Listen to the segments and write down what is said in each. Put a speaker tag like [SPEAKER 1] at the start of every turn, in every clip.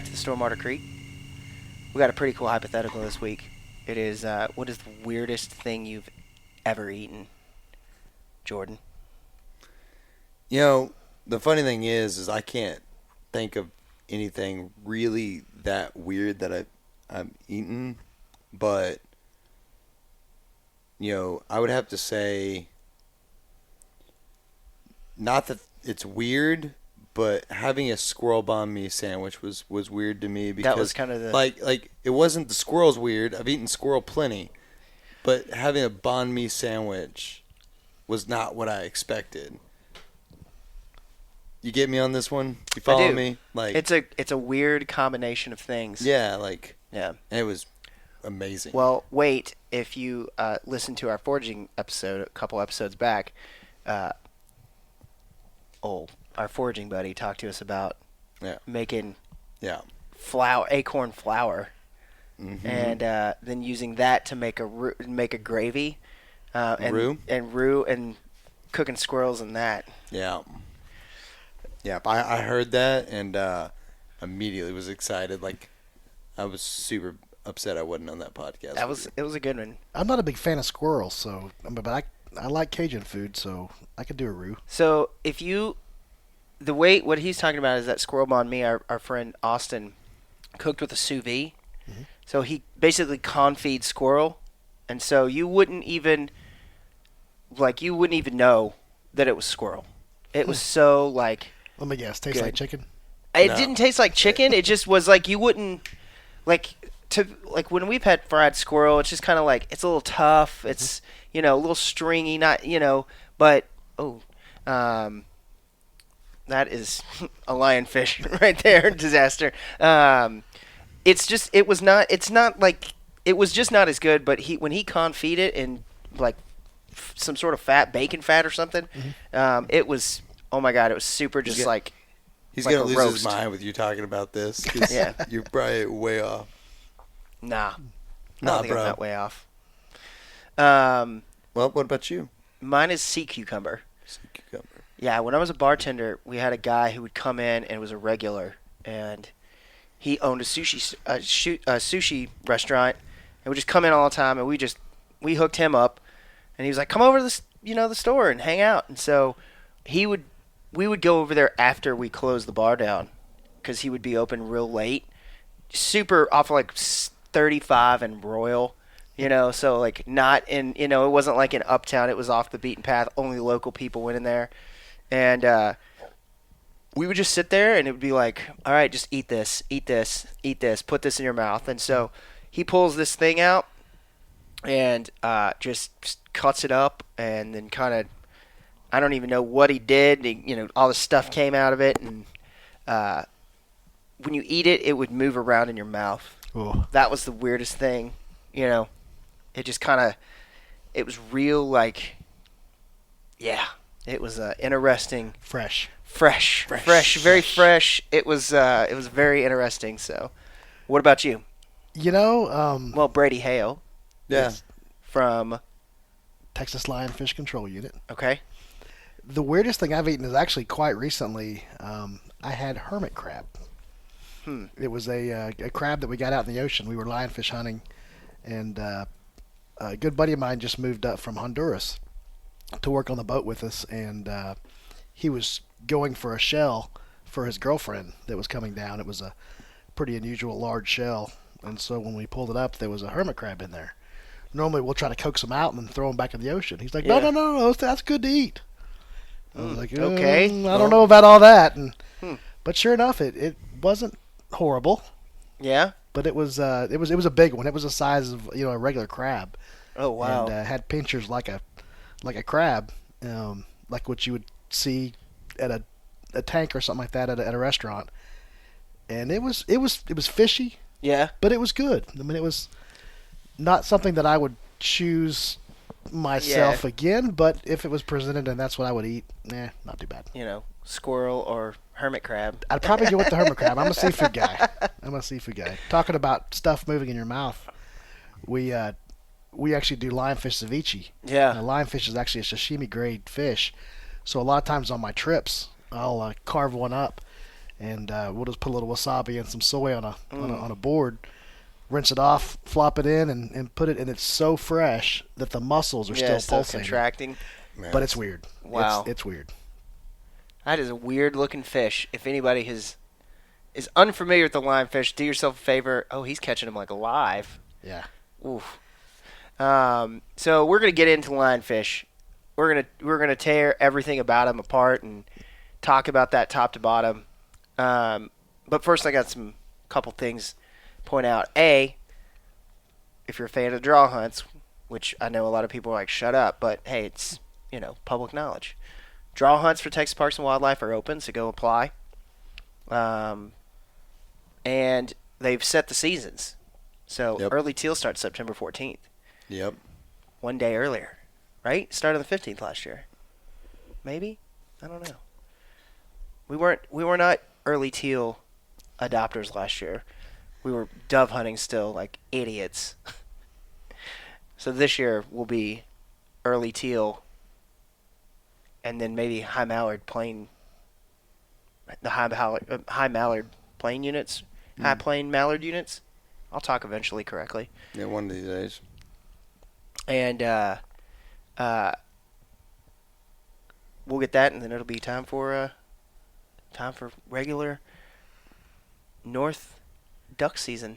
[SPEAKER 1] back to the Stormwater Creek. We got a pretty cool hypothetical this week. It is, what is the weirdest thing you've ever eaten, Jordan?
[SPEAKER 2] You know, the funny thing is I can't think of anything really that weird that I've eaten, but I would have to say, not that it's weird, but having a squirrel banh mi sandwich was weird to me because
[SPEAKER 1] that was kind of the
[SPEAKER 2] like it wasn't the squirrel's weird. I've eaten squirrel plenty, but having a banh mi sandwich was not what I expected. You get me on this one? You follow me? Like
[SPEAKER 1] it's a weird combination of things.
[SPEAKER 2] Yeah,
[SPEAKER 1] yeah.
[SPEAKER 2] And it was amazing.
[SPEAKER 1] Well, wait, if you listen to our foraging episode a couple episodes back, our foraging buddy talked to us about making acorn flour, and then using that to make a gravy, and roux and cooking squirrels in that.
[SPEAKER 2] Yeah. Yeah, I heard that and immediately was excited. Like, I was super upset I wasn't on that podcast.
[SPEAKER 1] It was a good one.
[SPEAKER 3] I'm not a big fan of squirrels, but I like Cajun food, so I could do a roux.
[SPEAKER 1] So what he's talking about is that squirrel banh mi. Our friend Austin cooked with a sous vide. Mm-hmm. So he basically confit squirrel, and so you wouldn't even know that it was squirrel. It was so like.
[SPEAKER 3] Let me guess. Tastes like chicken?
[SPEAKER 1] It didn't taste like chicken. It just was like you wouldn't when we've had fried squirrel. It's just kind of like it's a little tough. It's a little stringy. Not but that is a lionfish right there. Disaster. It was just not as good. But when he confit it in like some sort of bacon fat or something, it was. Oh my God! It was super. He's
[SPEAKER 2] gonna lose his mind with you talking about this. Yeah, you're probably way off.
[SPEAKER 1] Nah, I don't think
[SPEAKER 2] bro.
[SPEAKER 1] I'm that way off.
[SPEAKER 2] Well, what about you?
[SPEAKER 1] Mine is sea cucumber.
[SPEAKER 2] Sea cucumber.
[SPEAKER 1] Yeah, when I was a bartender, we had a guy who would come in and was a regular, and he owned a sushi restaurant, and would just come in all the time, and we hooked him up, and he was like, "Come over to the store and hang out," and so we would go over there after we closed the bar down because he would be open real late. Super off of like 35 and Royal, so like not in, it wasn't like in Uptown. It was off the beaten path. Only local people went in there. And we would just sit there and it would be like, all right, just eat this, put this in your mouth. And so he pulls this thing out and just cuts it up and then kind of, I don't even know what he did. All the stuff came out of it, and when you eat it, it would move around in your mouth.
[SPEAKER 3] Ooh.
[SPEAKER 1] That was the weirdest thing. It just kind of, it was real like, yeah, it was interesting.
[SPEAKER 3] Fresh,
[SPEAKER 1] very fresh. It was very interesting. So, what about you?
[SPEAKER 3] Well,
[SPEAKER 1] Brady Hale.
[SPEAKER 2] Yeah.
[SPEAKER 1] From
[SPEAKER 3] Texas Lionfish Control Unit.
[SPEAKER 1] Okay.
[SPEAKER 3] The weirdest thing I've eaten is actually quite recently. I had hermit crab. It was a crab that we got out in the ocean. We were lionfish hunting, and a good buddy of mine just moved up from Honduras to work on the boat with us, and he was going for a shell for his girlfriend that was coming down. It was a pretty unusual large shell, and so when we pulled it up, there was a hermit crab in there. Normally, we'll try to coax them out and then throw them back in the ocean. He's like, no, that's good to eat. I was like,
[SPEAKER 1] okay.
[SPEAKER 3] I don't know about all that, but sure enough, it wasn't horrible.
[SPEAKER 1] Yeah,
[SPEAKER 3] but it was a big one. It was the size of a regular crab.
[SPEAKER 1] Oh wow!
[SPEAKER 3] And had pinchers like a crab, like what you would see at a tank or something like that at a restaurant. And it was fishy.
[SPEAKER 1] Yeah,
[SPEAKER 3] but it was good. I mean, it was not something that I would choose myself again, but if it was presented and that's what I would eat, not too bad.
[SPEAKER 1] Squirrel or hermit crab.
[SPEAKER 3] I'd probably go with the hermit crab. I'm a seafood guy. Talking about stuff moving in your mouth, we actually do lionfish ceviche.
[SPEAKER 1] Yeah.
[SPEAKER 3] Now, lionfish is actually a sashimi grade fish, so a lot of times on my trips, I'll carve one up and we'll just put a little wasabi and some soy on a board, rinse it off, flop it in, and put it. And it's so fresh that the mussels are still pulsating,
[SPEAKER 1] contracting.
[SPEAKER 2] Man.
[SPEAKER 3] but it's weird.
[SPEAKER 1] Wow,
[SPEAKER 3] it's weird.
[SPEAKER 1] That is a weird looking fish. If anybody is unfamiliar with the lionfish, do yourself a favor. Oh, he's catching them like alive.
[SPEAKER 3] Yeah.
[SPEAKER 1] Oof. So we're gonna get into lionfish. We're gonna tear everything about them apart and talk about that top to bottom. But first, I got some couple things to point out. A, if you're a fan of draw hunts, which I know a lot of people are like, shut up, but hey, it's public knowledge. Draw hunts for Texas Parks and Wildlife are open, so go apply. And they've set the seasons. So early teal starts September 14th.
[SPEAKER 2] Yep.
[SPEAKER 1] One day earlier, right? Started on the 15th last year. Maybe? I don't know. We were not early teal adopters last year. We were dove hunting still like idiots. So this year will be early teal and then maybe high mallard plain, the high mallard plain units, high plain mallard units. I'll talk eventually correctly.
[SPEAKER 2] Yeah, one of these days.
[SPEAKER 1] And we'll get that, and then it'll be time for regular North duck season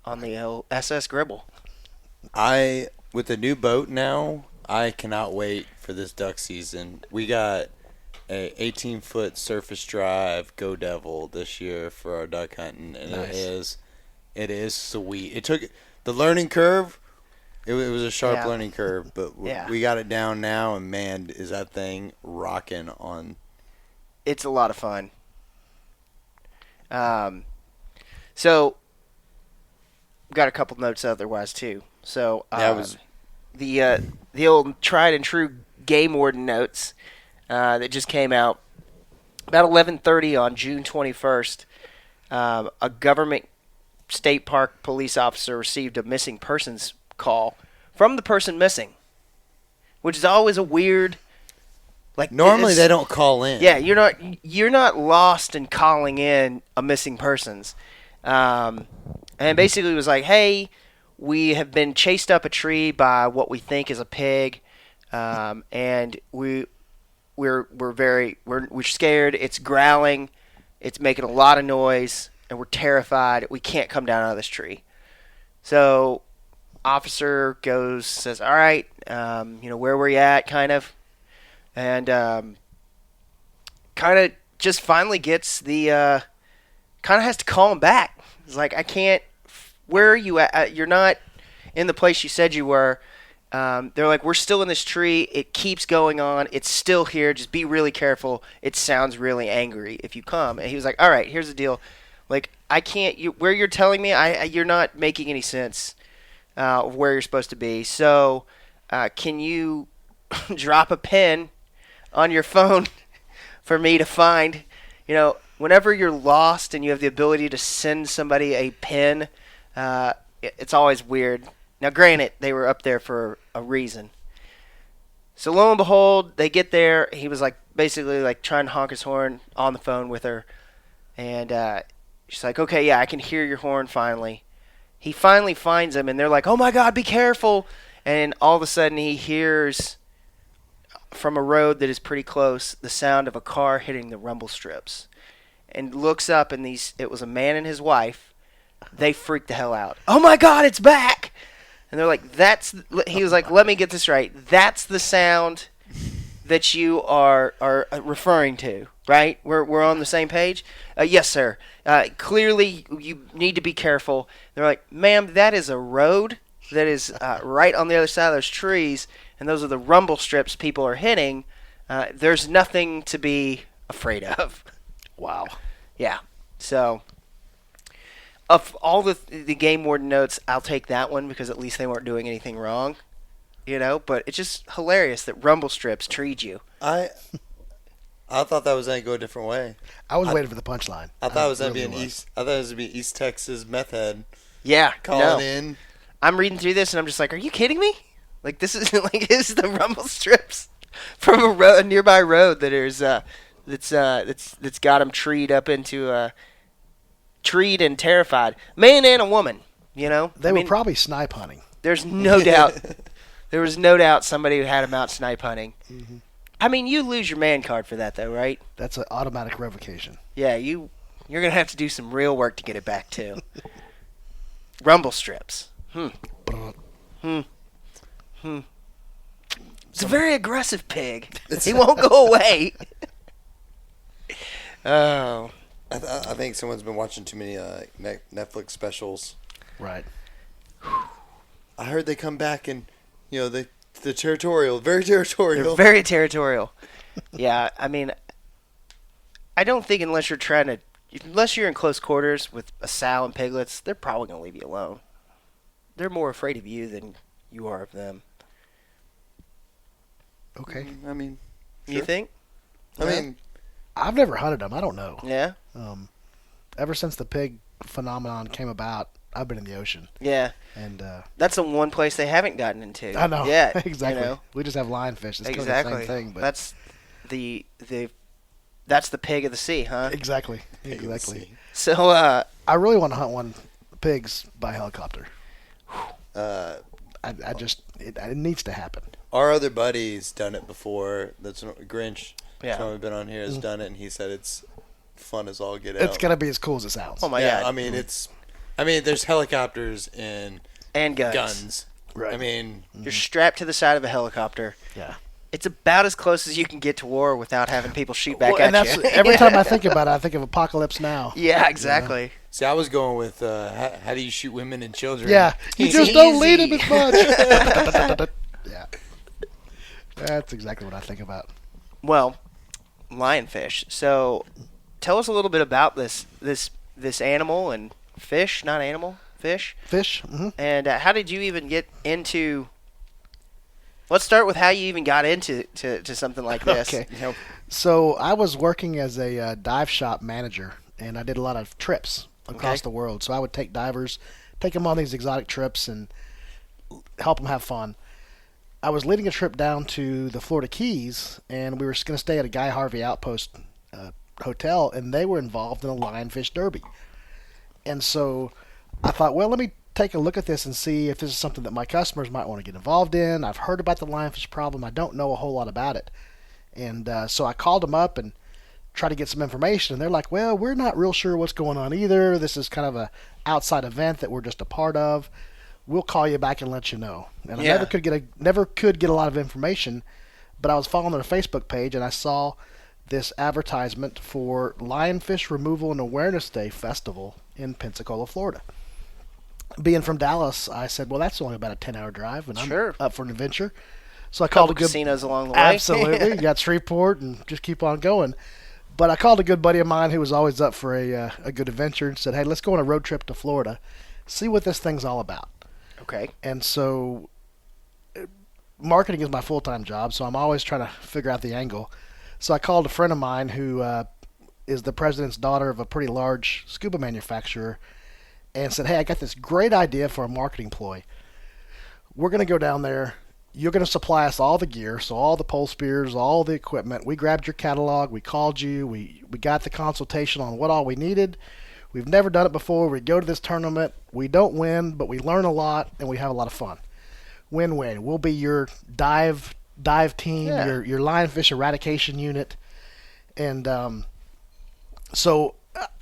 [SPEAKER 1] on the SS Gribble.
[SPEAKER 2] With the new boat now, I cannot wait for this duck season. We got a 18-foot surface drive Go Devil this year for our duck hunting, and
[SPEAKER 3] Nice.
[SPEAKER 2] it is sweet. It took the learning curve. It was a sharp learning curve, but we got it down now, and man, is that thing rocking on.
[SPEAKER 1] It's a lot of fun. So we've got a couple notes otherwise too. So the old tried and true game warden notes that just came out about 11:30 on June 21st. A government state park police officer received a missing persons call from the person missing, which is always a weird. Like
[SPEAKER 2] Normally they don't call in.
[SPEAKER 1] Yeah, you're not lost in calling in a missing persons, and basically it was like, hey, we have been chased up a tree by what we think is a pig, and we're scared. It's growling, it's making a lot of noise, and we're terrified. We can't come down out of this tree. So officer says, all right, where were you at, kind of. And kind of just finally gets kind of has to call him back. It's like, I can't, where are you at? You're not in the place you said you were. They're like, we're still in this tree. It keeps going on. It's still here. Just be really careful. It sounds really angry if you come. And he was like, all right, here's the deal. Like, I can't, where you're telling me, you're not making any sense of where you're supposed to be. So can you drop a pin on your phone for me to find? Whenever you're lost and you have the ability to send somebody a pin, it's always weird. Now, granted, they were up there for a reason. So lo and behold, they get there. He was basically trying to honk his horn on the phone with her, and she's like, "Okay, yeah, I can hear your horn finally." He finally finds him, and they're like, "Oh my God, be careful!" And all of a sudden, he hears from a road that is pretty close the sound of a car hitting the rumble strips, and looks up, and it was a man and his wife. They freaked the hell out. Oh my God, it's back! And they're like, he was like, let me get this right. That's the sound that you are referring to, right? We're on the same page? Yes, sir. Clearly, you need to be careful. They're like, ma'am, that is a road that is right on the other side of those trees, and those are the rumble strips people are hitting. There's nothing to be afraid of.
[SPEAKER 3] Wow.
[SPEAKER 1] Yeah. So, of all the game warden notes, I'll take that one because at least they weren't doing anything wrong, But it's just hilarious that rumble strips treat you.
[SPEAKER 2] I thought that was going to go a different way.
[SPEAKER 3] I was waiting for the punchline.
[SPEAKER 2] I thought it was going to be I thought it was going to be East Texas meth head.
[SPEAKER 1] Yeah,
[SPEAKER 2] calling in.
[SPEAKER 1] I'm reading through this and I'm just like, are you kidding me? This is the rumble strips from a nearby road that is that's got him treed up into treed and terrified. Man and a woman, you know.
[SPEAKER 3] They were probably snipe hunting.
[SPEAKER 1] There's no doubt. There was no doubt somebody who had him out snipe hunting.
[SPEAKER 3] Mm-hmm.
[SPEAKER 1] I mean, you lose your man card for that, though, right?
[SPEAKER 3] That's an automatic revocation.
[SPEAKER 1] Yeah, you're gonna have to do some real work to get it back too. Rumble strips. It's a very aggressive pig. He won't go away. Oh.
[SPEAKER 2] I think someone's been watching too many Netflix specials.
[SPEAKER 3] Right.
[SPEAKER 2] I heard they come back and, the territorial, very territorial.
[SPEAKER 1] They're very territorial. Yeah, I mean, I don't think unless you're in close quarters with a sow and piglets, they're probably going to leave you alone. They're more afraid of you than you are of them.
[SPEAKER 3] Okay.
[SPEAKER 2] I mean, sure.
[SPEAKER 1] You think?
[SPEAKER 2] I mean,
[SPEAKER 3] I've never hunted them. I don't know.
[SPEAKER 1] Yeah?
[SPEAKER 3] Ever since the pig phenomenon came about, I've been in the ocean.
[SPEAKER 1] Yeah.
[SPEAKER 3] And
[SPEAKER 1] that's the one place they haven't gotten into.
[SPEAKER 3] I know.
[SPEAKER 1] Yet,
[SPEAKER 3] exactly.
[SPEAKER 1] You know?
[SPEAKER 3] We just have lionfish. It's
[SPEAKER 1] Exactly.
[SPEAKER 3] kind of the same thing. But
[SPEAKER 1] that's that's the pig of the sea, huh?
[SPEAKER 3] Exactly. Exactly.
[SPEAKER 1] So
[SPEAKER 3] I really want to hunt pigs by helicopter. It needs to happen.
[SPEAKER 2] Our other buddy's done it before. That's Grinch.
[SPEAKER 1] Yeah.
[SPEAKER 2] Someone been on here has done it, and he said it's fun as all get out.
[SPEAKER 3] It's gonna be as cool as it sounds.
[SPEAKER 1] Oh my
[SPEAKER 2] yeah,
[SPEAKER 1] god!
[SPEAKER 2] I mean, there's helicopters and
[SPEAKER 1] guns.
[SPEAKER 3] Right.
[SPEAKER 2] I mean,
[SPEAKER 1] you're strapped to the side of a helicopter.
[SPEAKER 3] Yeah.
[SPEAKER 1] It's about as close as you can get to war without having people shoot back at
[SPEAKER 3] and
[SPEAKER 1] you.
[SPEAKER 3] Every time I think about it, I think of Apocalypse Now.
[SPEAKER 1] Yeah, exactly.
[SPEAKER 3] You know?
[SPEAKER 2] See, I was going with how do you shoot women and children?
[SPEAKER 3] Yeah, you
[SPEAKER 1] It's
[SPEAKER 3] just don't
[SPEAKER 1] easy.
[SPEAKER 3] lead them as much. Yeah, that's exactly what I think about.
[SPEAKER 1] Well, lionfish. So, tell us a little bit about this animal and fish, not animal, fish.
[SPEAKER 3] Fish. Mm-hmm.
[SPEAKER 1] And how did you even get into? Let's start with how you even got into to something like this.
[SPEAKER 3] Okay. So I was working as a dive shop manager, and I did a lot of trips across the world. So I would take divers, take them on these exotic trips, and help them have fun. I was leading a trip down to the Florida Keys, and we were going to stay at a Guy Harvey Outpost hotel, and they were involved in a lionfish derby. And so I thought, well, let me take a look at this and see if this is something that my customers might want to get involved in. I've heard about the lionfish problem. I don't know a whole lot about it. And so I called them up and tried to get some information. And they're like, well, we're not real sure what's going on either. This is kind of a outside event that we're just a part of. We'll call you back and let you know. And I never could get a lot of information, but I was following their Facebook page and I saw this advertisement for Lionfish Removal and Awareness Day Festival in Pensacola, Florida. Being from Dallas, I said, well, that's only about a 10-hour drive, and I'm up for an adventure. So I called a good
[SPEAKER 1] casinos along the way.
[SPEAKER 3] Absolutely. You got Shreveport and just keep on going. But I called a good buddy of mine who was always up for a good adventure and said, hey, let's go on a road trip to Florida, see what this thing's all about.
[SPEAKER 1] Okay.
[SPEAKER 3] And so marketing is my full-time job, so I'm always trying to figure out the angle. So I called a friend of mine who is the president's daughter of a pretty large scuba manufacturer and said, hey, I got this great idea for a marketing ploy. We're going to go down there. You're going to supply us all the gear, so all the pole spears, all the equipment. We grabbed your catalog. We called you. We got the consultation on what all we needed. We've never done it before. We go to this tournament. We don't win, but we learn a lot, and we have a lot of fun. Win-win. We'll be your dive team, your lionfish eradication unit. And so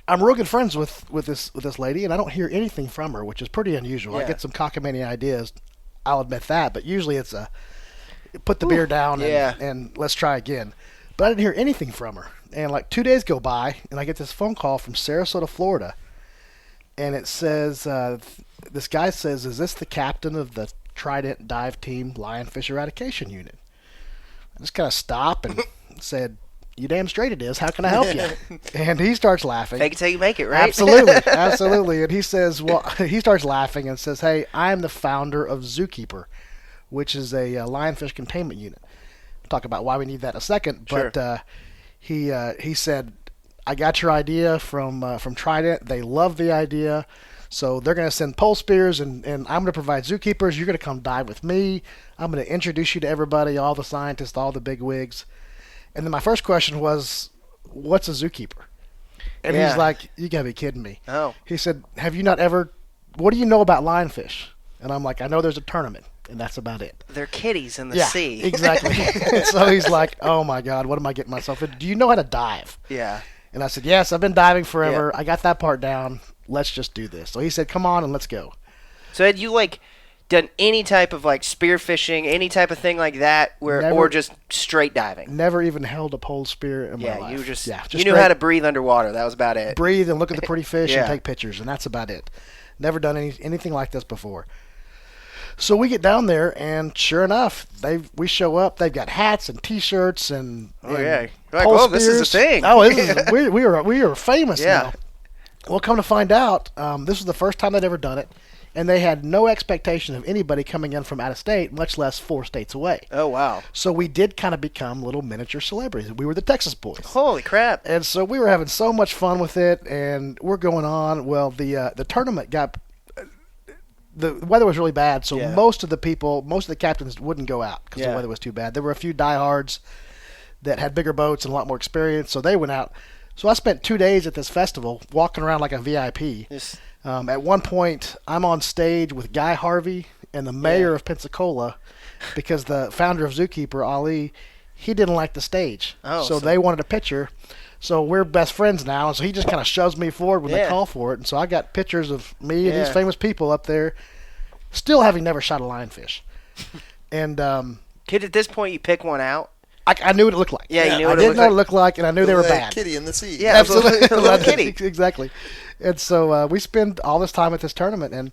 [SPEAKER 3] I'm real good friends with this lady, and I don't hear anything from her, which is pretty unusual. I get some cockamamie ideas, I'll admit that, but usually it's a put the beer down and let's try again. But I didn't hear anything from her. And like 2 days go by, and I get this phone call from Sarasota, Florida, and it says, this guy says, is this the captain of the Trident Dive Team Lionfish Eradication Unit? I just kind of stopped and said, you damn straight it is. How can I help you? And he starts laughing.
[SPEAKER 1] Fake it till you make it, right?
[SPEAKER 3] Absolutely. Absolutely. And he says, well, he starts laughing and says, hey, I'm the founder of Zookeeper, which is a lionfish containment unit. We'll talk about why we need that in a second.
[SPEAKER 1] Sure.
[SPEAKER 3] But he said, I got your idea from Trident. They love the idea. So they're going to send pole spears, and I'm going to provide zookeepers. You're going to come dive with me. I'm going to introduce you to everybody, all the scientists, all the big wigs. And then my first question was, what's a zookeeper? And
[SPEAKER 1] Yeah.
[SPEAKER 3] he's like, you gotta be kidding me.
[SPEAKER 1] Oh.
[SPEAKER 3] He said, have you not ever, what do you know about lionfish? And I'm like, I know there's a tournament, and that's about it.
[SPEAKER 1] They're kitties in the
[SPEAKER 3] Yeah,
[SPEAKER 1] sea.
[SPEAKER 3] exactly. So he's like, oh my God, what am I getting myself into? Do you know how to dive?
[SPEAKER 1] Yeah.
[SPEAKER 3] And I said, yes, I've been diving forever. I got that part down. Let's just do this. So he said, come on and let's go.
[SPEAKER 1] So had you like done any type of like spear fishing, any type of thing like that, where
[SPEAKER 3] Never.
[SPEAKER 1] or just straight diving?
[SPEAKER 3] Never even held a pole spear in my
[SPEAKER 1] Yeah,
[SPEAKER 3] life.
[SPEAKER 1] you were just,
[SPEAKER 3] yeah,
[SPEAKER 1] you knew
[SPEAKER 3] straight
[SPEAKER 1] how to breathe underwater. That was about it.
[SPEAKER 3] breathe and look at the pretty fish
[SPEAKER 1] Yeah.
[SPEAKER 3] and take pictures, and that's about it. Never done anything like this before. So we get down there, and sure enough, we show up. They've got hats and T-shirts and
[SPEAKER 1] Oh
[SPEAKER 3] and
[SPEAKER 1] yeah. You're like,
[SPEAKER 3] pole
[SPEAKER 1] oh, this is a
[SPEAKER 3] spears.
[SPEAKER 1] thing.
[SPEAKER 3] Oh, we are famous
[SPEAKER 1] Yeah.
[SPEAKER 3] now. Well, come to find out, this was the first time they'd ever done it, and they had no expectation of anybody coming in from out of state, much less 4 states away.
[SPEAKER 1] Oh wow.
[SPEAKER 3] So we did kind of become little miniature celebrities. We were the Texas boys.
[SPEAKER 1] Holy crap.
[SPEAKER 3] And so we were having so much fun with it, and we're going on. Well, the tournament got the weather was really bad, so
[SPEAKER 1] Yeah.
[SPEAKER 3] most of the captains wouldn't go out because
[SPEAKER 1] Yeah.
[SPEAKER 3] the weather was too bad. There were a few diehards that had bigger boats and a lot more experience, so they went out. So I spent 2 days at this festival walking around like a VIP.
[SPEAKER 1] Just
[SPEAKER 3] At one point, I'm on stage with Guy Harvey and the mayor of Pensacola because the founder of Zookeeper, Ali, he didn't like the stage.
[SPEAKER 1] Oh,
[SPEAKER 3] so
[SPEAKER 1] so-
[SPEAKER 3] they wanted a picture. So we're best friends now, and so he just kind of shoves me forward when they
[SPEAKER 1] Yeah.
[SPEAKER 3] call for it. And so I got pictures of me and
[SPEAKER 1] Yeah.
[SPEAKER 3] these famous people up there, still having never shot a lionfish. And
[SPEAKER 1] Kid, at this point, you pick one out.
[SPEAKER 3] I knew what it looked like.
[SPEAKER 1] Yeah, you knew
[SPEAKER 3] I
[SPEAKER 1] what it
[SPEAKER 3] did
[SPEAKER 1] looked
[SPEAKER 3] know what
[SPEAKER 1] like.
[SPEAKER 3] it looked like, and I knew they were bad.
[SPEAKER 2] Kitty in the sea.
[SPEAKER 1] Yeah, absolutely. A little kitty.
[SPEAKER 3] Exactly. And so we spend all this time at this tournament, and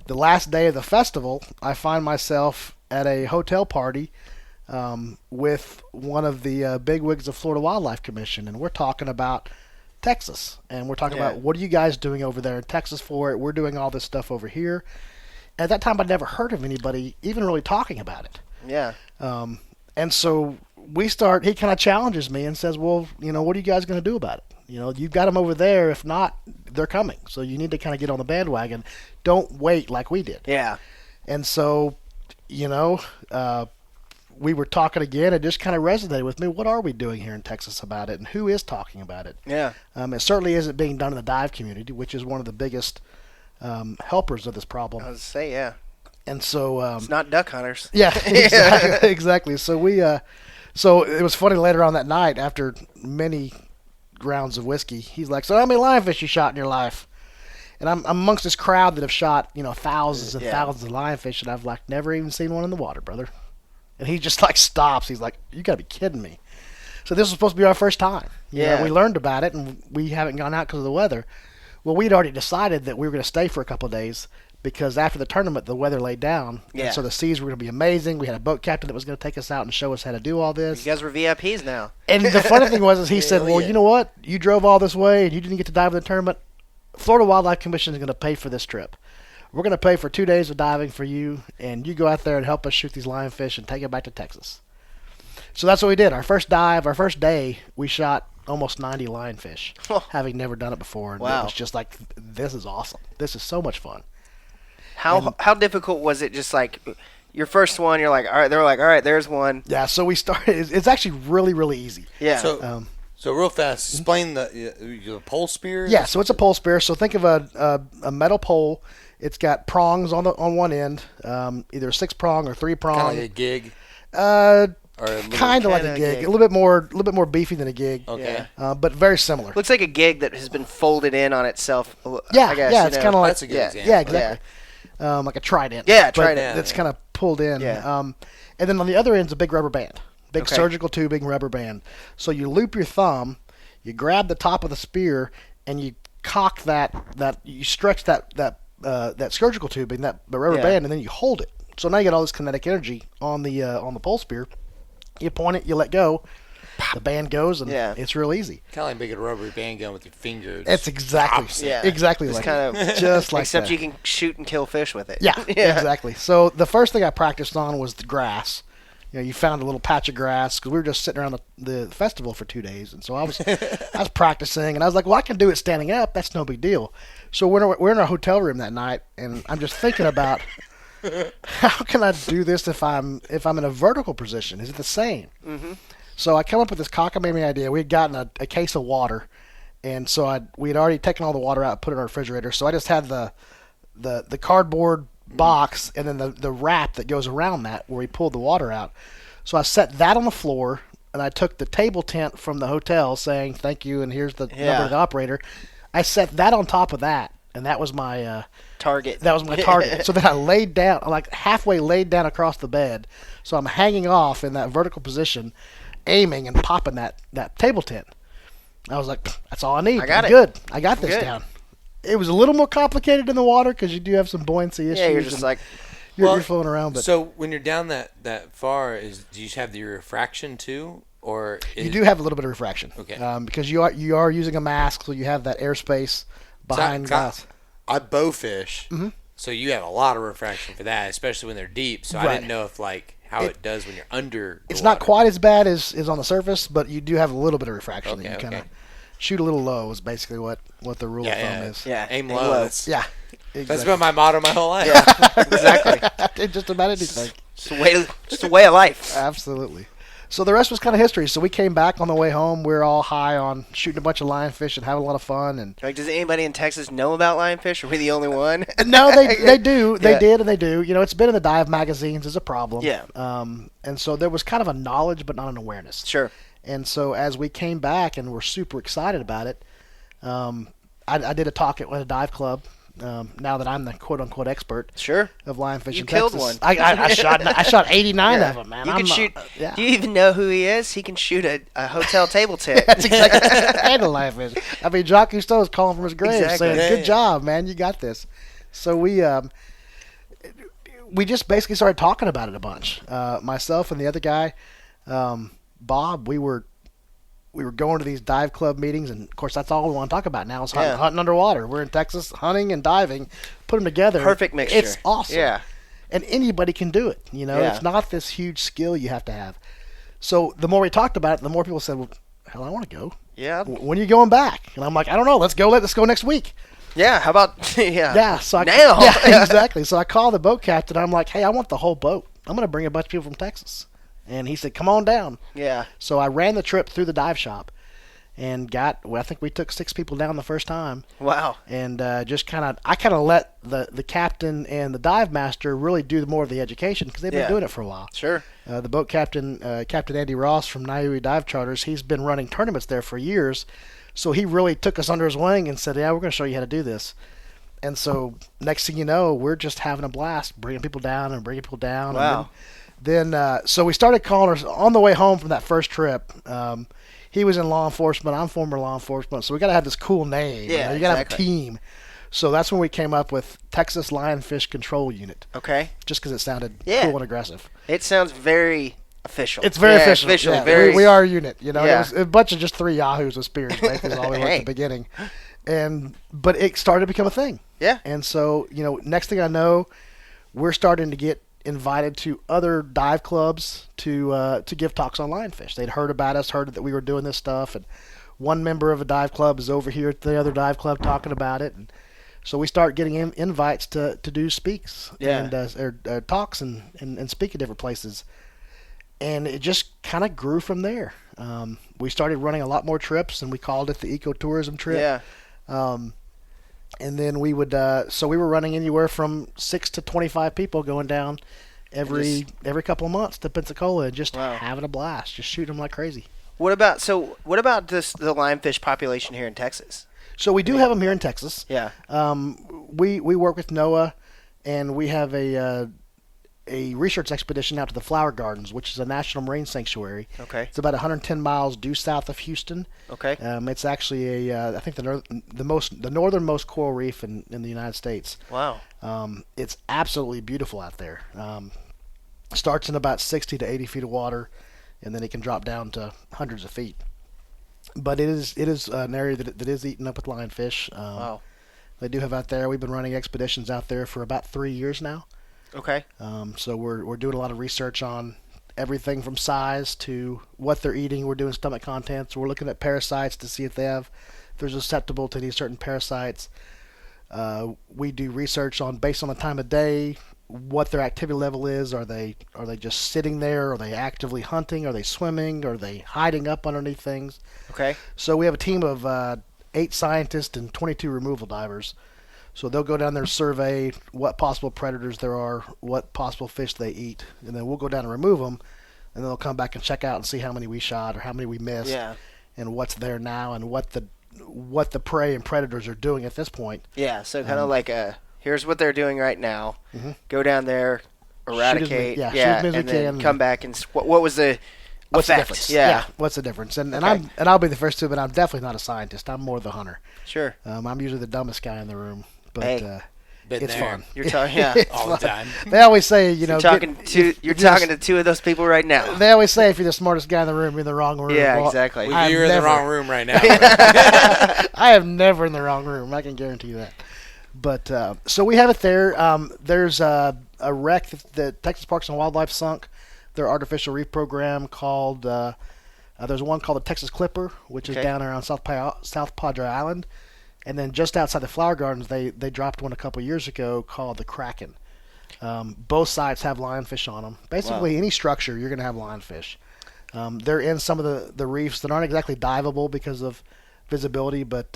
[SPEAKER 3] the last day of the festival, I find myself at a hotel party with one of the bigwigs of Florida Wildlife Commission, and we're talking about Texas, and we're talking
[SPEAKER 1] Yeah.
[SPEAKER 3] about what are you guys doing over there in Texas for it? We're doing all this stuff over here. At that time, I'd never heard of anybody even really talking about it.
[SPEAKER 1] Yeah.
[SPEAKER 3] And so he kind of challenges me and says, well, what are you guys going to do about it? You've got them over there. If not, they're coming. So you need to kind of get on the bandwagon. Don't wait like we did.
[SPEAKER 1] Yeah.
[SPEAKER 3] And so, we were talking again. It just kind of resonated with me. What are we doing here in Texas about it? And who is talking about it?
[SPEAKER 1] Yeah.
[SPEAKER 3] It certainly isn't being done in the dive community, which is one of the biggest helpers of this
[SPEAKER 1] I
[SPEAKER 3] problem.
[SPEAKER 1] was say yeah.
[SPEAKER 3] And so,
[SPEAKER 1] It's not duck hunters.
[SPEAKER 3] yeah, exactly. Exactly. So so it was funny later on that night after many rounds of whiskey. He's like, "So how many lionfish you shot in your life?" And I'm amongst this crowd that have shot, thousands and
[SPEAKER 1] Yeah.
[SPEAKER 3] thousands of lionfish, and I've like never even seen one in the water, brother. And he just like stops. He's like, "You gotta be kidding me." So this was supposed to be our first time.
[SPEAKER 1] Yeah.
[SPEAKER 3] We learned about it, and we haven't gone out because of the weather. Well, we'd already decided that we were going to stay for a couple of days because after the tournament, the weather laid down.
[SPEAKER 1] Yeah.
[SPEAKER 3] And so the seas were going to be amazing. We had a boat captain that was going to take us out and show us how to do all
[SPEAKER 1] You
[SPEAKER 3] this.
[SPEAKER 1] guys were VIPs now.
[SPEAKER 3] And the funny thing was, he said,
[SPEAKER 2] Hell
[SPEAKER 3] well,
[SPEAKER 2] yeah.
[SPEAKER 3] you know what? You drove all this way and you didn't get to dive in the tournament. Florida Wildlife Commission is going to pay for this trip. We're going to pay for 2 days of diving for you, and you go out there and help us shoot these lionfish and take it back to Texas. So that's what we did. Our first day, we shot almost 90 lionfish, having never done it before. And
[SPEAKER 1] Wow.
[SPEAKER 3] it was just like, this is awesome. This is so much fun.
[SPEAKER 1] How difficult was it? Just like your first one, you're like, all right. They were like, all right, there's one.
[SPEAKER 3] Yeah, so we started. It's actually really, really easy.
[SPEAKER 1] Yeah.
[SPEAKER 2] So, so real fast, explain the pole spear.
[SPEAKER 3] Yeah, so it's a pole spear. So think of a metal pole. It's got prongs on one end, either 6-prong or 3-prong.
[SPEAKER 2] Kind of like a gig. Or a little-
[SPEAKER 3] Kind of like
[SPEAKER 1] Kinda
[SPEAKER 3] a gig.
[SPEAKER 1] gig.
[SPEAKER 3] A little bit more beefy than a gig.
[SPEAKER 2] Okay.
[SPEAKER 1] Yeah.
[SPEAKER 3] But very similar.
[SPEAKER 1] Looks like a gig that has been folded in on itself.
[SPEAKER 3] Yeah,
[SPEAKER 1] I guess,
[SPEAKER 3] yeah,
[SPEAKER 1] you
[SPEAKER 3] it's
[SPEAKER 1] know.
[SPEAKER 3] kind of like
[SPEAKER 2] That's a good
[SPEAKER 1] yeah.
[SPEAKER 2] example.
[SPEAKER 3] yeah, exactly. Like a trident.
[SPEAKER 1] Yeah,
[SPEAKER 3] but
[SPEAKER 1] trident.
[SPEAKER 3] That's kind of pulled in.
[SPEAKER 1] Yeah.
[SPEAKER 3] And then on the other end's a big rubber band, big
[SPEAKER 1] Okay.
[SPEAKER 3] surgical tubing rubber band. So you loop your thumb, you grab the top of the spear, and you cock that you stretch that surgical tubing, that rubber
[SPEAKER 1] Yeah.
[SPEAKER 3] band, and then you hold it. So now you get all this kinetic energy on the pole spear. You point it, you let go, the band goes, and
[SPEAKER 1] Yeah.
[SPEAKER 3] it's real easy.
[SPEAKER 2] Kind of like making a rubber band gun with your fingers.
[SPEAKER 3] It's exactly
[SPEAKER 1] Yeah.
[SPEAKER 3] exactly
[SPEAKER 1] It's
[SPEAKER 3] like
[SPEAKER 1] kind of
[SPEAKER 3] just like
[SPEAKER 1] except
[SPEAKER 3] that.
[SPEAKER 1] you can shoot and kill fish with it.
[SPEAKER 3] Yeah,
[SPEAKER 1] yeah.
[SPEAKER 3] exactly. So the first thing I practiced on was the grass. You found a little patch of grass because we were just sitting around the festival for 2 days, and so I was practicing, and I was like, well, I can do it standing up. That's no big deal. So we're in our hotel room that night, and I'm just thinking about how can I do this if I'm in a vertical position? Is it the same? Mm-hmm. So I come up with this cockamamie idea. We had gotten a case of water, and so we had already taken all the water out and put it in our refrigerator. So I just had the cardboard box and then the wrap that goes around that where we pulled the water out. So I set that on the floor, and I took the table tent from the hotel saying thank you, and here's the number of the operator. I set that on top of that, and that was my
[SPEAKER 1] target.
[SPEAKER 3] That was my target. So then I laid down, like halfway laid down across the bed. So I'm hanging off in that vertical position, aiming and popping that table tent. I was like, that's all I need.
[SPEAKER 1] I got it.
[SPEAKER 3] Good. I got this
[SPEAKER 1] Good.
[SPEAKER 3] down. It was a little more complicated in the water because you do have some buoyancy issues.
[SPEAKER 1] Yeah, you're just like,
[SPEAKER 3] you're floating around. But
[SPEAKER 2] so when you're down that far, do you have the refraction too, or
[SPEAKER 3] you do have a little bit of refraction? Okay. Because you are using a mask, so you have that airspace behind glass.
[SPEAKER 2] I bow fish,
[SPEAKER 3] mm-hmm.
[SPEAKER 2] so you have a lot of refraction for that, especially when they're deep. So
[SPEAKER 3] right.
[SPEAKER 2] I didn't know if how it does when you're under.
[SPEAKER 3] It's
[SPEAKER 2] water.
[SPEAKER 3] not quite as bad as on the surface, but you do have a little bit of refraction.
[SPEAKER 2] Okay,
[SPEAKER 3] you kind of shoot a little low is basically what the rule of thumb is.
[SPEAKER 1] Yeah,
[SPEAKER 2] aim low.
[SPEAKER 3] Yeah. Exactly.
[SPEAKER 2] That's been my motto my whole life.
[SPEAKER 1] Yeah, exactly.
[SPEAKER 3] Just about anything.
[SPEAKER 1] Just a way of life.
[SPEAKER 3] Absolutely. So the rest was kind of history. So we came back on the way home. We were all high on shooting a bunch of lionfish and having a lot of fun. And
[SPEAKER 1] like, does anybody in Texas know about lionfish? Are we the only one?
[SPEAKER 3] No, they do. They did and they do. You know, it's been in the dive magazines as a problem.
[SPEAKER 1] Yeah.
[SPEAKER 3] And so there was kind of a knowledge but not an awareness.
[SPEAKER 1] Sure.
[SPEAKER 3] And so as we came back and were super excited about it, I did a talk at a dive club. Now that I'm the quote unquote expert,
[SPEAKER 1] sure,
[SPEAKER 3] of lionfish
[SPEAKER 1] you
[SPEAKER 3] in
[SPEAKER 1] killed
[SPEAKER 3] Texas.
[SPEAKER 1] one.
[SPEAKER 3] I shot 89 of them, man.
[SPEAKER 1] You can shoot.
[SPEAKER 3] Yeah.
[SPEAKER 1] Do you even know who he is? He can shoot a hotel table tent.
[SPEAKER 3] That's exactly and a lionfish. I mean, Jacques Cousteau is calling from his grave
[SPEAKER 1] Exactly.
[SPEAKER 3] saying, "Good job, man. You got this." So we just basically started talking about it a bunch. Myself and the other guy, Bob, we were going to these dive club meetings, and of course that's all we want to talk about now is hunting underwater. We're in Texas, hunting and diving, put them together.
[SPEAKER 1] Perfect mixture.
[SPEAKER 3] It's awesome.
[SPEAKER 1] Yeah.
[SPEAKER 3] And anybody can do it. You know,
[SPEAKER 1] Yeah.
[SPEAKER 3] It's not this huge skill you have to have. So the more we talked about it, the more people said, "Well, hell, I want to go."
[SPEAKER 1] Yeah.
[SPEAKER 3] When are you going back? And I'm like, I don't know. Let's go next week.
[SPEAKER 1] Yeah. How about yeah?
[SPEAKER 3] Yeah. So
[SPEAKER 1] now.
[SPEAKER 3] Yeah, exactly. So I called the boat captain. I'm like, hey, I want the whole boat. I'm going to bring a bunch of people from Texas. And he said, come on down.
[SPEAKER 1] Yeah.
[SPEAKER 3] So I ran the trip through the dive shop and I think we took 6 people down the first time.
[SPEAKER 1] Wow.
[SPEAKER 3] And I kind of let the captain and the dive master really do more of the education because they've been doing it for a while.
[SPEAKER 1] Sure.
[SPEAKER 3] The boat captain, Captain Andy Ross from Niue Dive Charters, he's been running tournaments there for years. So he really took us under his wing and said, yeah, we're going to show you how to do this. And so next thing you know, we're just having a blast, bringing people down and bringing people down.
[SPEAKER 1] Wow.
[SPEAKER 3] And then so we started calling us on the way home from that first trip. He was in law enforcement. I'm former law enforcement. So we got to have this cool name.
[SPEAKER 1] Yeah,
[SPEAKER 3] you got to have a team. So that's when we came up with Texas Lionfish Control Unit.
[SPEAKER 1] Okay.
[SPEAKER 3] Just because it sounded cool and aggressive.
[SPEAKER 1] It sounds very official.
[SPEAKER 3] It's very official. Yeah,
[SPEAKER 1] very.
[SPEAKER 3] We are a unit. You know,
[SPEAKER 1] Yeah.
[SPEAKER 3] It was a bunch of just 3 yahoos with spears. Basically, is all we were at the beginning. But it started to become a thing.
[SPEAKER 1] Yeah.
[SPEAKER 3] And so next thing I know, we're starting to get invited to other dive clubs to give talks on lionfish. They'd heard about us, heard that we were doing this stuff, and one member of a dive club is over here at the other dive club talking about it, and so we start getting invites to do speaks and talks and speak at different places, and it just kind of grew from there. We started running a lot more trips, and we called it the ecotourism trip.
[SPEAKER 1] Yeah.
[SPEAKER 3] And then we would, so we were running anywhere from 6 to 25 people going down every couple of months to Pensacola and just having a blast, just shooting them like crazy.
[SPEAKER 1] What about the lionfish population here in Texas?
[SPEAKER 3] So we do have them here in Texas.
[SPEAKER 1] Yeah.
[SPEAKER 3] We work with NOAA, and we have a research expedition out to the Flower Gardens, which is a national marine sanctuary.
[SPEAKER 1] Okay.
[SPEAKER 3] It's about 110 miles due south of Houston.
[SPEAKER 1] Okay.
[SPEAKER 3] It's actually I think the northernmost coral reef in the United States.
[SPEAKER 1] Wow.
[SPEAKER 3] It's absolutely beautiful out there. Starts in about 60 to 80 feet of water, and then it can drop down to hundreds of feet. But it is an area that is eaten up with lionfish.
[SPEAKER 1] Wow.
[SPEAKER 3] They do have out there. We've been running expeditions out there for about 3 years now.
[SPEAKER 1] Okay.
[SPEAKER 3] So we're doing a lot of research on everything from size to what they're eating. We're doing stomach contents. We're looking at parasites to see if they're susceptible to these certain parasites. We do research based on the time of day, what their activity level is. Are they just sitting there? Are they actively hunting? Are they swimming? Are they hiding up underneath things?
[SPEAKER 1] Okay.
[SPEAKER 3] So we have a team of 8 scientists and 22 removal divers. So they'll go down there and survey what possible predators there are, what possible fish they eat, and then we'll go down and remove them, and then they'll come back and check out and see how many we shot or how many we missed,
[SPEAKER 1] Yeah.
[SPEAKER 3] and what's there now and what the prey and predators are doing at this point.
[SPEAKER 1] Yeah. So kind of like here's what they're doing right now.
[SPEAKER 3] Mhm.
[SPEAKER 1] Go down there, eradicate.
[SPEAKER 3] Shoot as many as we
[SPEAKER 1] and then
[SPEAKER 3] can.
[SPEAKER 1] come back and what was the
[SPEAKER 3] What's the
[SPEAKER 1] effect?
[SPEAKER 3] difference?
[SPEAKER 1] Yeah.
[SPEAKER 3] What's the difference? And
[SPEAKER 1] Okay.
[SPEAKER 3] I'll be the first to admit I'm definitely not a scientist. I'm more the hunter.
[SPEAKER 1] Sure.
[SPEAKER 3] I'm usually the dumbest guy in the room, but
[SPEAKER 1] Hey.
[SPEAKER 2] Been
[SPEAKER 3] it's
[SPEAKER 2] there
[SPEAKER 3] fun.
[SPEAKER 1] You're talking. Yeah.
[SPEAKER 3] It's
[SPEAKER 2] all the
[SPEAKER 3] fun.
[SPEAKER 2] time.
[SPEAKER 3] They always say, you know,
[SPEAKER 1] You're talking to 2 of those people right now.
[SPEAKER 3] They always say if you're the smartest guy in the room, you're in the wrong room.
[SPEAKER 1] Yeah,
[SPEAKER 3] Well,
[SPEAKER 1] exactly.
[SPEAKER 3] I am
[SPEAKER 2] You're in the
[SPEAKER 3] never-
[SPEAKER 2] wrong room right now.
[SPEAKER 3] I am never in the wrong room. I can guarantee you that. But so we have it there. There's a wreck that the Texas Parks and Wildlife sunk. Their artificial reef program called. There's one called the Texas Clipper, which is
[SPEAKER 1] Okay.
[SPEAKER 3] down around South Padre Island, and then just outside the Flower Gardens, they dropped one a couple years ago called the Kraken. Both sides have lionfish on them. Basically, any structure you're going to have lionfish. They're in some of the reefs that aren't exactly diveable because of visibility, but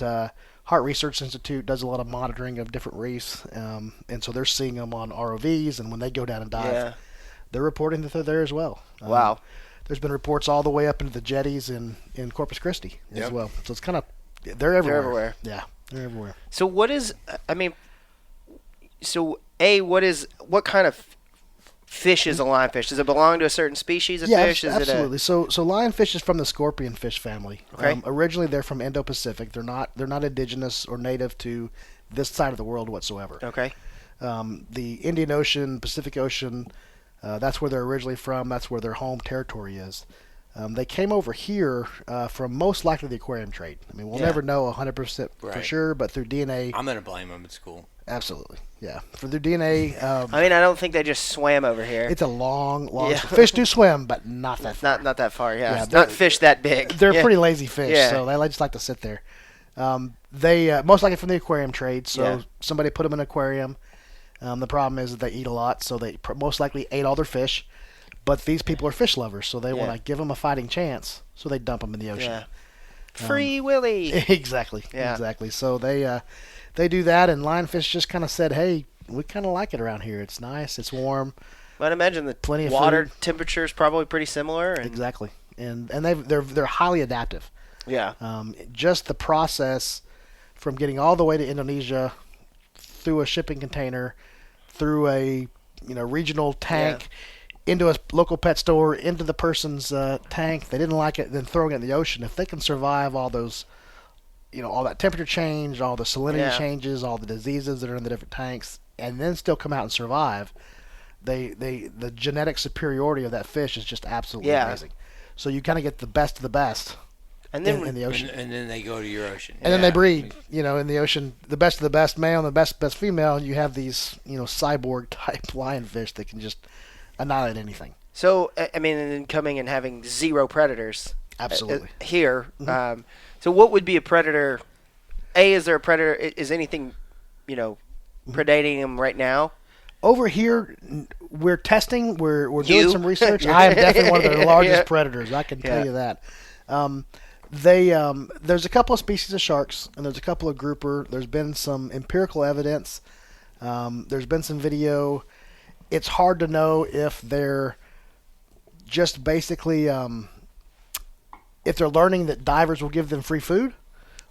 [SPEAKER 3] Hart Research Institute does a lot of monitoring of different reefs, and so they're seeing them on ROVs, and when they go down and dive,
[SPEAKER 1] Yeah.
[SPEAKER 3] they're reporting that they're there as well.
[SPEAKER 1] Wow.
[SPEAKER 3] There's been reports all the way up into the jetties in Corpus Christi as
[SPEAKER 2] Yep.
[SPEAKER 3] well. So it's kind of, they're everywhere.
[SPEAKER 1] everywhere.
[SPEAKER 3] Yeah, they're everywhere.
[SPEAKER 1] So what is? I mean, what kind of fish is a lionfish? Does it belong to a certain species of
[SPEAKER 3] Yeah,
[SPEAKER 1] fish? Is
[SPEAKER 3] absolutely. So lionfish is from the scorpion fish family.
[SPEAKER 1] Okay.
[SPEAKER 3] Originally, they're from Indo-Pacific. They're not indigenous or native to this side of the world whatsoever.
[SPEAKER 1] Okay.
[SPEAKER 3] The Indian Ocean, Pacific Ocean, that's where they're originally from. That's where their home territory is. They came over here from most likely the aquarium trade. I mean, we'll
[SPEAKER 1] Yeah.
[SPEAKER 3] never know 100% for
[SPEAKER 2] Right.
[SPEAKER 3] sure, but through DNA,
[SPEAKER 2] I'm gonna blame him. It's cool.
[SPEAKER 3] absolutely. Yeah, for their DNA,
[SPEAKER 1] I mean, I don't think they just swam over here.
[SPEAKER 3] it's a long.
[SPEAKER 1] Yeah.
[SPEAKER 3] Fish do swim, but not that far.
[SPEAKER 1] not that far. Yeah.
[SPEAKER 3] Yeah,
[SPEAKER 1] It's not
[SPEAKER 3] they're-
[SPEAKER 1] fish that big.
[SPEAKER 3] They're
[SPEAKER 1] Yeah.
[SPEAKER 3] pretty lazy fish,
[SPEAKER 1] Yeah.
[SPEAKER 3] so they just like to sit there. They most likely from the aquarium trade, so
[SPEAKER 1] Yeah.
[SPEAKER 3] somebody put them in an aquarium. The problem is that they eat a lot, so they most likely ate all their fish. But these people are fish lovers, so they
[SPEAKER 1] Yeah.
[SPEAKER 3] want to give them a fighting chance, so they dump them in the ocean.
[SPEAKER 1] Yeah. Free Willy.
[SPEAKER 3] Exactly.
[SPEAKER 1] Yeah.
[SPEAKER 3] Exactly. So they do that, and lionfish just kind of said, "Hey, we kind of like it around here. It's nice. It's warm.
[SPEAKER 1] I'd imagine the
[SPEAKER 3] Plenty of
[SPEAKER 1] water
[SPEAKER 3] food.
[SPEAKER 1] temperature is probably pretty similar. And,
[SPEAKER 3] Exactly." And they're highly adaptive.
[SPEAKER 1] yeah.
[SPEAKER 3] Just the process from getting all the way to Indonesia through a shipping container, through a regional tank, into a local pet store, into the person's tank. They didn't like it, then throwing it in the ocean. If they can survive all those, all that temperature change, all the salinity
[SPEAKER 1] Yeah.
[SPEAKER 3] changes, all the diseases that are in the different tanks, and then still come out and survive, the genetic superiority of that fish is just absolutely
[SPEAKER 1] Yeah.
[SPEAKER 3] amazing. So you kind of get the best of the best
[SPEAKER 1] And then
[SPEAKER 3] in the ocean.
[SPEAKER 2] And then they go to your ocean.
[SPEAKER 3] And then they
[SPEAKER 2] Yeah.
[SPEAKER 3] breed, in the ocean, the best of the best male and the best female. And you have these, cyborg type lionfish that can just annihilate anything.
[SPEAKER 1] so I mean, and then coming and having zero predators.
[SPEAKER 3] Absolutely.
[SPEAKER 1] Here. So what would be a predator? Is there a predator? Is anything, predating them right now?
[SPEAKER 3] Over here, we're testing. We're
[SPEAKER 1] You?
[SPEAKER 3] doing some research. I am definitely one of their largest
[SPEAKER 1] Yeah.
[SPEAKER 3] predators. I can tell
[SPEAKER 1] Yeah.
[SPEAKER 3] you that. There's a couple of species of sharks, and there's a couple of grouper. There's been some empirical evidence. There's been some video. It's hard to know if they're just basically if they're learning that divers will give them free food,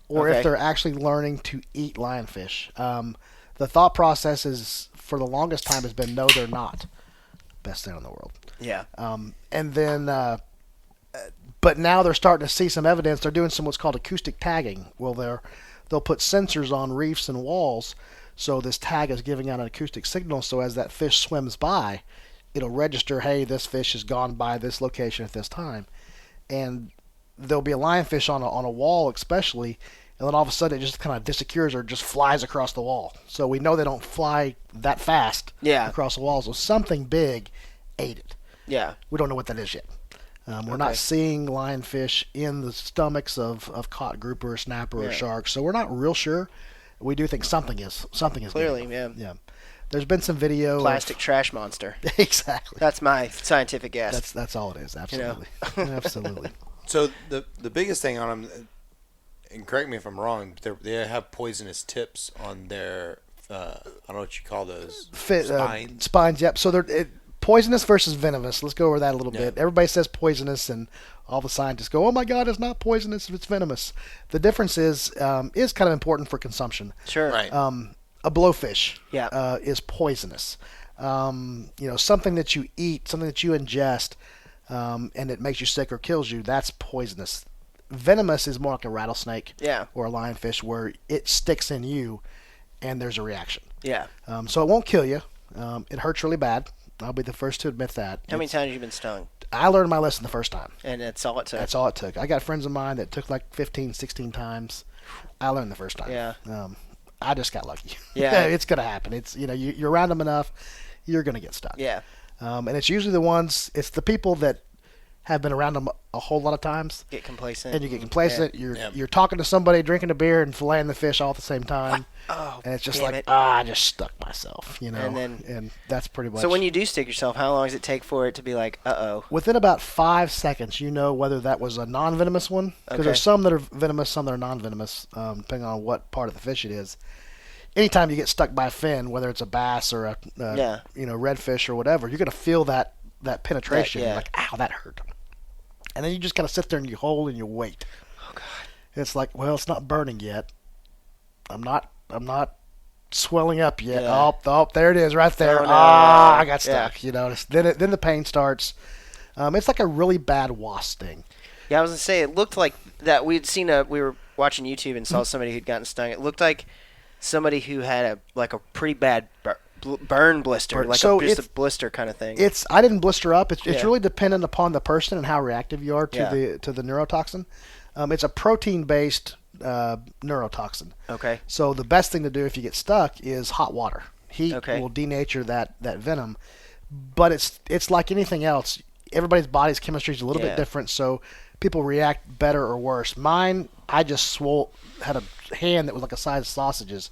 [SPEAKER 3] or
[SPEAKER 1] Okay.
[SPEAKER 3] if they're actually learning to eat lionfish. The thought process is, for the longest time, has been no, they're not. Best thing in the world.
[SPEAKER 1] Yeah.
[SPEAKER 3] And then, but now they're starting to see some evidence. They're doing some what's called acoustic tagging. Well, they'll put sensors on reefs and walls, so this tag is giving out an acoustic signal. So as that fish swims by, it'll register, hey, this fish has gone by this location at this time, and there'll be a lionfish on a wall, especially, and then all of a sudden it just kind of disappears or just flies across the wall. So we know they don't fly that fast
[SPEAKER 1] Yeah.
[SPEAKER 3] across the wall. So something big ate it.
[SPEAKER 1] Yeah.
[SPEAKER 3] We don't know what that is yet. We're
[SPEAKER 1] Okay.
[SPEAKER 3] not seeing lionfish in the stomachs of caught grouper or snapper or
[SPEAKER 1] Yeah.
[SPEAKER 3] shark, so we're not real sure. We do think something is
[SPEAKER 1] Clearly,
[SPEAKER 3] getting them.
[SPEAKER 1] yeah.
[SPEAKER 3] Yeah. There's been some video.
[SPEAKER 1] Plastic trash monster.
[SPEAKER 3] Exactly.
[SPEAKER 1] That's my scientific guess.
[SPEAKER 3] That's all it is. Absolutely. Absolutely.
[SPEAKER 2] So the biggest thing on them, and correct me if I'm wrong, they have poisonous tips on their I don't know what you call those spines.
[SPEAKER 3] Spines. Yep. So they're poisonous versus venomous. Let's go over that a little bit. Everybody says poisonous, and all the scientists go, "Oh my God, it's not poisonous if it's venomous." The difference is kind of important for consumption.
[SPEAKER 1] Sure.
[SPEAKER 2] Right.
[SPEAKER 3] A blowfish
[SPEAKER 1] Yeah.
[SPEAKER 3] is poisonous. Something that you eat, something that you ingest, and it makes you sick or kills you, that's poisonous. Venomous is more like a rattlesnake or a lionfish where it sticks in you and there's a reaction.
[SPEAKER 1] Yeah.
[SPEAKER 3] So it won't kill you. It hurts really bad. I'll be the first to admit that.
[SPEAKER 1] How many times have you been stung?
[SPEAKER 3] I learned my lesson the first time.
[SPEAKER 1] And that's all it took?
[SPEAKER 3] That's all it took. I got friends of mine that took like 15, 16 times. I learned the first time.
[SPEAKER 1] Yeah.
[SPEAKER 3] I just got lucky.
[SPEAKER 1] Yeah.
[SPEAKER 3] It's going to happen. It's you're around them enough, you're going to get stuck.
[SPEAKER 1] Yeah.
[SPEAKER 3] And it's usually it's the people that have been around them a whole lot of times.
[SPEAKER 1] Get complacent.
[SPEAKER 3] And you get complacent.
[SPEAKER 1] Yeah.
[SPEAKER 3] You're talking to somebody, drinking a beer, and filleting the fish all at the same time.
[SPEAKER 1] Oh,
[SPEAKER 3] and it's just
[SPEAKER 1] damn
[SPEAKER 3] like,
[SPEAKER 1] it.
[SPEAKER 3] I just stuck myself,
[SPEAKER 1] And
[SPEAKER 3] that's pretty much.
[SPEAKER 1] So when you do stick yourself, how long does it take for it to be like, uh-oh?
[SPEAKER 3] Within about 5 seconds, you know whether that was a non-venomous one. Because
[SPEAKER 1] Okay.
[SPEAKER 3] there's some that are venomous, some that are non-venomous, depending on what part of the fish it is. Anytime you get stuck by a fin, whether it's a bass or a redfish or whatever, you're going to feel that penetration.
[SPEAKER 1] Yeah.
[SPEAKER 3] You're like, ow, that hurt. And then you just kind of sit there and you hold and you wait.
[SPEAKER 1] Oh, God.
[SPEAKER 3] It's like, well, it's not burning yet. I'm not swelling up yet.
[SPEAKER 1] Yeah.
[SPEAKER 3] Oh, there it is, right there.
[SPEAKER 1] Oh, no.
[SPEAKER 3] I got
[SPEAKER 1] Yeah.
[SPEAKER 3] stuck. Then the pain starts. It's like a really bad wasp sting.
[SPEAKER 1] Yeah, I was going to say, it looked like that we were watching YouTube and saw somebody who'd gotten stung. It looked like somebody who had a pretty bad burn blister, like
[SPEAKER 3] So
[SPEAKER 1] just a blister kind of thing.
[SPEAKER 3] I didn't blister up. It's
[SPEAKER 1] Yeah.
[SPEAKER 3] really dependent upon the person and how reactive you are to the neurotoxin. It's a protein-based neurotoxin.
[SPEAKER 1] Okay.
[SPEAKER 3] So the best thing to do if you get stuck is hot water. Heat
[SPEAKER 1] Okay.
[SPEAKER 3] will denature that venom. But it's like anything else. Everybody's body's chemistry is a little bit different, so people react better or worse. Mine, I just had a hand that was like the size of sausages.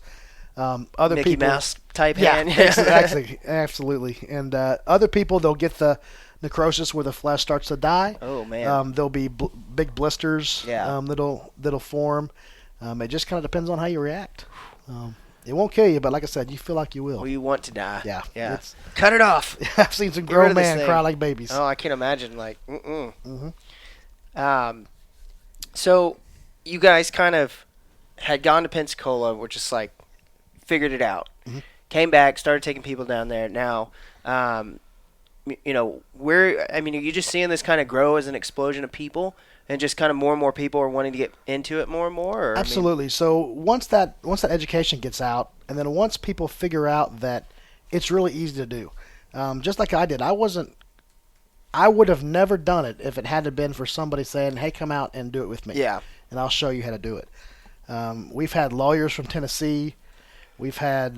[SPEAKER 3] Other
[SPEAKER 1] Mickey
[SPEAKER 3] people,
[SPEAKER 1] Mouse type
[SPEAKER 3] yeah,
[SPEAKER 1] hand.
[SPEAKER 3] exactly, absolutely. And other people, they'll get the necrosis where the flesh starts to die.
[SPEAKER 1] Oh man.
[SPEAKER 3] There'll be big blisters.
[SPEAKER 1] Yeah.
[SPEAKER 3] That'll form. It just kind of depends on how you react. It won't kill you, but like I said, you feel like you will.
[SPEAKER 1] Well, you want to die.
[SPEAKER 3] Yeah.
[SPEAKER 1] Yeah.
[SPEAKER 3] It's-
[SPEAKER 1] Cut it off.
[SPEAKER 3] I've seen some
[SPEAKER 1] Get rid
[SPEAKER 3] grown
[SPEAKER 1] of this
[SPEAKER 3] men
[SPEAKER 1] thing.
[SPEAKER 3] cry like babies.
[SPEAKER 1] Oh, I can't imagine. Like, mm-mm.
[SPEAKER 3] Mm-hmm.
[SPEAKER 1] So you guys kind of had gone to Pensacola, were just like figured it out.
[SPEAKER 3] Mhm.
[SPEAKER 1] Came back, started taking people down there. Now, are you just seeing this kind of grow as an explosion of people, and just kind of more and more people are wanting to get into it more and more? Or,
[SPEAKER 3] Absolutely. So once that education gets out, and then once people figure out that it's really easy to do, just like I did, I would have never done it if it hadn't been for somebody saying, "Hey, come out and do it with me."
[SPEAKER 1] Yeah.
[SPEAKER 3] And I'll show you how to do it. We've had lawyers from Tennessee. We've had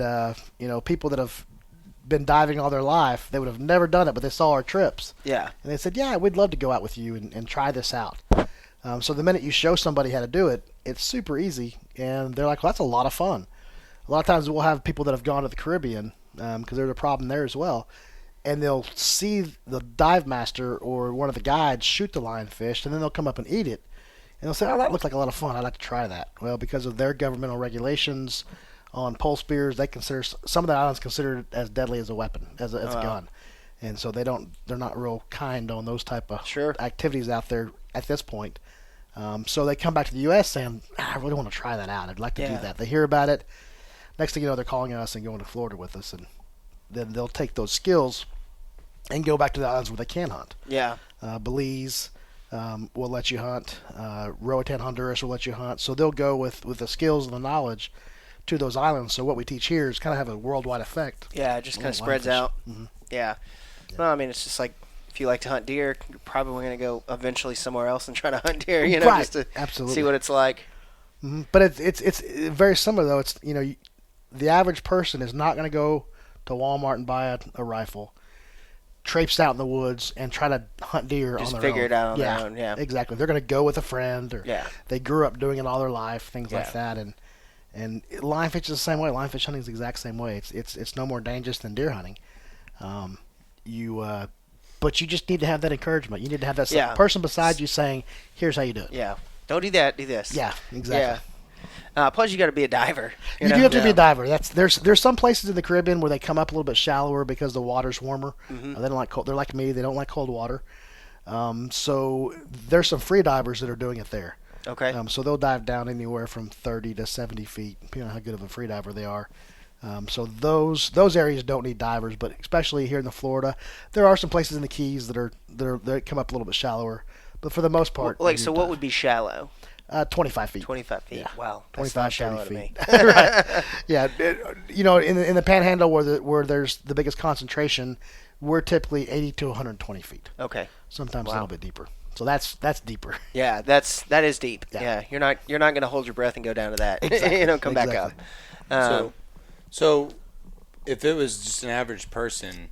[SPEAKER 3] people that have been diving all their life. They would have never done it, but they saw our trips.
[SPEAKER 1] Yeah.
[SPEAKER 3] And they said, "Yeah, we'd love to go out with you and try this out." So the minute you show somebody how to do it, it's super easy, and they're like, "Well, that's a lot of fun." A lot of times we'll have people that have gone to the Caribbean because there's a problem there as well, and they'll see the dive master or one of the guides shoot the lionfish, and then they'll come up and eat it, and they'll say, "Oh, that looks like a lot of fun. I'd like to try that." Well, because of their governmental regulations on pole spears, they consider some of the islands considered as deadly as a weapon, as a gun, and so they're not real kind on those type of activities out there at this point. So they come back to the U.S. saying, "I really want to try that out. I'd like to do that." They hear about it. Next thing you know, they're calling us and going to Florida with us, and then they'll take those skills and go back to the islands where they can hunt.
[SPEAKER 1] Yeah.
[SPEAKER 3] Belize will let you hunt. Roatan, Honduras will let you hunt. So they'll go with the skills and the knowledge to those islands. So what we teach here is kind of have a worldwide effect.
[SPEAKER 1] Yeah, it just kind of spreads out.
[SPEAKER 3] Mhm.
[SPEAKER 1] Yeah. Well, I mean, it's just like if you like to hunt deer, you're probably going to go eventually somewhere else and try to hunt deer,
[SPEAKER 3] Right.
[SPEAKER 1] just to
[SPEAKER 3] Absolutely.
[SPEAKER 1] see what it's like.
[SPEAKER 3] Mhm. But it's very similar though. It's the average person is not going to go to Walmart and buy a rifle, traipse out in the woods and try to hunt deer
[SPEAKER 1] Just
[SPEAKER 3] on their own.
[SPEAKER 1] figure it out on their own, yeah.
[SPEAKER 3] Exactly. They're going to go with a friend, or
[SPEAKER 1] Yeah.
[SPEAKER 3] they grew up doing it all their life, things like
[SPEAKER 1] Yeah.
[SPEAKER 3] that, and And lionfish is the same way. Lionfish hunting is the exact same way. It's no more dangerous than deer hunting. Um, but you just need to have that encouragement. You need to have that person beside you saying, "Here's how you do it."
[SPEAKER 1] Yeah. Don't do that. Do this.
[SPEAKER 3] Yeah, exactly.
[SPEAKER 1] Yeah. Plus, you got to be a diver.
[SPEAKER 3] You do have to be a diver. There's some places in the Caribbean where they come up a little bit shallower because the water's warmer.
[SPEAKER 1] Mm-hmm.
[SPEAKER 3] They don't like cold. They're like me. They don't like cold water. So there's some free divers that are doing it there.
[SPEAKER 1] Okay.
[SPEAKER 3] So they'll dive down anywhere from 30 to 70 feet, depending on how good of a free diver they are. So those areas don't need divers, but especially here in the Florida, there are some places in the Keys that come up a little bit shallower. But for the most part,
[SPEAKER 1] So what would be shallow?
[SPEAKER 3] 25 feet.
[SPEAKER 1] 25 feet.
[SPEAKER 3] Yeah.
[SPEAKER 1] Wow. That's
[SPEAKER 3] 25,
[SPEAKER 1] not shallow
[SPEAKER 3] 30
[SPEAKER 1] to me.
[SPEAKER 3] feet. Right. Yeah. In the Panhandle where there's the biggest concentration, we're typically 80 to 120 feet.
[SPEAKER 1] Okay.
[SPEAKER 3] Sometimes a little bit deeper. So that's deeper.
[SPEAKER 1] Yeah, that is deep.
[SPEAKER 3] Yeah.
[SPEAKER 1] You're not going to hold your breath and go down to that.
[SPEAKER 3] Exactly.
[SPEAKER 1] Come back up.
[SPEAKER 2] So if it was just an average person,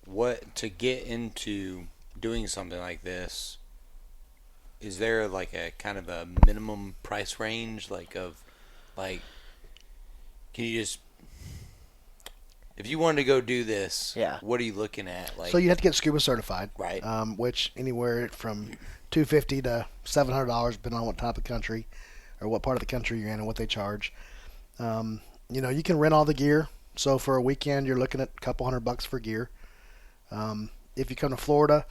[SPEAKER 2] what to get into doing something like this? Is there like a kind of a minimum price range, can you just, if you wanted to go do this, what are you looking at?
[SPEAKER 3] So you have to get scuba certified,
[SPEAKER 2] right?
[SPEAKER 3] Which anywhere from $250 to $700, depending on what type of country or what part of the country you're in and what they charge. You can rent all the gear. So for a weekend, you're looking at a couple $100 for gear. If you come to Florida,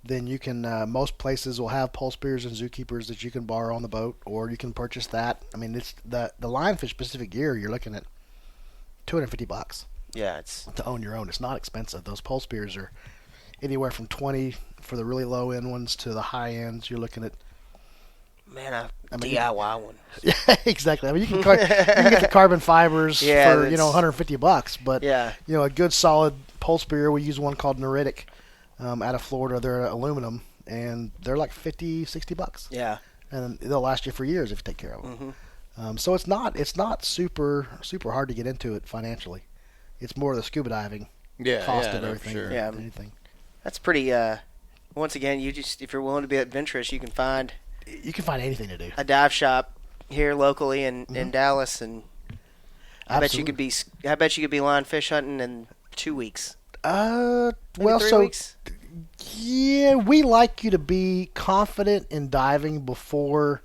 [SPEAKER 3] then you can. Most places will have pole spears and zookeepers that you can borrow on the boat, or you can purchase that. I mean, it's the Lionfish specific gear. You're looking at $250.
[SPEAKER 1] Yeah, it's
[SPEAKER 3] to own your own. It's not expensive. Those pole spears are anywhere from 20 for the really low end ones to the high ends. You're looking at
[SPEAKER 1] DIY one.
[SPEAKER 3] Yeah, exactly. I mean, you can get the carbon fibers for $150, but a good solid pole spear. We use one called Neritic out of Florida. They're aluminum and they're like $50-$60.
[SPEAKER 1] Yeah,
[SPEAKER 3] and they'll last you for years if you take care of them.
[SPEAKER 1] Mm-hmm.
[SPEAKER 3] So it's not super hard to get into it financially. It's more the scuba diving cost of everything.
[SPEAKER 2] Sure.
[SPEAKER 1] Yeah,
[SPEAKER 3] anything.
[SPEAKER 1] That's pretty. Once again, if you're willing to be adventurous, you can find
[SPEAKER 3] anything to do.
[SPEAKER 1] A dive shop here locally in Dallas, and I bet you could be lionfish hunting in 2 weeks. Maybe 3 weeks.
[SPEAKER 3] Yeah, we like you to be confident in diving before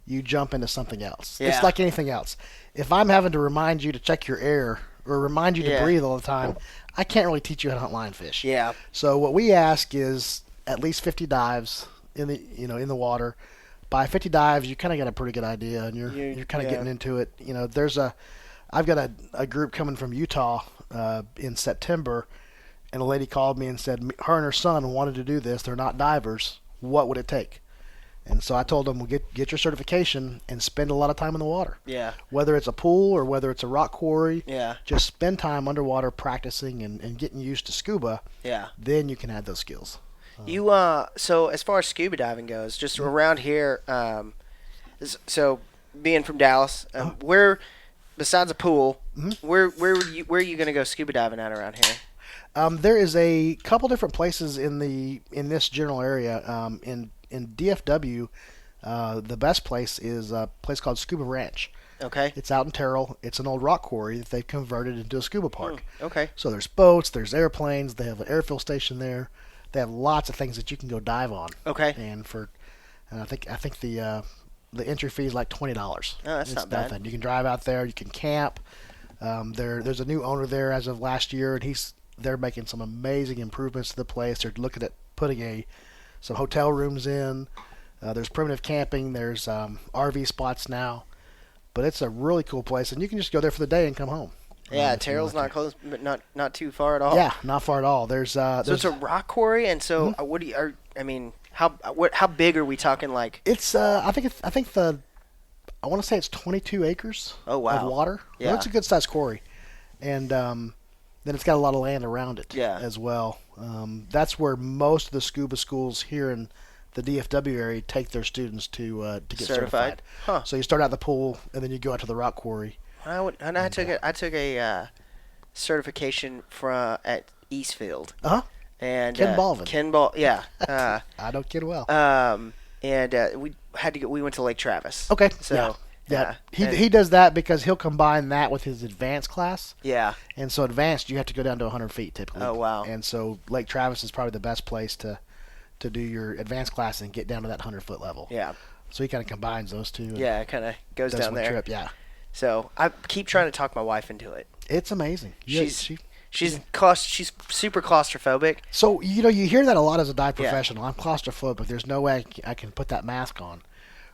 [SPEAKER 3] you jump into something else.
[SPEAKER 1] Yeah.
[SPEAKER 3] It's like anything else. If I'm having to remind you to check your air or remind you to breathe all the time, I can't really teach you how to hunt lionfish.
[SPEAKER 1] Yeah.
[SPEAKER 3] So what we ask is at least 50 dives in the water. By 50 dives, you kind of got a pretty good idea, and you're kind of getting into it. I've got a group coming from Utah in September, and a lady called me and said her and her son wanted to do this. They're not divers. What would it take? And so I told them, well, get your certification and spend a lot of time in the water.
[SPEAKER 1] Yeah.
[SPEAKER 3] Whether it's a pool or whether it's a rock quarry.
[SPEAKER 1] Yeah.
[SPEAKER 3] Just spend time underwater practicing and getting used to scuba.
[SPEAKER 1] Yeah. Then
[SPEAKER 3] you can add those skills.
[SPEAKER 1] So as far as scuba diving goes, just around here, so being from Dallas, where besides a pool, where are you going to go scuba diving at around here?
[SPEAKER 3] There is a couple different places in this general area. In DFW, the best place is a place called Scuba Ranch.
[SPEAKER 1] Okay.
[SPEAKER 3] It's out in Terrell. It's an old rock quarry that they've converted into a scuba park.
[SPEAKER 1] Okay.
[SPEAKER 3] So there's boats, there's airplanes, they have an airfield station there. They have lots of things that you can go dive on.
[SPEAKER 1] Okay.
[SPEAKER 3] And I think the entry fee is like $20.
[SPEAKER 1] Oh, that's not bad.
[SPEAKER 3] Nothing. You can drive out there. You can camp. There's a new owner there as of last year, and they're making some amazing improvements to the place. They're looking at putting some hotel rooms in. There's primitive camping. There's RV spots now. But it's a really cool place, and you can just go there for the day and come home.
[SPEAKER 1] Yeah, Terrell's not close, but not too far at all.
[SPEAKER 3] Yeah, not far at all. So
[SPEAKER 1] it's a rock quarry, and so how big are we talking? Like
[SPEAKER 3] it's I want to say it's 22 acres.
[SPEAKER 1] Oh, wow.
[SPEAKER 3] Of water.
[SPEAKER 1] Yeah,
[SPEAKER 3] well, it's a good sized quarry, and then it's got a lot of land around it.
[SPEAKER 1] Yeah.
[SPEAKER 3] As well. That's where most of the scuba schools here in the DFW area take their students to get certified.
[SPEAKER 1] Huh.
[SPEAKER 3] So you start out the pool, and then you go out to the rock quarry.
[SPEAKER 1] I took a certification at Eastfield. And
[SPEAKER 3] Ken Baldwin.
[SPEAKER 1] Yeah.
[SPEAKER 3] I know Ken well.
[SPEAKER 1] And we went to Lake Travis.
[SPEAKER 3] Okay.
[SPEAKER 1] So
[SPEAKER 3] Yeah,
[SPEAKER 1] And-
[SPEAKER 3] he does that because he'll combine that with his advanced class,
[SPEAKER 1] yeah.
[SPEAKER 3] and so advanced you have to go down to 100 feet typically.
[SPEAKER 1] Oh, wow.
[SPEAKER 3] And so Lake Travis is probably the best place to do your advanced class and get down to that 100-foot level.
[SPEAKER 1] Yeah.
[SPEAKER 3] So he kind of combines those two. and
[SPEAKER 1] Yeah, it kind of goes
[SPEAKER 3] does
[SPEAKER 1] down
[SPEAKER 3] one
[SPEAKER 1] there.
[SPEAKER 3] Trip. Yeah,
[SPEAKER 1] So I keep trying to talk my wife into it.
[SPEAKER 3] it's amazing.
[SPEAKER 1] She's she's super claustrophobic.
[SPEAKER 3] So you hear that a lot as a dive professional. I'm claustrophobic. There's no way I can put that mask on.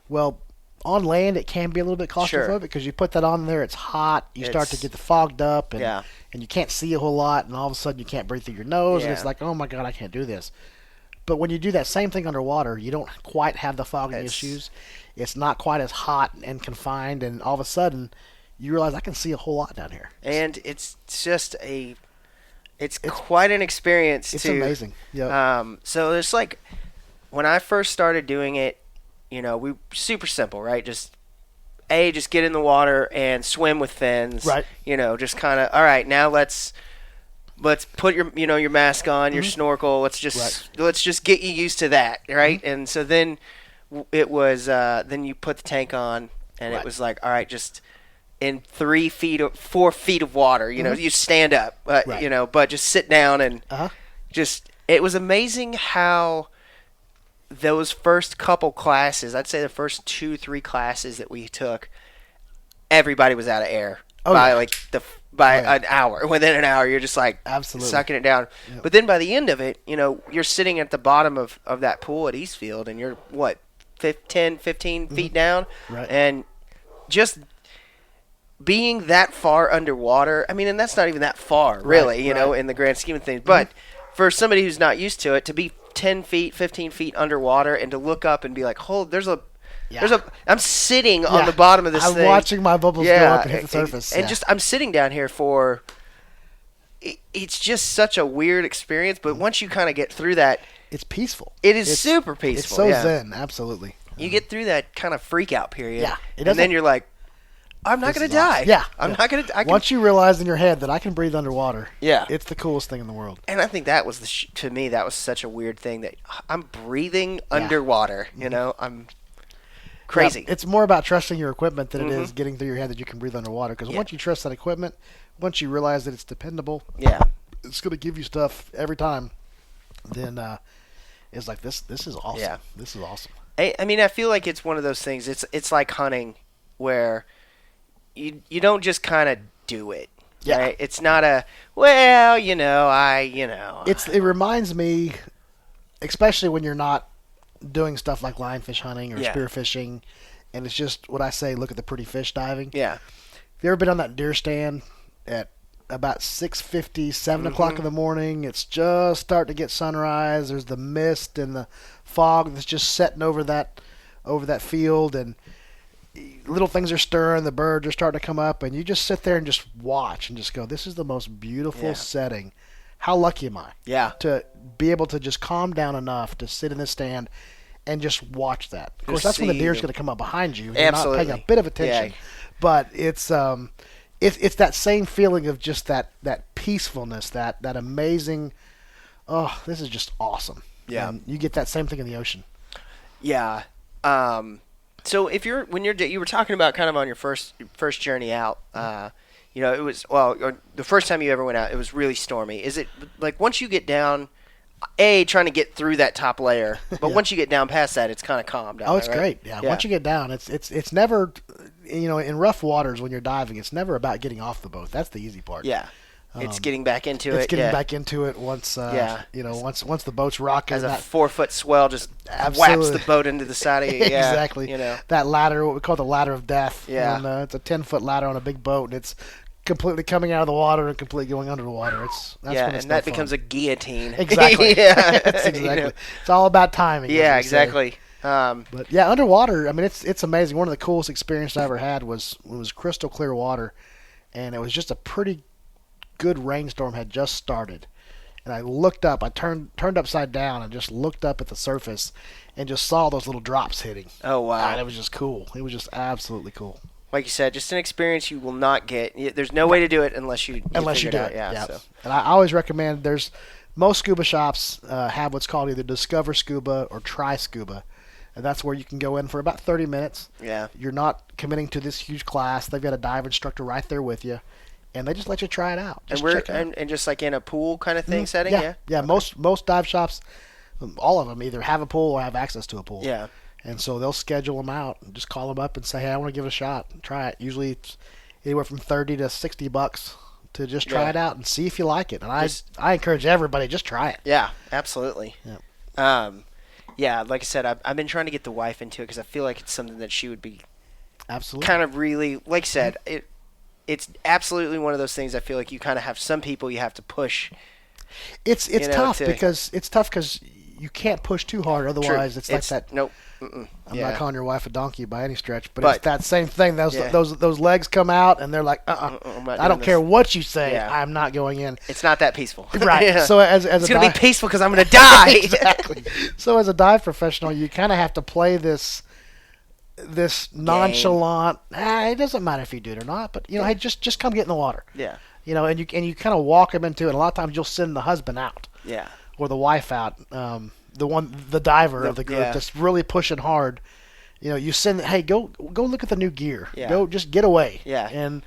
[SPEAKER 3] Well, on land it can be a little bit claustrophobic
[SPEAKER 1] Sure.
[SPEAKER 3] because you put that on there, it's hot. You start to
[SPEAKER 1] It's-
[SPEAKER 3] get the fogged up, and
[SPEAKER 1] Yeah.
[SPEAKER 3] and you can't see a whole lot, and all of a sudden you can't breathe through your nose, and
[SPEAKER 1] Yeah.
[SPEAKER 3] it's like, oh my god, I can't do this. But when you do that same thing underwater, you don't quite have the fogging
[SPEAKER 1] It's-
[SPEAKER 3] issues. It's not quite as hot and confined, and all of a sudden you realize I can see a whole lot down here.
[SPEAKER 1] And it's just it's quite an experience
[SPEAKER 3] It's
[SPEAKER 1] to
[SPEAKER 3] amazing. Yeah.
[SPEAKER 1] So it's like when I first started doing it, we super simple, right? Just get in the water and swim with fins.
[SPEAKER 3] Right.
[SPEAKER 1] Just kind of, all right, now let's put your mask on, your snorkel. Let's just get you used to that, right? And so then it was then you put the tank on, and it was like, all right, just in 3 feet or 4 feet of water, you stand up, but just sit down and just. It was amazing how those first couple classes, I'd say the first 2-3 classes that we took, everybody was out of air an hour. Within an hour, you're just like
[SPEAKER 3] Absolutely.
[SPEAKER 1] sucking it down.
[SPEAKER 3] Yep.
[SPEAKER 1] But then by the end of it, you're sitting at the bottom of that pool at Eastfield, and you're 10, 15 feet down,
[SPEAKER 3] Right.
[SPEAKER 1] and just being that far underwater. I mean, and that's not even that far, really,
[SPEAKER 3] right.
[SPEAKER 1] in the grand scheme of things. But for somebody who's not used to it, to be 10 feet, 15 feet underwater and to look up and be like, I'm sitting on the bottom of this
[SPEAKER 3] I'm
[SPEAKER 1] thing.
[SPEAKER 3] watching my bubbles go up and hit the surface.
[SPEAKER 1] And just, I'm sitting down here for, it's just such a weird experience. But once you kind of get through that,
[SPEAKER 3] it's peaceful.
[SPEAKER 1] it is super peaceful.
[SPEAKER 3] It's so
[SPEAKER 1] yeah.
[SPEAKER 3] zen, absolutely.
[SPEAKER 1] You get through that kind of freak out period.
[SPEAKER 3] Yeah, it
[SPEAKER 1] and then
[SPEAKER 3] doesn't-
[SPEAKER 1] you're like, I'm not
[SPEAKER 3] This
[SPEAKER 1] going
[SPEAKER 3] is
[SPEAKER 1] to die.
[SPEAKER 3] awesome. Yeah,
[SPEAKER 1] I'm
[SPEAKER 3] yeah.
[SPEAKER 1] not going to.
[SPEAKER 3] Once you realize in your head that I can breathe underwater,
[SPEAKER 1] Yeah.
[SPEAKER 3] it's the coolest thing in the world.
[SPEAKER 1] And I think that was to me that was such a weird thing that I'm breathing underwater. I'm crazy.
[SPEAKER 3] Yeah, it's more about trusting your equipment than it is getting through your head that you can breathe underwater. Because once you trust that equipment, once you realize that it's dependable,
[SPEAKER 1] Yeah.
[SPEAKER 3] it's going to give you stuff every time. Then it's like this is awesome.
[SPEAKER 1] Yeah.
[SPEAKER 3] This is awesome.
[SPEAKER 1] I mean, I feel like it's one of those things. It's like hunting, where you don't just kind of do it.
[SPEAKER 3] Yeah.
[SPEAKER 1] Right? It's not a
[SPEAKER 3] It reminds me, especially when you're not doing stuff like lionfish hunting or spearfishing, and it's just what I say. Look at the pretty fish diving.
[SPEAKER 1] Yeah.
[SPEAKER 3] Have you ever been on that deer stand at about 6:50, 7 o'clock in the morning? It's just starting to get sunrise. There's the mist and the fog that's just setting over that field, and little things are stirring. The birds are starting to come up, and you just sit there and just watch and just go, "This is the most beautiful setting. How lucky am I
[SPEAKER 1] Yeah.
[SPEAKER 3] to be able to just calm down enough to sit in the stand and just watch that?" Of course,
[SPEAKER 1] Just
[SPEAKER 3] that's when the
[SPEAKER 1] see
[SPEAKER 3] deer's
[SPEAKER 1] the-
[SPEAKER 3] going to come up behind you. You're
[SPEAKER 1] Absolutely.
[SPEAKER 3] not paying a bit of attention,
[SPEAKER 1] Yeah.
[SPEAKER 3] but it's that same feeling of just that peacefulness, that amazing. Oh, this is just awesome.
[SPEAKER 1] Yeah.
[SPEAKER 3] And you get that same thing in the ocean.
[SPEAKER 1] Yeah. So you were talking about kind of on your first journey out. It was the first time you ever went out. It was really stormy. Is it like once you get down, trying to get through that top layer, but once you get down past that, it's kind of calm down.
[SPEAKER 3] Oh, it's
[SPEAKER 1] right?
[SPEAKER 3] great. Yeah. Once you get down, it's never, in rough waters when you're diving, it's never about getting off the boat. That's the easy part.
[SPEAKER 1] Yeah. It's getting back into it.
[SPEAKER 3] It's getting back into it once. Once the boat's rocking.
[SPEAKER 1] As a
[SPEAKER 3] that
[SPEAKER 1] 4-foot swell just whaps
[SPEAKER 3] Absolutely.
[SPEAKER 1] the boat into the side of you. Yeah,
[SPEAKER 3] exactly. That ladder, what we call the ladder of death.
[SPEAKER 1] Yeah.
[SPEAKER 3] And, it's a 10-foot ladder on a big boat, and it's completely coming out of the water and completely going under the water. That's when it's
[SPEAKER 1] and
[SPEAKER 3] no
[SPEAKER 1] that
[SPEAKER 3] fun.
[SPEAKER 1] becomes a guillotine.
[SPEAKER 3] Exactly.
[SPEAKER 1] Yeah.
[SPEAKER 3] That's exactly. It's all about timing. as
[SPEAKER 1] Yeah,
[SPEAKER 3] we say.
[SPEAKER 1] exactly.
[SPEAKER 3] But yeah, underwater, I mean, it's amazing. One of the coolest experiences I ever had was crystal clear water, and it was just a pretty good rainstorm had just started. And I looked up, I turned upside down and just looked up at the surface and just saw those little drops hitting.
[SPEAKER 1] Oh, wow.
[SPEAKER 3] And it was just cool. It was just absolutely cool.
[SPEAKER 1] Like you said, just an experience you will not get. There's no way to do it unless you
[SPEAKER 3] do
[SPEAKER 1] figure
[SPEAKER 3] it.
[SPEAKER 1] out. Yeah. So.
[SPEAKER 3] And I always recommend, most scuba shops have what's called either Discover Scuba or Try Scuba. And that's where you can go in for about 30 minutes.
[SPEAKER 1] Yeah.
[SPEAKER 3] You're not committing to this huge class. They've got a dive instructor right there with you, and they just let you try it out. Just
[SPEAKER 1] And
[SPEAKER 3] check it out.
[SPEAKER 1] and just like in a pool kind of thing setting.
[SPEAKER 3] Yeah.
[SPEAKER 1] Okay.
[SPEAKER 3] Most dive shops, all of them either have a pool or have access to a pool.
[SPEAKER 1] Yeah.
[SPEAKER 3] And so they'll schedule them out and just call them up and say, hey, I want to give it a shot and try it. Usually it's anywhere from $30 to $60 to just try
[SPEAKER 1] Yeah.
[SPEAKER 3] it out and see if you like it. And I encourage everybody, just try it.
[SPEAKER 1] Yeah, absolutely.
[SPEAKER 3] Yeah.
[SPEAKER 1] Yeah, like I said, I've been trying to get the wife into it because I feel like it's something that she would be
[SPEAKER 3] Absolutely.
[SPEAKER 1] kind of really, like I said, it's absolutely one of those things I feel like you kind of have some people you have to push.
[SPEAKER 3] It's
[SPEAKER 1] you know,
[SPEAKER 3] tough because you can't push too hard. Otherwise, it's like that.
[SPEAKER 1] Nope. Mm-mm.
[SPEAKER 3] I'm
[SPEAKER 1] Yeah.
[SPEAKER 3] not calling your wife a donkey by any stretch, but
[SPEAKER 1] But-
[SPEAKER 3] it's that same thing. Those
[SPEAKER 1] Yeah.
[SPEAKER 3] those legs come out and they're like,
[SPEAKER 1] I'm not
[SPEAKER 3] I don't
[SPEAKER 1] doing
[SPEAKER 3] care
[SPEAKER 1] this.
[SPEAKER 3] what you say,
[SPEAKER 1] Yeah.
[SPEAKER 3] I'm not going in.
[SPEAKER 1] It's not that peaceful.
[SPEAKER 3] Right.
[SPEAKER 1] Yeah.
[SPEAKER 3] So as
[SPEAKER 1] it's
[SPEAKER 3] a
[SPEAKER 1] gonna
[SPEAKER 3] dive,
[SPEAKER 1] be peaceful because I'm gonna die.
[SPEAKER 3] exactly. So as a dive professional, you kind of have to play this nonchalant. It doesn't matter if you do it or not, but hey, just come get in the water.
[SPEAKER 1] Yeah.
[SPEAKER 3] And you kind of walk them into it. And a lot of times you'll send the husband out
[SPEAKER 1] Yeah.
[SPEAKER 3] or the wife out, the diver of the group
[SPEAKER 1] Yeah.
[SPEAKER 3] that's really pushing hard. You send, hey, go look at the new gear.
[SPEAKER 1] Yeah.
[SPEAKER 3] Go just get away.
[SPEAKER 1] Yeah.
[SPEAKER 3] And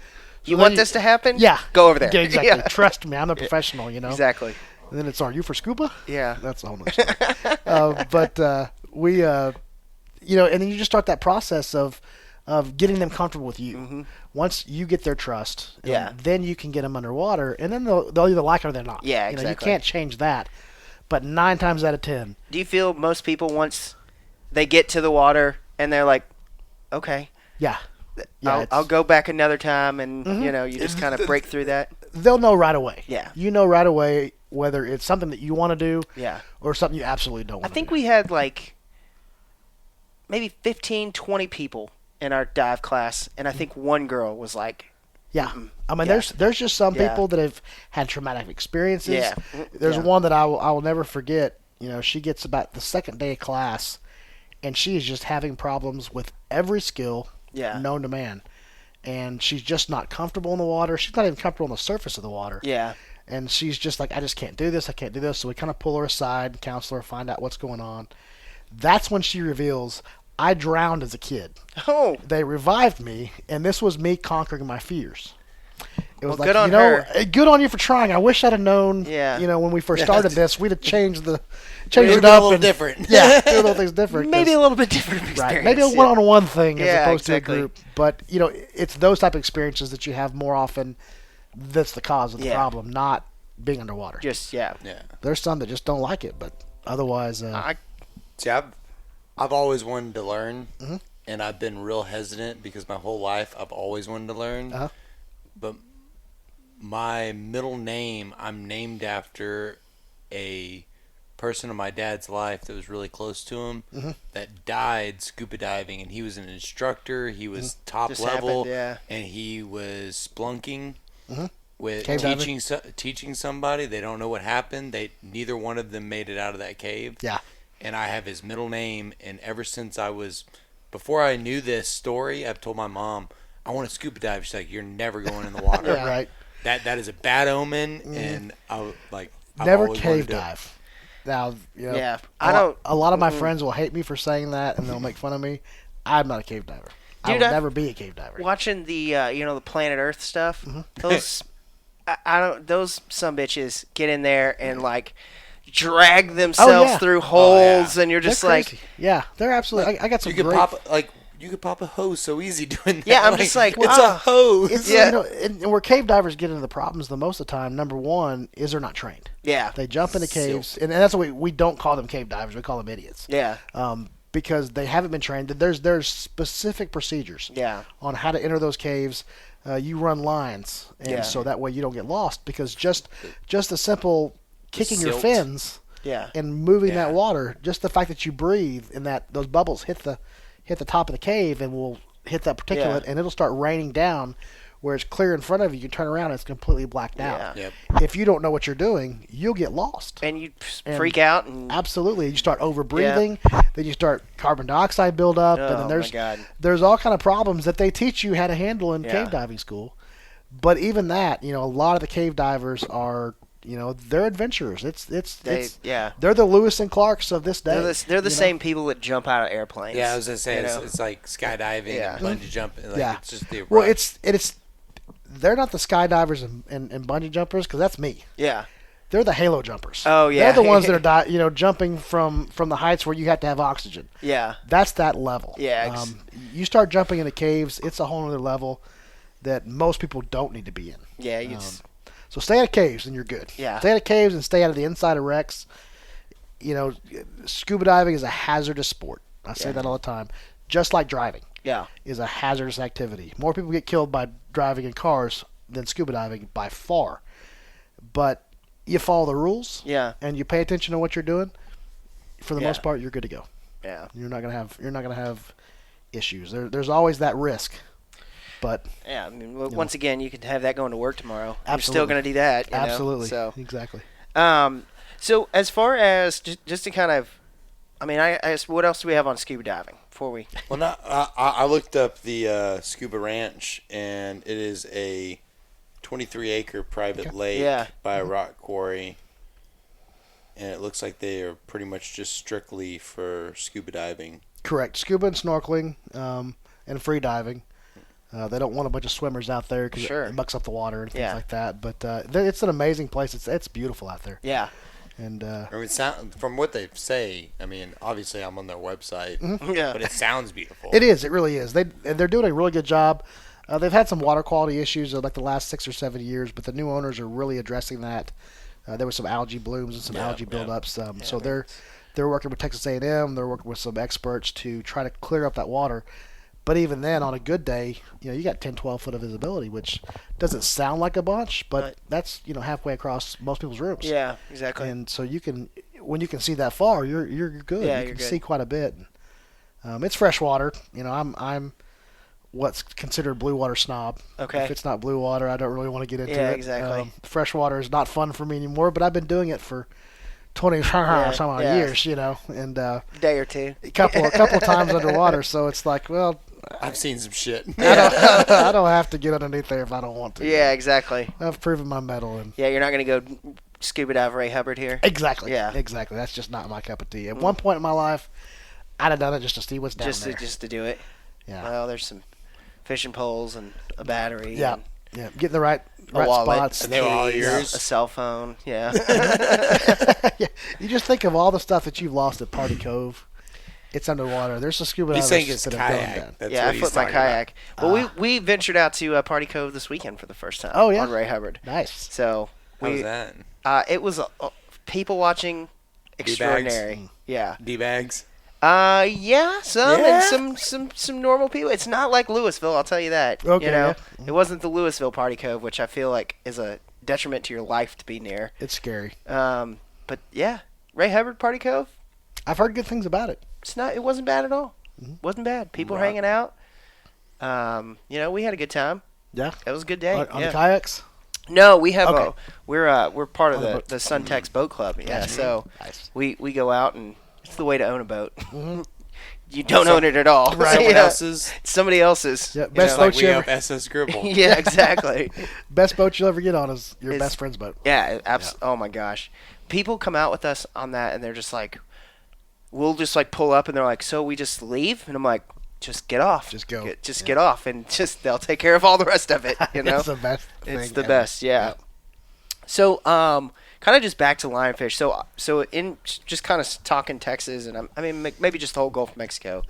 [SPEAKER 1] You
[SPEAKER 3] so
[SPEAKER 1] want
[SPEAKER 3] then
[SPEAKER 1] this to happen?
[SPEAKER 3] Yeah.
[SPEAKER 1] Go over there.
[SPEAKER 3] Yeah, exactly.
[SPEAKER 1] Yeah.
[SPEAKER 3] Trust me, I'm a professional.
[SPEAKER 1] Exactly.
[SPEAKER 3] And then it's, are you for scuba?
[SPEAKER 1] Yeah.
[SPEAKER 3] That's a whole nother story. But we, and then you just start that process of getting them comfortable with you.
[SPEAKER 1] Mm-hmm.
[SPEAKER 3] Once you get their trust,
[SPEAKER 1] Yeah.
[SPEAKER 3] then you can get them underwater, and then they'll either like it or they're not.
[SPEAKER 1] Yeah,
[SPEAKER 3] You
[SPEAKER 1] exactly.
[SPEAKER 3] can't change that. But 9 times out of 10,
[SPEAKER 1] Do you feel most people once they get to the water and they're like, okay,
[SPEAKER 3] yeah,
[SPEAKER 1] I'll go back another time, and
[SPEAKER 3] Mhm.
[SPEAKER 1] you just kind of break through that.
[SPEAKER 3] they'll know right away.
[SPEAKER 1] Yeah.
[SPEAKER 3] You know right away whether it's something that you want to do
[SPEAKER 1] Yeah.
[SPEAKER 3] or something you absolutely don't
[SPEAKER 1] I
[SPEAKER 3] want to
[SPEAKER 1] think
[SPEAKER 3] do.
[SPEAKER 1] we had like maybe 15, 20 people in our dive class, and I think one girl was like,
[SPEAKER 3] Yeah. I mean,
[SPEAKER 1] Yeah.
[SPEAKER 3] there's just some
[SPEAKER 1] Yeah.
[SPEAKER 3] people that have had traumatic experiences.
[SPEAKER 1] Yeah.
[SPEAKER 3] There's
[SPEAKER 1] Yeah.
[SPEAKER 3] one that I will never forget. She gets about the second day of class, and she is just having problems with every skill
[SPEAKER 1] Yeah.
[SPEAKER 3] known to man. And she's just not comfortable in the water. She's not even comfortable on the surface of the water.
[SPEAKER 1] yeah,
[SPEAKER 3] And she's just like, I just can't do this. I can't do this. So we kind of pull her aside, counsel her, find out what's going on. That's when she reveals, I drowned as a kid.
[SPEAKER 1] oh,
[SPEAKER 3] They revived me, and this was me conquering my fears. It was
[SPEAKER 1] Well,
[SPEAKER 3] like,
[SPEAKER 1] good on her.
[SPEAKER 3] good on you for trying. I wish I'd have known,
[SPEAKER 1] Yeah.
[SPEAKER 3] when we first
[SPEAKER 2] Yeah.
[SPEAKER 3] started this, we'd have changed
[SPEAKER 2] We'd
[SPEAKER 3] it
[SPEAKER 2] have
[SPEAKER 3] up.
[SPEAKER 2] been a little
[SPEAKER 3] and-
[SPEAKER 2] different.
[SPEAKER 3] Yeah, do little things different.
[SPEAKER 1] maybe
[SPEAKER 3] 'cause-
[SPEAKER 1] a little bit different
[SPEAKER 3] right,
[SPEAKER 1] experience.
[SPEAKER 3] maybe a
[SPEAKER 1] yeah.
[SPEAKER 3] one-on-one thing as
[SPEAKER 1] Yeah,
[SPEAKER 3] opposed
[SPEAKER 1] exactly.
[SPEAKER 3] to a group. But, it's those type of experiences that you have more often that's the cause of the
[SPEAKER 1] Yeah.
[SPEAKER 3] problem, not being underwater.
[SPEAKER 1] Just yeah.
[SPEAKER 2] Yeah.
[SPEAKER 3] There's some that just don't like it, but otherwise,
[SPEAKER 2] See, I've always wanted to learn,
[SPEAKER 3] Mhm.
[SPEAKER 2] and I've been real hesitant because my whole life I've always wanted to learn.
[SPEAKER 3] Uh-huh.
[SPEAKER 2] But my middle name, I'm named after a person in my dad's life that was really close to him
[SPEAKER 3] Mhm.
[SPEAKER 2] that died scuba diving, and he was an instructor. He was top
[SPEAKER 1] Just
[SPEAKER 2] level,
[SPEAKER 1] happened, yeah.
[SPEAKER 2] and he was splunking
[SPEAKER 3] Mhm.
[SPEAKER 2] with
[SPEAKER 3] Cave diving.
[SPEAKER 2] teaching somebody. They don't know what happened. Neither one of them made it out of that cave.
[SPEAKER 3] yeah.
[SPEAKER 2] And I have his middle name, and ever since before I knew this story, I've told my mom, I want to scuba dive. She's like, you're never going in the water.
[SPEAKER 3] Yeah, right.
[SPEAKER 2] That is a bad omen, and I've
[SPEAKER 3] Never
[SPEAKER 2] always wanted
[SPEAKER 3] cave
[SPEAKER 2] to do it.
[SPEAKER 3] dive. Now,
[SPEAKER 1] Yeah,
[SPEAKER 3] I
[SPEAKER 1] I don't.
[SPEAKER 3] A lot of my friends will hate me for saying that, and they'll make fun of me. I'm not a cave diver. I
[SPEAKER 1] Dude,
[SPEAKER 3] will
[SPEAKER 1] I've-
[SPEAKER 3] never be a cave diver.
[SPEAKER 1] Watching the the Planet Earth stuff,
[SPEAKER 3] Mm-hmm.
[SPEAKER 1] those I don't those some bitches get in there and like drag themselves
[SPEAKER 3] yeah.
[SPEAKER 1] through
[SPEAKER 2] Oh,
[SPEAKER 1] holes,
[SPEAKER 2] yeah.
[SPEAKER 1] and you're
[SPEAKER 3] They're
[SPEAKER 1] just like,
[SPEAKER 3] crazy. Yeah, they're absolutely. I got some
[SPEAKER 2] You could
[SPEAKER 3] great.
[SPEAKER 2] you could pop a hose so easy doing that.
[SPEAKER 1] Yeah, I'm just like,
[SPEAKER 2] it's
[SPEAKER 1] ah.
[SPEAKER 2] a hose.
[SPEAKER 3] It's
[SPEAKER 1] Yeah.
[SPEAKER 3] and where cave divers get into the problems the most of the time. Number one is they're not trained.
[SPEAKER 1] yeah,
[SPEAKER 3] They jump into caves, and that's why we don't call them cave divers. We call them idiots.
[SPEAKER 1] yeah,
[SPEAKER 3] Because they haven't been trained. There's specific procedures
[SPEAKER 1] yeah,
[SPEAKER 3] on how to enter those caves. You run lines, and
[SPEAKER 1] Yeah.
[SPEAKER 3] so that way you don't get lost. Because just a simple kicking your
[SPEAKER 2] silt.
[SPEAKER 3] fins
[SPEAKER 1] yeah,
[SPEAKER 3] and moving
[SPEAKER 2] Yeah.
[SPEAKER 3] that water, just the fact that you breathe and that those bubbles hit the top of the cave and will hit that particulate,
[SPEAKER 1] Yeah.
[SPEAKER 3] and it'll start raining down. Where it's clear in front of you, you can turn around and it's completely blacked out.
[SPEAKER 1] Yeah.
[SPEAKER 2] Yep.
[SPEAKER 3] If you don't know what you're doing, you'll get lost.
[SPEAKER 1] and you
[SPEAKER 3] And
[SPEAKER 1] freak out and
[SPEAKER 3] Absolutely, you start over breathing, then you start carbon dioxide buildup, and
[SPEAKER 1] Oh,
[SPEAKER 3] then
[SPEAKER 1] my God.
[SPEAKER 3] there's all kind of problems that they teach you how to handle in
[SPEAKER 1] Yeah.
[SPEAKER 3] cave diving school. But even that, a lot of the cave divers are, they're adventurers. They're the Lewis and Clarks of this day.
[SPEAKER 1] They're the same people that jump out of airplanes.
[SPEAKER 2] Yeah, I was gonna say it's like skydiving and bungee jumping. Like, it's just the
[SPEAKER 3] well, it's they're not the skydivers and bungee jumpers because that's me.
[SPEAKER 1] Yeah.
[SPEAKER 3] They're the halo jumpers.
[SPEAKER 1] Oh yeah.
[SPEAKER 3] They're the ones that are jumping from the heights where you have to have oxygen.
[SPEAKER 1] Yeah.
[SPEAKER 3] That's that level.
[SPEAKER 1] Yeah.
[SPEAKER 3] You start jumping into caves, it's a whole other level that most people don't need to be in.
[SPEAKER 1] Yeah.
[SPEAKER 3] So stay out of caves and you're good.
[SPEAKER 1] Yeah.
[SPEAKER 3] Stay out of caves and stay out of the inside of wrecks. Scuba diving is a hazardous sport. I say that all the time. Just like driving.
[SPEAKER 1] Yeah.
[SPEAKER 3] Is a hazardous activity. More people get killed by driving in cars than scuba diving by far. But you follow the rules.
[SPEAKER 1] Yeah.
[SPEAKER 3] And you pay attention to what you're doing. For the most part, you're good to go.
[SPEAKER 1] Yeah.
[SPEAKER 3] You're not gonna have issues. There's always that risk. But
[SPEAKER 1] yeah, I mean, once again, you can have that going to work tomorrow.
[SPEAKER 3] Absolutely.
[SPEAKER 1] You're still going to do that.
[SPEAKER 3] Absolutely.
[SPEAKER 1] So
[SPEAKER 3] exactly.
[SPEAKER 1] So as far as just to kind of, I mean, I guess what else do we have on scuba diving before we?
[SPEAKER 2] Well, I looked up the Scuba Ranch, and it is a 23-acre private lake by a rock quarry, and it looks like they are pretty much just strictly for scuba diving.
[SPEAKER 3] Correct. Scuba and snorkeling, and free diving. They don't want a bunch of swimmers out there because it mucks up the water and things like that. But it's an amazing place. It's beautiful out there.
[SPEAKER 1] Yeah.
[SPEAKER 3] And
[SPEAKER 2] I mean, from what they say, I mean, obviously I'm on their website, but it sounds beautiful.
[SPEAKER 3] It is. It really is. They're doing a really good job. They've had some water quality issues like the last 6 or 7 years, but the new owners are really addressing that. There were some algae blooms and some algae buildups. So they're working with Texas A&M. They're working with some experts to try to clear up that water. But even then, on a good day, you got 10, 12 foot of visibility, which doesn't sound like a bunch, but that's halfway across most people's rooms.
[SPEAKER 1] Yeah, exactly.
[SPEAKER 3] And so when you can see that far, you're good.
[SPEAKER 1] Yeah,
[SPEAKER 3] you
[SPEAKER 1] can
[SPEAKER 3] see quite a bit. It's fresh water. I'm what's considered blue water snob.
[SPEAKER 1] Okay.
[SPEAKER 3] If it's not blue water, I don't really want to get into it.
[SPEAKER 1] Yeah, exactly.
[SPEAKER 3] Fresh water is not fun for me anymore, but I've been doing it for 20 some years, and
[SPEAKER 1] day or two,
[SPEAKER 3] a couple of times underwater. So it's like, well,
[SPEAKER 2] I've seen some shit.
[SPEAKER 3] I don't have to get underneath there if I don't want to.
[SPEAKER 1] Yeah, exactly.
[SPEAKER 3] I've proven my mettle. And
[SPEAKER 1] yeah, you're not going to go scuba dive Ray Hubbard here.
[SPEAKER 3] Exactly.
[SPEAKER 1] Yeah.
[SPEAKER 3] Exactly. That's just not my cup of tea. At one point in my life, I'd have done it just to see what's down there.
[SPEAKER 1] Just to do it.
[SPEAKER 3] Yeah.
[SPEAKER 1] Well, there's some fishing poles and a battery.
[SPEAKER 3] Yeah.
[SPEAKER 1] And
[SPEAKER 3] yeah. Getting the right
[SPEAKER 1] wallet,
[SPEAKER 3] spots.
[SPEAKER 2] And they were all yours.
[SPEAKER 1] A cell phone. Yeah.
[SPEAKER 3] Yeah. You just think of all the stuff that you've lost at Party Cove. It's underwater. There's a scuba
[SPEAKER 2] He's
[SPEAKER 3] divers
[SPEAKER 2] saying his
[SPEAKER 3] that have done
[SPEAKER 2] kayak.
[SPEAKER 3] that.
[SPEAKER 1] I flipped my kayak. Well, we ventured out to Party Cove this weekend for the first time.
[SPEAKER 3] Oh, yeah?
[SPEAKER 1] On Ray Hubbard.
[SPEAKER 3] Nice.
[SPEAKER 1] So
[SPEAKER 2] How was that?
[SPEAKER 1] It was people watching extraordinary. Yeah.
[SPEAKER 2] D-bags?
[SPEAKER 1] Yeah, some and some normal people. It's not like Louisville, I'll tell you that.
[SPEAKER 3] Okay,
[SPEAKER 1] It wasn't the Louisville Party Cove, which I feel like is a detriment to your life to be near.
[SPEAKER 3] It's scary.
[SPEAKER 1] But yeah, Ray Hubbard Party Cove.
[SPEAKER 3] I've heard good things about it.
[SPEAKER 1] It wasn't bad at all. Wasn't bad. People hanging out. We had a good time.
[SPEAKER 3] Yeah.
[SPEAKER 1] It was a good day.
[SPEAKER 3] On the kayaks?
[SPEAKER 1] No, we have
[SPEAKER 3] Okay.
[SPEAKER 1] we're part of
[SPEAKER 3] On the
[SPEAKER 1] the
[SPEAKER 3] boat.
[SPEAKER 1] Suntex Boat Club. Yeah,
[SPEAKER 3] Nice.
[SPEAKER 1] so
[SPEAKER 3] Nice.
[SPEAKER 1] we go out and it's the way to own a boat. You don't own it at all.
[SPEAKER 2] Someone else's.
[SPEAKER 1] Somebody else's.
[SPEAKER 3] Yeah,
[SPEAKER 1] you
[SPEAKER 3] best
[SPEAKER 1] know.
[SPEAKER 3] boat
[SPEAKER 2] Like
[SPEAKER 3] you
[SPEAKER 2] we
[SPEAKER 3] ever.
[SPEAKER 2] up SS Gribble.
[SPEAKER 1] Yeah, exactly.
[SPEAKER 3] Best boat you'll ever get on is your
[SPEAKER 1] It's-
[SPEAKER 3] best friend's boat.
[SPEAKER 1] Yeah, Oh my gosh, people come out with us on that and they're just like, we'll just like pull up and they're like, so we just leave, and I'm like, just get off,
[SPEAKER 3] Just go.
[SPEAKER 1] Get off, and they'll take care of all the rest of it.
[SPEAKER 3] It's the best thing
[SPEAKER 1] It's the
[SPEAKER 3] ever.
[SPEAKER 1] best. Yeah.
[SPEAKER 3] Yep.
[SPEAKER 1] So, kind of just back to Lionfish. So in just kind of talking Texas, and maybe just the whole Gulf of Mexico.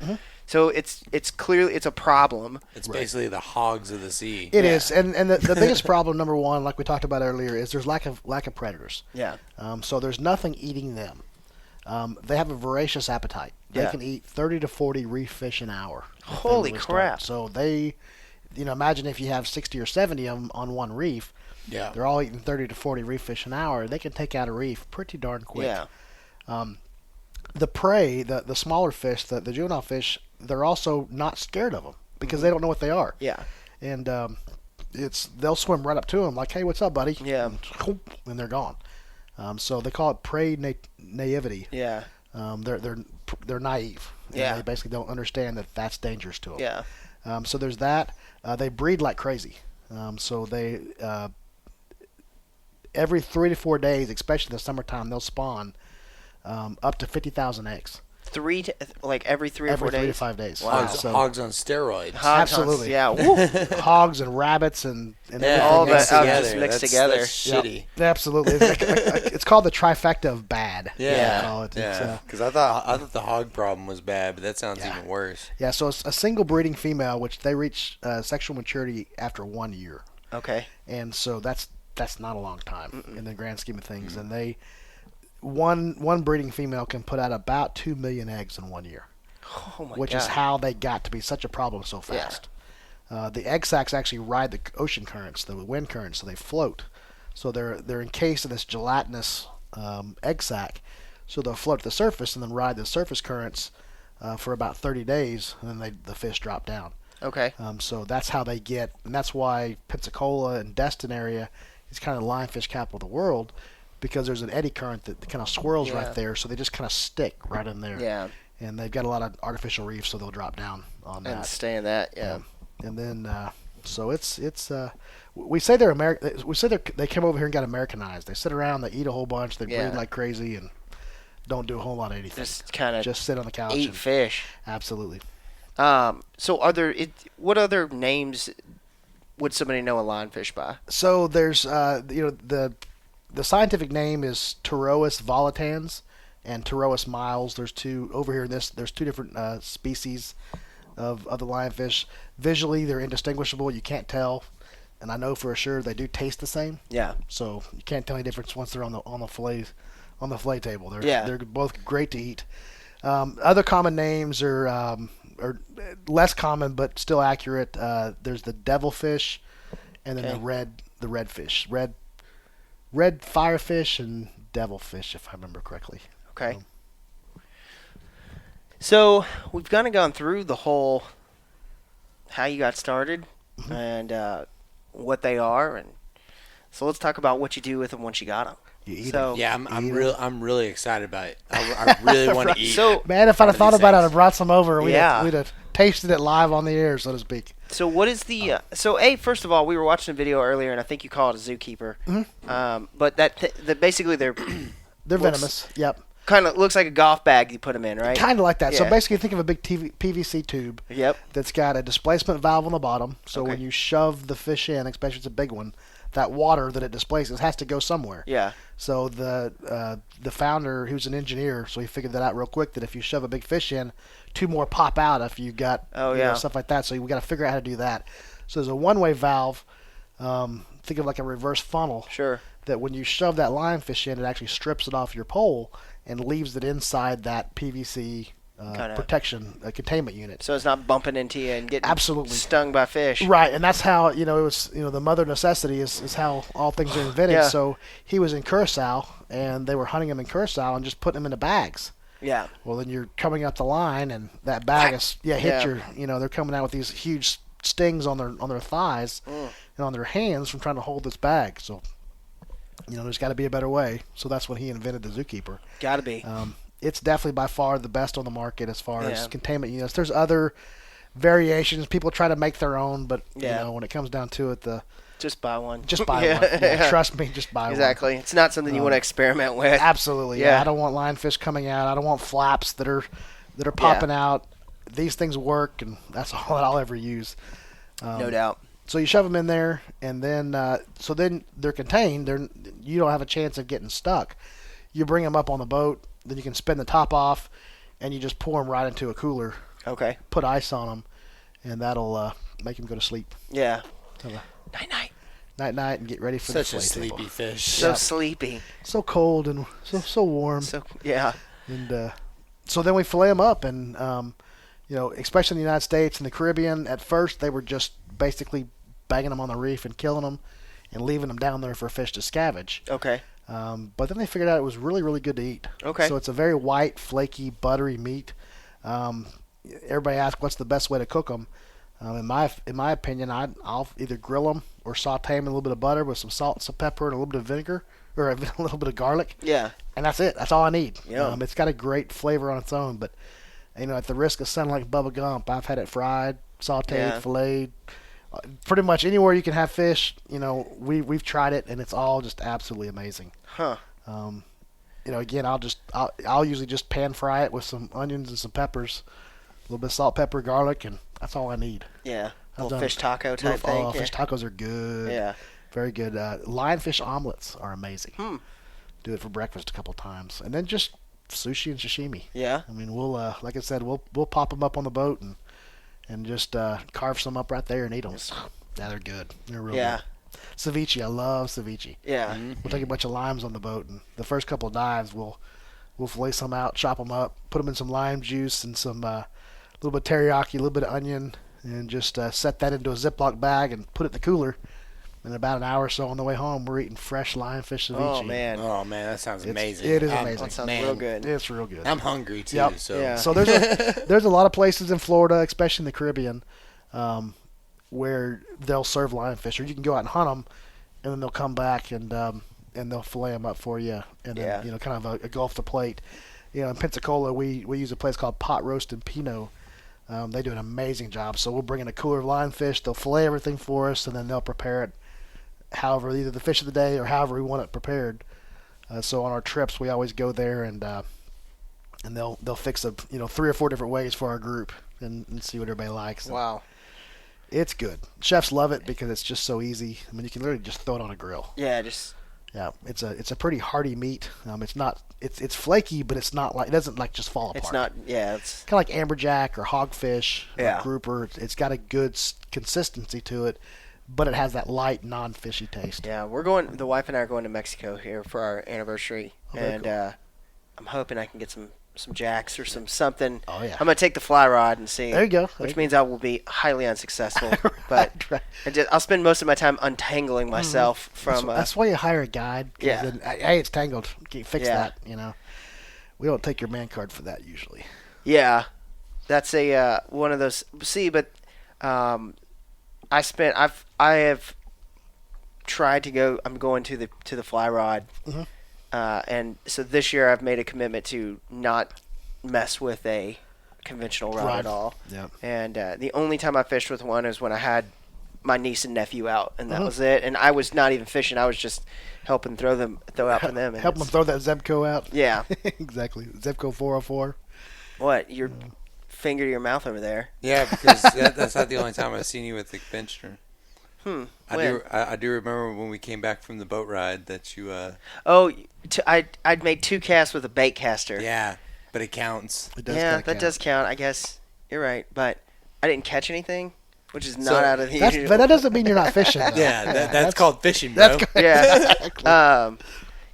[SPEAKER 1] So it's clearly it's a problem.
[SPEAKER 2] It's basically the hogs of the sea.
[SPEAKER 3] It is, and the biggest problem, number one, like we talked about earlier, is there's lack of predators.
[SPEAKER 1] Yeah.
[SPEAKER 3] So there's nothing eating them. They have a voracious appetite. They
[SPEAKER 1] Yeah.
[SPEAKER 3] can eat 30 to 40 reef fish an hour. if they
[SPEAKER 1] Holy
[SPEAKER 3] really
[SPEAKER 1] crap.
[SPEAKER 3] start. So they, imagine if you have 60 or 70 of them on one reef.
[SPEAKER 2] Yeah.
[SPEAKER 3] They're all eating 30 to 40 reef fish an hour. They can take out a reef pretty darn quick.
[SPEAKER 1] Yeah.
[SPEAKER 3] The prey, the smaller fish, the juvenile fish, they're also not scared of them because they don't know what they are.
[SPEAKER 1] Yeah.
[SPEAKER 3] And they'll swim right up to them like, hey, what's up, buddy?
[SPEAKER 1] Yeah.
[SPEAKER 3] And they're gone. So they call it prey naivety.
[SPEAKER 1] Yeah.
[SPEAKER 3] They're naive. And
[SPEAKER 1] Yeah.
[SPEAKER 3] They basically don't understand that that's dangerous to them.
[SPEAKER 1] Yeah.
[SPEAKER 3] So there's that. They breed like crazy. So they every 3 to 4 days, especially in the summertime, they'll spawn up to 50,000 eggs.
[SPEAKER 1] Every 3 or 4 days?
[SPEAKER 3] Every 3 to 5 days.
[SPEAKER 1] Wow.
[SPEAKER 2] Hogs on steroids.
[SPEAKER 3] Absolutely.
[SPEAKER 1] Yeah. Woo.
[SPEAKER 3] Hogs and rabbits and everything.
[SPEAKER 1] all that
[SPEAKER 3] else.
[SPEAKER 1] just mixed together.
[SPEAKER 2] That's shitty.
[SPEAKER 3] Yep. Absolutely. It's called the trifecta of bad.
[SPEAKER 2] Yeah.
[SPEAKER 3] They call it.
[SPEAKER 2] Yeah. Because I thought the hog problem was bad, but that sounds even worse.
[SPEAKER 3] Yeah. So it's a single breeding female, which they reach sexual maturity after 1 year.
[SPEAKER 1] Okay.
[SPEAKER 3] And so that's not a long time in the grand scheme of things. And they one breeding female can put out about 2 million eggs in 1 year.
[SPEAKER 1] Oh my
[SPEAKER 3] which
[SPEAKER 1] God.
[SPEAKER 3] is how they got to be such a problem so fast. The egg sacs actually ride the ocean currents, the wind currents, so they float. So they're encased in this gelatinous egg sac, so they'll float to the surface and then ride the surface currents for about 30 days, and then the fish drop down.
[SPEAKER 1] Okay.
[SPEAKER 3] So that's how they get, and that's why Pensacola and Destin area is kind of the lionfish capital of the world, because there's an eddy current that kind of swirls right there, so they just kind of stick right in there.
[SPEAKER 1] Yeah.
[SPEAKER 3] And they've got a lot of artificial reefs, so they'll drop down on that.
[SPEAKER 1] And stay in that, yeah.
[SPEAKER 3] And then, so it's we say they're American. We say they came over here and got Americanized. They sit around, they eat a whole bunch, they breed like crazy, and don't do a whole lot of anything.
[SPEAKER 1] Just kind of
[SPEAKER 3] just sit on the couch.
[SPEAKER 1] Eat fish.
[SPEAKER 3] Absolutely.
[SPEAKER 1] So what other names would somebody know a lionfish by?
[SPEAKER 3] So there's the scientific name is Pterois volitans and Pterois miles. There's two over here. There's two different species of the lionfish. Visually, they're indistinguishable. You can't tell, and I know for sure they do taste the same.
[SPEAKER 1] Yeah.
[SPEAKER 3] So you can't tell any difference once they're on the fillet table. They're both great to eat. Other common names are less common but still accurate. There's the devilfish, and then the redfish, red firefish and devilfish, if I remember correctly.
[SPEAKER 1] Okay. So we've kind of gone through the whole how you got started and what they are, and so let's talk about what you do with them once you got them.
[SPEAKER 3] You eat
[SPEAKER 1] So
[SPEAKER 3] it.
[SPEAKER 2] Yeah, I'm really excited about it. I really want to eat.
[SPEAKER 1] So
[SPEAKER 3] Man, if I'd have thought about it, I'd have brought some over. We'd
[SPEAKER 1] Yeah.
[SPEAKER 3] have tasted it live on the air, so to speak.
[SPEAKER 1] So what is the first of all, we were watching a video earlier, and I think you call it a zookeeper. But that basically they're
[SPEAKER 3] Venomous. Yep.
[SPEAKER 1] kind of looks like a golf bag you put them in, right?
[SPEAKER 3] Kind of like that. So
[SPEAKER 1] Yeah.
[SPEAKER 3] basically, think of a big PVC tube.
[SPEAKER 1] Yep.
[SPEAKER 3] That's got a displacement valve on the bottom. So when you shove the fish in, especially if it's a big one, that water that it displaces has to go somewhere.
[SPEAKER 1] Yeah.
[SPEAKER 3] So the founder, who's an engineer, so he figured that out real quick, that if you shove a big fish in, 2 more pop out if you got stuff like that. So we got to figure out how to do that. So there's a one-way valve. Think of like a reverse funnel.
[SPEAKER 1] Sure.
[SPEAKER 3] That when you shove that lionfish in, it actually strips it off your pole and leaves it inside that PVC protection containment unit.
[SPEAKER 1] So it's not bumping into you and getting
[SPEAKER 3] Absolutely.
[SPEAKER 1] stung by fish.
[SPEAKER 3] Right, and that's how it was. The mother necessity is how all things are invented.
[SPEAKER 1] Yeah.
[SPEAKER 3] So he was in Curacao, and they were hunting him in Curacao and just putting him into bags.
[SPEAKER 1] Yeah.
[SPEAKER 3] Well, then you're coming up the line, and that bag hit your. They're coming out with these huge stings on their thighs and on their hands from trying to hold this bag. So, there's got to be a better way. So that's when he invented the zookeeper.
[SPEAKER 1] Got to be.
[SPEAKER 3] It's definitely by far the best on the market as far as containment units. There's other variations. People try to make their own, but when it comes down to it,
[SPEAKER 1] just buy one.
[SPEAKER 3] Just buy one. Yeah, trust me, just buy one.
[SPEAKER 1] Exactly. It's not something you want to experiment with.
[SPEAKER 3] Absolutely. Yeah. I don't want lionfish coming out. I don't want flaps that are popping out. These things work, and that's all that I'll ever use.
[SPEAKER 1] No doubt.
[SPEAKER 3] So you shove them in there, and then then they're contained. You don't have a chance of getting stuck. You bring them up on the boat, then you can spin the top off, and you just pour them right into a cooler.
[SPEAKER 1] Okay.
[SPEAKER 3] Put ice on them, and that'll make them go to sleep.
[SPEAKER 1] Yeah.
[SPEAKER 3] Night night, and get ready for
[SPEAKER 2] such
[SPEAKER 3] the
[SPEAKER 2] a
[SPEAKER 3] fillet
[SPEAKER 2] sleepy
[SPEAKER 3] table.
[SPEAKER 2] fish.
[SPEAKER 1] So sleepy.
[SPEAKER 3] So cold and so warm.
[SPEAKER 1] So yeah.
[SPEAKER 3] And so then we fillet them up, and especially in the United States and the Caribbean, at first they were just basically banging them on the reef and killing them and leaving them down there for fish to scavenge.
[SPEAKER 1] Okay.
[SPEAKER 3] But then they figured out it was really, really good to eat.
[SPEAKER 1] Okay.
[SPEAKER 3] So it's a very white, flaky, buttery meat. Everybody asks what's the best way to cook them. In my opinion, I'll either grill them or saute them in a little bit of butter with some salt, some pepper, and a little bit of vinegar, or a little bit of garlic.
[SPEAKER 1] Yeah.
[SPEAKER 3] And that's it. That's all I need.
[SPEAKER 1] Yeah.
[SPEAKER 3] It's got a great flavor on its own, but at the risk of sounding like Bubba Gump, I've had it fried, sauteed, filleted, Pretty much anywhere you can have fish, we've tried it, and it's all just absolutely amazing.
[SPEAKER 1] Huh.
[SPEAKER 3] Again, I'll usually just pan fry it with some onions and some peppers, a little bit of salt, pepper, garlic, and that's all I need.
[SPEAKER 1] Yeah.
[SPEAKER 3] I've
[SPEAKER 1] Little
[SPEAKER 3] done
[SPEAKER 1] fish taco type
[SPEAKER 3] little,
[SPEAKER 1] thing.
[SPEAKER 3] Oh, fish tacos are good.
[SPEAKER 1] Yeah.
[SPEAKER 3] Very good. Lionfish omelets are amazing.
[SPEAKER 1] Hmm.
[SPEAKER 3] Do it for breakfast a couple times, and then just sushi and sashimi.
[SPEAKER 1] Yeah.
[SPEAKER 3] I mean, we'll like I said, we'll pop them up on the boat and just carve some up right there and eat them. Yeah, they're good. They're real
[SPEAKER 1] Yeah.
[SPEAKER 3] good. Ceviche, I love ceviche.
[SPEAKER 1] Yeah.
[SPEAKER 3] We'll take a bunch of limes on the boat, and the first couple of dives, we'll fillet some out, chop them up, put them in some lime juice and some little bit of teriyaki, a little bit of onion, and just set that into a Ziploc bag and put it in the cooler. In about an hour or so on the way home, we're eating fresh lionfish ceviche.
[SPEAKER 1] Oh man.
[SPEAKER 2] Oh man, that sounds amazing.
[SPEAKER 3] It is amazing.
[SPEAKER 1] That sounds
[SPEAKER 2] Man.
[SPEAKER 1] real good.
[SPEAKER 3] It's real good.
[SPEAKER 2] I'm hungry too.
[SPEAKER 3] Yep.
[SPEAKER 2] So
[SPEAKER 1] Yeah.
[SPEAKER 3] So there's a lot of places in Florida, especially in the Caribbean, where they'll serve lionfish, or you can go out and hunt them, and then they'll come back and they'll fillet them up for you, and then
[SPEAKER 1] Yeah.
[SPEAKER 3] kind of a go off the plate. In Pensacola, we use a place called Pot Roast and Pinot. They do an amazing job. So we'll bring in a cooler of lionfish. They'll fillet everything for us, and then they'll prepare it however, either the fish of the day or however we want it prepared. So on our trips, we always go there and they'll fix 3 or 4 different ways for our group and see what everybody likes.
[SPEAKER 1] Wow.
[SPEAKER 3] It's good. Chefs love it because it's just so easy. I mean, you can literally just throw it on a grill.
[SPEAKER 1] Yeah. Just.
[SPEAKER 3] Yeah, it's a pretty hearty meat. It's flaky, but it's not like, it doesn't like just fall apart.
[SPEAKER 1] It's not. Yeah. It's.
[SPEAKER 3] Kind of like amberjack or hogfish
[SPEAKER 1] Yeah.
[SPEAKER 3] or grouper. It's got a good consistency to it, but it has that light, non-fishy taste.
[SPEAKER 1] Yeah. We're going. The wife and I are going to Mexico here for our anniversary,
[SPEAKER 3] Oh, very
[SPEAKER 1] and
[SPEAKER 3] cool.
[SPEAKER 1] I'm hoping I can get some jacks or something.
[SPEAKER 3] Oh, yeah.
[SPEAKER 1] I'm gonna take the fly rod and see.
[SPEAKER 3] There you go.
[SPEAKER 1] Which means I will be highly unsuccessful, but
[SPEAKER 3] Right.
[SPEAKER 1] I'll spend most of my time untangling myself from.
[SPEAKER 3] That's why you hire a guide. 'Cause
[SPEAKER 1] Yeah.
[SPEAKER 3] then, hey, it's tangled. Can you fix
[SPEAKER 1] Yeah.
[SPEAKER 3] that? We don't take your man card for that usually.
[SPEAKER 1] Yeah, that's a one of those. See, but I have tried to go. I'm going to the fly rod,
[SPEAKER 3] Mhm.
[SPEAKER 1] and so this year I've made a commitment to not mess with a conventional rod
[SPEAKER 3] Rod.
[SPEAKER 1] at all.
[SPEAKER 3] Yep.
[SPEAKER 1] And the only time I fished with one is when I had my niece and nephew out, and that
[SPEAKER 3] Mhm.
[SPEAKER 1] was it. And I was not even fishing; I was just helping throw out for them. And
[SPEAKER 3] Help them
[SPEAKER 1] it's-
[SPEAKER 3] throw that Zebco out.
[SPEAKER 1] Yeah.
[SPEAKER 3] Exactly. Zebco 404.
[SPEAKER 1] What? Your finger to your mouth over there?
[SPEAKER 2] yeah, because that's not the only time I've seen you with the bencher.
[SPEAKER 1] When?
[SPEAKER 2] I do remember when we came back from the boat ride that you
[SPEAKER 1] Oh, I'd made 2 casts with a bait caster.
[SPEAKER 2] yeah, but it counts.
[SPEAKER 3] It does
[SPEAKER 1] Yeah,
[SPEAKER 3] kinda
[SPEAKER 1] that
[SPEAKER 3] count.
[SPEAKER 1] does count. I guess you're right, but I didn't catch anything, which is
[SPEAKER 2] So,
[SPEAKER 1] not out of the
[SPEAKER 3] But
[SPEAKER 1] usual.
[SPEAKER 3] that doesn't mean you're not fishing. Though.
[SPEAKER 2] Yeah, that's called fishing, bro.
[SPEAKER 3] That's
[SPEAKER 1] Yeah.
[SPEAKER 3] Exactly.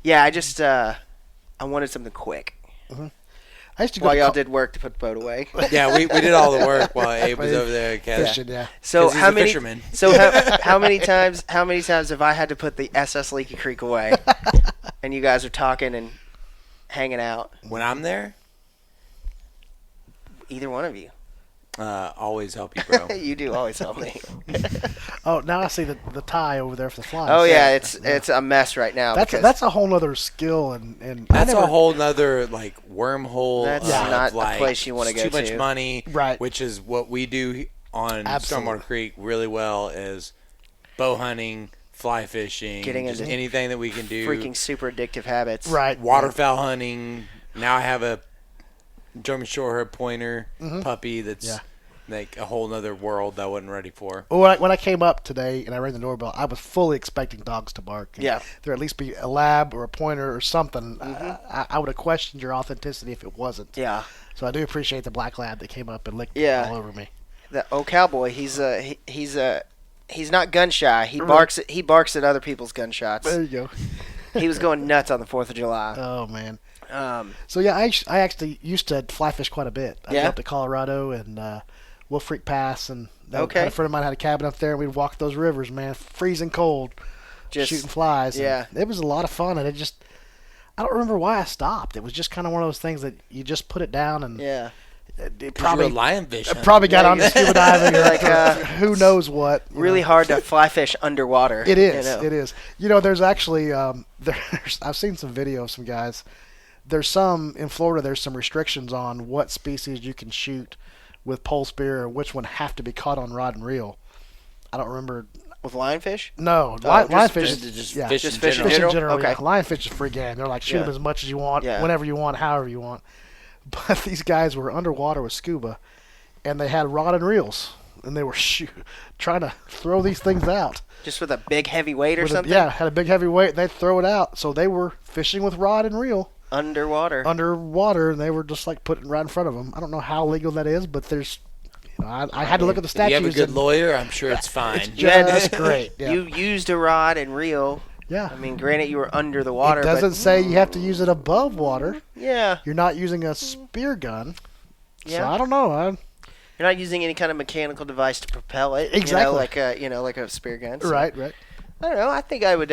[SPEAKER 1] Yeah. I just I wanted something quick
[SPEAKER 3] I used to go
[SPEAKER 1] while
[SPEAKER 3] to
[SPEAKER 1] y'all did work to put the boat away.
[SPEAKER 2] Yeah, we did all the work while Abe was over there casting.
[SPEAKER 3] fishing. Yeah.
[SPEAKER 1] So
[SPEAKER 2] 'Cause he's
[SPEAKER 1] how
[SPEAKER 2] a
[SPEAKER 1] many?
[SPEAKER 2] fisherman.
[SPEAKER 1] So how many times? How many times have I had to put the SS Leaky Creek away, and you guys are talking and hanging out?
[SPEAKER 2] When I'm there,
[SPEAKER 1] Either one of you.
[SPEAKER 2] always help you, bro.
[SPEAKER 1] You do always help me.
[SPEAKER 3] Oh, now I see the tie over there for the flies.
[SPEAKER 1] Oh yeah, it's a mess right now.
[SPEAKER 3] That's a whole nother skill and I
[SPEAKER 2] That's
[SPEAKER 3] never,
[SPEAKER 2] a whole nother like wormhole.
[SPEAKER 1] That's
[SPEAKER 2] of,
[SPEAKER 1] not a
[SPEAKER 2] like,
[SPEAKER 1] place you wanna go
[SPEAKER 2] Too much
[SPEAKER 1] to.
[SPEAKER 2] money,
[SPEAKER 3] Right.
[SPEAKER 2] Which is what we do on
[SPEAKER 3] Absolutely.
[SPEAKER 2] Stormwater Creek really well is bow hunting, fly fishing,
[SPEAKER 1] Getting
[SPEAKER 2] just
[SPEAKER 1] into
[SPEAKER 2] anything that we can do.
[SPEAKER 1] freaking super addictive habits.
[SPEAKER 3] right
[SPEAKER 2] Waterfowl hunting. Now I have a German Shorthair pointer puppy that's
[SPEAKER 3] Yeah.
[SPEAKER 2] like a whole nother world that I wasn't ready for.
[SPEAKER 3] Well, when I came up today and I rang the doorbell, I was fully expecting dogs to bark. And
[SPEAKER 1] Yeah.
[SPEAKER 3] there at least be a lab or a pointer or something.
[SPEAKER 1] Mm-hmm.
[SPEAKER 3] I would have questioned your authenticity if it wasn't.
[SPEAKER 1] Yeah.
[SPEAKER 3] So I do appreciate the black lab that came up and licked
[SPEAKER 1] Yeah.
[SPEAKER 3] all over me.
[SPEAKER 1] The old cowboy, he's not gun shy. He barks at other people's gunshots.
[SPEAKER 3] There you go.
[SPEAKER 1] He was going nuts on the 4th of July.
[SPEAKER 3] Oh man.
[SPEAKER 1] Um,
[SPEAKER 3] So yeah, I actually used to fly fish quite a bit. I
[SPEAKER 1] Yeah?
[SPEAKER 3] went up to Colorado and Wolf Creek Pass, and
[SPEAKER 1] Okay.
[SPEAKER 3] a friend of mine had a cabin up there, and we'd walk those rivers, man, freezing cold,
[SPEAKER 1] just
[SPEAKER 3] shooting flies. and
[SPEAKER 1] yeah.
[SPEAKER 3] it was a lot of fun, and I don't remember why I stopped. It was just kind of one of those things that you just put it down, and
[SPEAKER 1] Yeah.
[SPEAKER 3] it
[SPEAKER 2] Probably
[SPEAKER 3] probably
[SPEAKER 2] lionfish. hunting.
[SPEAKER 3] probably got
[SPEAKER 1] Yeah,
[SPEAKER 3] on
[SPEAKER 1] you-
[SPEAKER 3] the scuba diving, or
[SPEAKER 1] Like,
[SPEAKER 3] who knows what. you
[SPEAKER 1] Really
[SPEAKER 3] know.
[SPEAKER 1] hard to fly fish underwater.
[SPEAKER 3] It is.
[SPEAKER 1] You know?
[SPEAKER 3] It is. There's actually I've seen some video of some guys. There's some in Florida. There's some restrictions on what species you can shoot with pole spear, or which one have to be caught on rod and reel. I don't remember.
[SPEAKER 1] With lionfish?
[SPEAKER 3] No,
[SPEAKER 1] just-
[SPEAKER 3] lionfish.
[SPEAKER 2] Just
[SPEAKER 3] yeah,
[SPEAKER 2] fish
[SPEAKER 1] just
[SPEAKER 2] in
[SPEAKER 1] fish in
[SPEAKER 2] general.
[SPEAKER 3] Fish in
[SPEAKER 1] general?
[SPEAKER 3] general,
[SPEAKER 1] Okay.
[SPEAKER 3] yeah. Lionfish is free game. They're like shoot
[SPEAKER 1] Yeah.
[SPEAKER 3] them as much as you want,
[SPEAKER 1] Yeah.
[SPEAKER 3] whenever you want, however you want. But these guys were underwater with scuba, and they had rod and reels, and they were trying to throw these things out.
[SPEAKER 1] Just with a big heavy weight or something?
[SPEAKER 3] Yeah, had a big heavy weight. They'd throw it out, so they were fishing with rod and reel
[SPEAKER 1] Underwater.
[SPEAKER 3] underwater, and they were just like putting it right in front of them. I don't know how legal that is, but there's. I had to look at the
[SPEAKER 2] If
[SPEAKER 3] statutes.
[SPEAKER 2] you have a good
[SPEAKER 3] and
[SPEAKER 2] lawyer, I'm sure it's fine.
[SPEAKER 3] It's
[SPEAKER 1] You had-
[SPEAKER 3] just great. Yeah.
[SPEAKER 1] You used a rod and reel.
[SPEAKER 3] yeah.
[SPEAKER 1] I mean, granted, you were under the water,
[SPEAKER 3] It doesn't
[SPEAKER 1] but
[SPEAKER 3] say you have to use it above water.
[SPEAKER 1] yeah,
[SPEAKER 3] You're not using a spear gun. So
[SPEAKER 1] yeah.
[SPEAKER 3] I don't know.
[SPEAKER 1] You're not using any kind of mechanical device to propel it.
[SPEAKER 3] Exactly.
[SPEAKER 1] Like a spear gun. So,
[SPEAKER 3] Right.
[SPEAKER 1] I don't know. I think I would.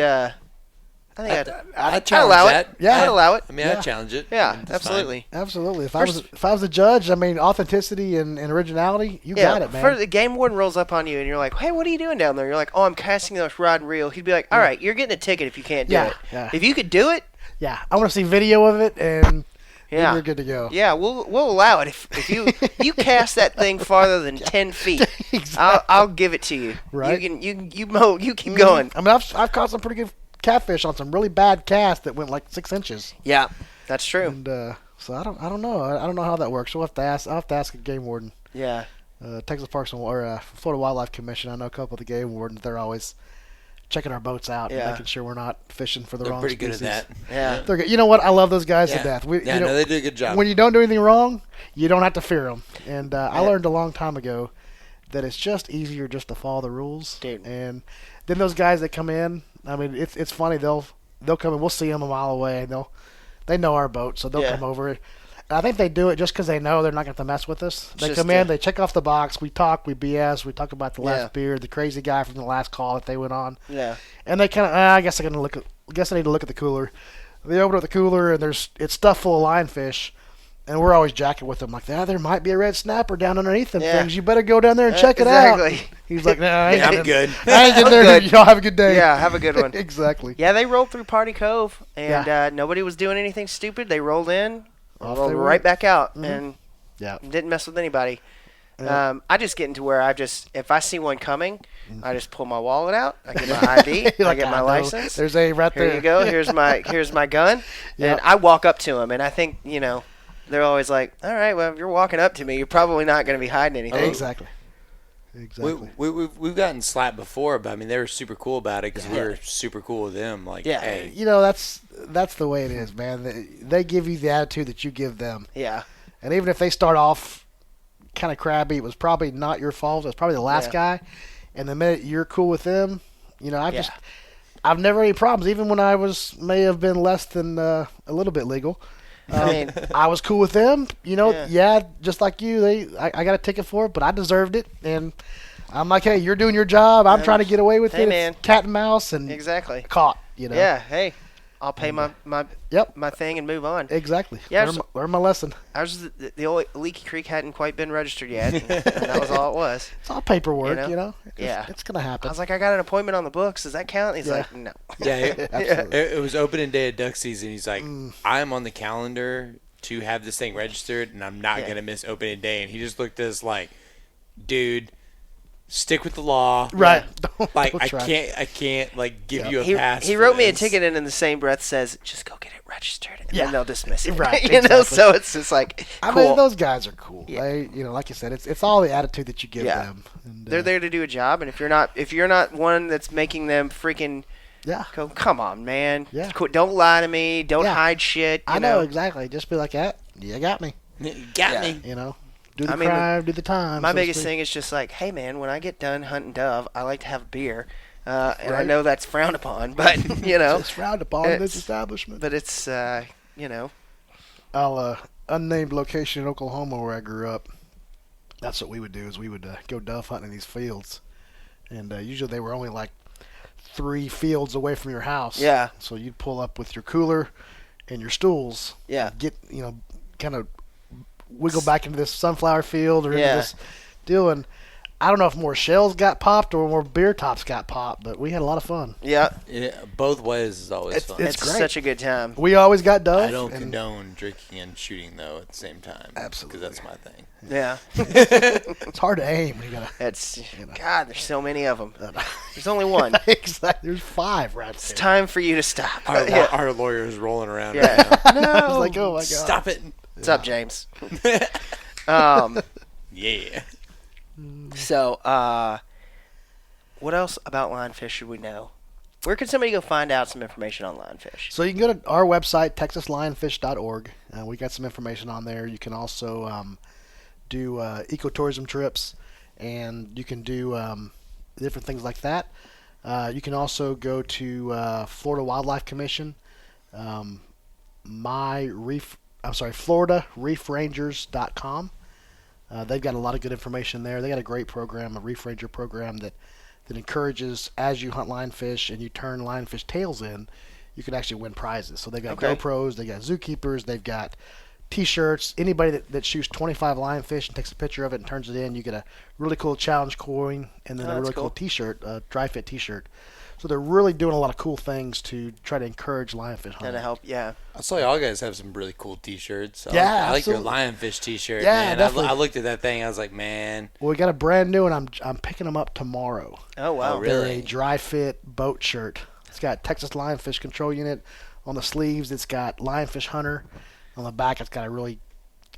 [SPEAKER 2] I'd challenge
[SPEAKER 1] allow it.
[SPEAKER 2] that.
[SPEAKER 3] Yeah.
[SPEAKER 1] I'd allow it.
[SPEAKER 2] I mean,
[SPEAKER 3] Yeah.
[SPEAKER 2] I'd challenge it.
[SPEAKER 1] Yeah,
[SPEAKER 2] I mean, that's
[SPEAKER 1] absolutely.
[SPEAKER 3] Absolutely. If
[SPEAKER 1] First-
[SPEAKER 3] I was the judge, I mean, authenticity and originality, you got it, man.
[SPEAKER 1] For the game warden rolls up on you and you're like, "Hey, what are you doing down there?" You're like, "Oh, I'm casting this rod and reel." He'd be like, "All right, you're getting a ticket if you can't do
[SPEAKER 3] Yeah,
[SPEAKER 1] it.
[SPEAKER 3] yeah.
[SPEAKER 1] If you could do it,
[SPEAKER 3] Yeah, I want to see video of it, and
[SPEAKER 1] yeah,
[SPEAKER 3] you're good to go.
[SPEAKER 1] yeah, we'll allow it. If you cast that thing farther than 10 feet,
[SPEAKER 3] Exactly.
[SPEAKER 1] I'll give it to you.
[SPEAKER 3] Right.
[SPEAKER 1] You keep going.
[SPEAKER 3] I mean, I've caught some pretty good catfish on some really bad casts that went like 6 inches,
[SPEAKER 1] Yeah, that's true.
[SPEAKER 3] and so I don't know. I don't know how that works. I'll have to ask a game warden.
[SPEAKER 1] Yeah,
[SPEAKER 3] Texas Parks and Florida Wildlife Commission. I know a couple of the game wardens. They're always checking our boats out and
[SPEAKER 1] Yeah.
[SPEAKER 3] making sure we're not fishing for the
[SPEAKER 2] They're
[SPEAKER 3] wrong
[SPEAKER 2] pretty good
[SPEAKER 3] species.
[SPEAKER 2] at that.
[SPEAKER 1] yeah.
[SPEAKER 3] They're good. You know what? I love those guys
[SPEAKER 2] Yeah.
[SPEAKER 3] to death.
[SPEAKER 2] Yeah,
[SPEAKER 3] You know,
[SPEAKER 2] no, they do a good job.
[SPEAKER 3] when you don't do anything wrong, you don't have to fear them. And I
[SPEAKER 1] Yeah.
[SPEAKER 3] learned a long time ago that it's just easier just to follow the rules.
[SPEAKER 1] Dude.
[SPEAKER 3] And then those guys that come in, I mean, it's funny. They'll come in. We'll see them a mile away, and they know our boat, so they'll
[SPEAKER 1] Yeah.
[SPEAKER 3] come over. And I think they do it just because they know they're not going to mess with us. They
[SPEAKER 1] Just,
[SPEAKER 3] come in, they check off the box, we talk, we BS, we talk about the last
[SPEAKER 1] Yeah.
[SPEAKER 3] beer, the crazy guy from the last call that they went on,
[SPEAKER 1] Yeah.
[SPEAKER 3] and they kind of, I guess I need to look at the cooler. They open up the cooler, and it's stuffed full of lionfish, and we're always jacking with them like, there might be a red snapper down underneath them
[SPEAKER 1] Yeah.
[SPEAKER 3] things. You better go down there and check it out.
[SPEAKER 1] Exactly.
[SPEAKER 3] He's like, I ain't
[SPEAKER 2] Yeah, I'm
[SPEAKER 3] getting-
[SPEAKER 2] good.
[SPEAKER 3] I ain't getting there.
[SPEAKER 1] Good.
[SPEAKER 3] Y'all have a good day.
[SPEAKER 1] Yeah, have a good one.
[SPEAKER 3] Exactly.
[SPEAKER 1] Yeah, they rolled through Party Cove, and nobody was doing anything stupid. They rolled in,
[SPEAKER 3] Off
[SPEAKER 1] rolled
[SPEAKER 3] they
[SPEAKER 1] right
[SPEAKER 3] went.
[SPEAKER 1] back out,
[SPEAKER 3] Mhm.
[SPEAKER 1] and
[SPEAKER 3] Yeah.
[SPEAKER 1] didn't mess with anybody.
[SPEAKER 3] Yeah.
[SPEAKER 1] I just get into where if I see one coming, I just pull my wallet out, I get my ID, I
[SPEAKER 3] Like,
[SPEAKER 1] get my
[SPEAKER 3] know.
[SPEAKER 1] license.
[SPEAKER 3] There's a right
[SPEAKER 1] Here
[SPEAKER 3] there.
[SPEAKER 1] you go. Here's my gun,
[SPEAKER 3] Yep.
[SPEAKER 1] and I walk up to them, and I think they're always like, "All right, well, if you're walking up to me, you're probably not going to be hiding anything."
[SPEAKER 3] Exactly. Exactly.
[SPEAKER 2] We've gotten slapped before, but I mean they were super cool about it because we were super cool with them. Like,
[SPEAKER 1] Yeah.
[SPEAKER 2] hey,
[SPEAKER 3] You know, that's the way it is, man. They give you the attitude that you give them.
[SPEAKER 1] Yeah,
[SPEAKER 3] And even if they start off kind of crabby, it was probably not your fault. It was probably the last
[SPEAKER 1] Yeah.
[SPEAKER 3] guy. And the minute you're cool with them, I've never had any problems. Even when I may have been less than a little bit legal.
[SPEAKER 1] I mean,
[SPEAKER 3] I was cool with them.
[SPEAKER 1] Yeah.
[SPEAKER 3] Just like you. I got a ticket for it, but I deserved it. And I'm like, hey, you're doing your job. I'm
[SPEAKER 1] Yeah.
[SPEAKER 3] trying to get away with
[SPEAKER 1] Hey,
[SPEAKER 3] it.
[SPEAKER 1] man.
[SPEAKER 3] It's cat and mouse and
[SPEAKER 1] exactly.
[SPEAKER 3] caught.
[SPEAKER 1] Yeah, hey, I'll pay my
[SPEAKER 3] Yep.
[SPEAKER 1] my thing and move on.
[SPEAKER 3] Exactly.
[SPEAKER 1] Yeah,
[SPEAKER 3] Learn my lesson.
[SPEAKER 1] Ours, the old Leaky Creek hadn't quite been registered yet, and that was all it was.
[SPEAKER 3] It's all paperwork,
[SPEAKER 1] You know? Yeah.
[SPEAKER 3] It's gonna happen.
[SPEAKER 1] I was like, I got an appointment on the books. Does that count? He's
[SPEAKER 3] Yeah.
[SPEAKER 1] like, no.
[SPEAKER 2] yeah, it,
[SPEAKER 3] Absolutely.
[SPEAKER 2] it was opening day of duck season. He's like, I'm on the calendar to have this thing registered, and I'm not
[SPEAKER 1] Yeah.
[SPEAKER 2] gonna miss opening day. And he just looked at us like, dude, stick with the law.
[SPEAKER 3] Right.
[SPEAKER 2] Like
[SPEAKER 3] Don't try.
[SPEAKER 2] I can't like give
[SPEAKER 3] Yeah.
[SPEAKER 2] you a
[SPEAKER 1] He,
[SPEAKER 2] pass.
[SPEAKER 1] he
[SPEAKER 2] for
[SPEAKER 1] wrote me a
[SPEAKER 2] this.
[SPEAKER 1] ticket and in the same breath says, just go get it registered, and
[SPEAKER 3] Yeah.
[SPEAKER 1] then they'll dismiss it.
[SPEAKER 3] Right,
[SPEAKER 1] you know,
[SPEAKER 3] exactly.
[SPEAKER 1] so it's just like,
[SPEAKER 3] I
[SPEAKER 1] cool.
[SPEAKER 3] mean, those guys are cool.
[SPEAKER 1] Yeah.
[SPEAKER 3] They, like you said, it's all the attitude that you give
[SPEAKER 1] Yeah.
[SPEAKER 3] them. And,
[SPEAKER 1] They're there to do a job, and if you're not one that's making them freaking
[SPEAKER 3] Yeah.
[SPEAKER 1] go, come on, man.
[SPEAKER 3] Yeah.
[SPEAKER 1] Quit, don't lie to me. Don't
[SPEAKER 3] Yeah.
[SPEAKER 1] hide shit.
[SPEAKER 3] I know exactly. Just be like, you got me.
[SPEAKER 2] You got
[SPEAKER 1] Yeah.
[SPEAKER 2] me.
[SPEAKER 3] Do the
[SPEAKER 1] I mean,
[SPEAKER 3] crime, do the time.
[SPEAKER 1] My
[SPEAKER 3] so to
[SPEAKER 1] biggest
[SPEAKER 3] speak.
[SPEAKER 1] thing is just like, hey man, when I get done hunting dove, I like to have a beer, and I
[SPEAKER 3] Right.
[SPEAKER 1] know that's frowned upon, but
[SPEAKER 3] It's frowned upon in this
[SPEAKER 1] it's-
[SPEAKER 3] establishment.
[SPEAKER 1] but it's
[SPEAKER 3] I'll unnamed location in Oklahoma where I grew up. That's what we would do is we would go dove hunting in these fields, and usually they were only like 3 fields away from your house.
[SPEAKER 1] Yeah.
[SPEAKER 3] So you'd pull up with your cooler and your stools.
[SPEAKER 1] Yeah.
[SPEAKER 3] Get kind of wiggle back into this sunflower field or
[SPEAKER 1] Yeah.
[SPEAKER 3] into this deal, and I don't know if more shells got popped or more beer tops got popped, but we had a lot of fun.
[SPEAKER 1] Yeah,
[SPEAKER 2] both ways is always fun.
[SPEAKER 1] it's
[SPEAKER 3] great.
[SPEAKER 1] such a good time.
[SPEAKER 3] We always got dove.
[SPEAKER 2] I don't condone drinking and shooting though at the same time.
[SPEAKER 3] Absolutely.
[SPEAKER 2] because that's my thing.
[SPEAKER 1] Yeah,
[SPEAKER 3] It's hard to aim when you gotta.
[SPEAKER 1] it's God. There's so many of them. There's only one.
[SPEAKER 3] Exactly. There's 5 right
[SPEAKER 1] It's
[SPEAKER 3] there.
[SPEAKER 1] time for you to stop.
[SPEAKER 2] Our lawyer is rolling around.
[SPEAKER 1] Yeah.
[SPEAKER 3] I
[SPEAKER 1] No.
[SPEAKER 3] was like, oh my god.
[SPEAKER 2] Stop it.
[SPEAKER 1] What's up, James?
[SPEAKER 2] Yeah.
[SPEAKER 1] So, what else about lionfish should we know? Where can somebody go find out some information on lionfish?
[SPEAKER 3] So you can go to our website, texaslionfish.org. We got some information on there. You can also do ecotourism trips, and you can do different things like that. You can also go to Florida Wildlife Commission, FloridaReefRangers.com. They've got a lot of good information there. They got a great program, a reef ranger program that encourages, as you hunt lionfish and you turn lionfish tails in, you can actually win prizes. So they've got GoPros, they got zookeepers, they've got T-shirts. Anybody that shoots 25 lionfish and takes a picture of it and turns it in, you get a really cool challenge coin and then a really cool T-shirt, a dry fit T-shirt. So they're really doing a lot of cool things to try to encourage lionfish hunting.
[SPEAKER 1] And to help, yeah.
[SPEAKER 2] I saw y'all guys have some really cool T-shirts.
[SPEAKER 3] Yeah,
[SPEAKER 2] I like your
[SPEAKER 3] absolutely.
[SPEAKER 2] lionfish T-shirt.
[SPEAKER 3] Yeah,
[SPEAKER 2] man.
[SPEAKER 3] definitely.
[SPEAKER 2] I looked at that thing. I was like, man.
[SPEAKER 3] Well, we got a brand new one. I'm picking them up tomorrow.
[SPEAKER 1] Oh, wow.
[SPEAKER 2] Oh, really?
[SPEAKER 3] They're a dry fit boat shirt. It's got Texas Lionfish Control Unit on the sleeves. It's got Lionfish Hunter on the back. It's got a really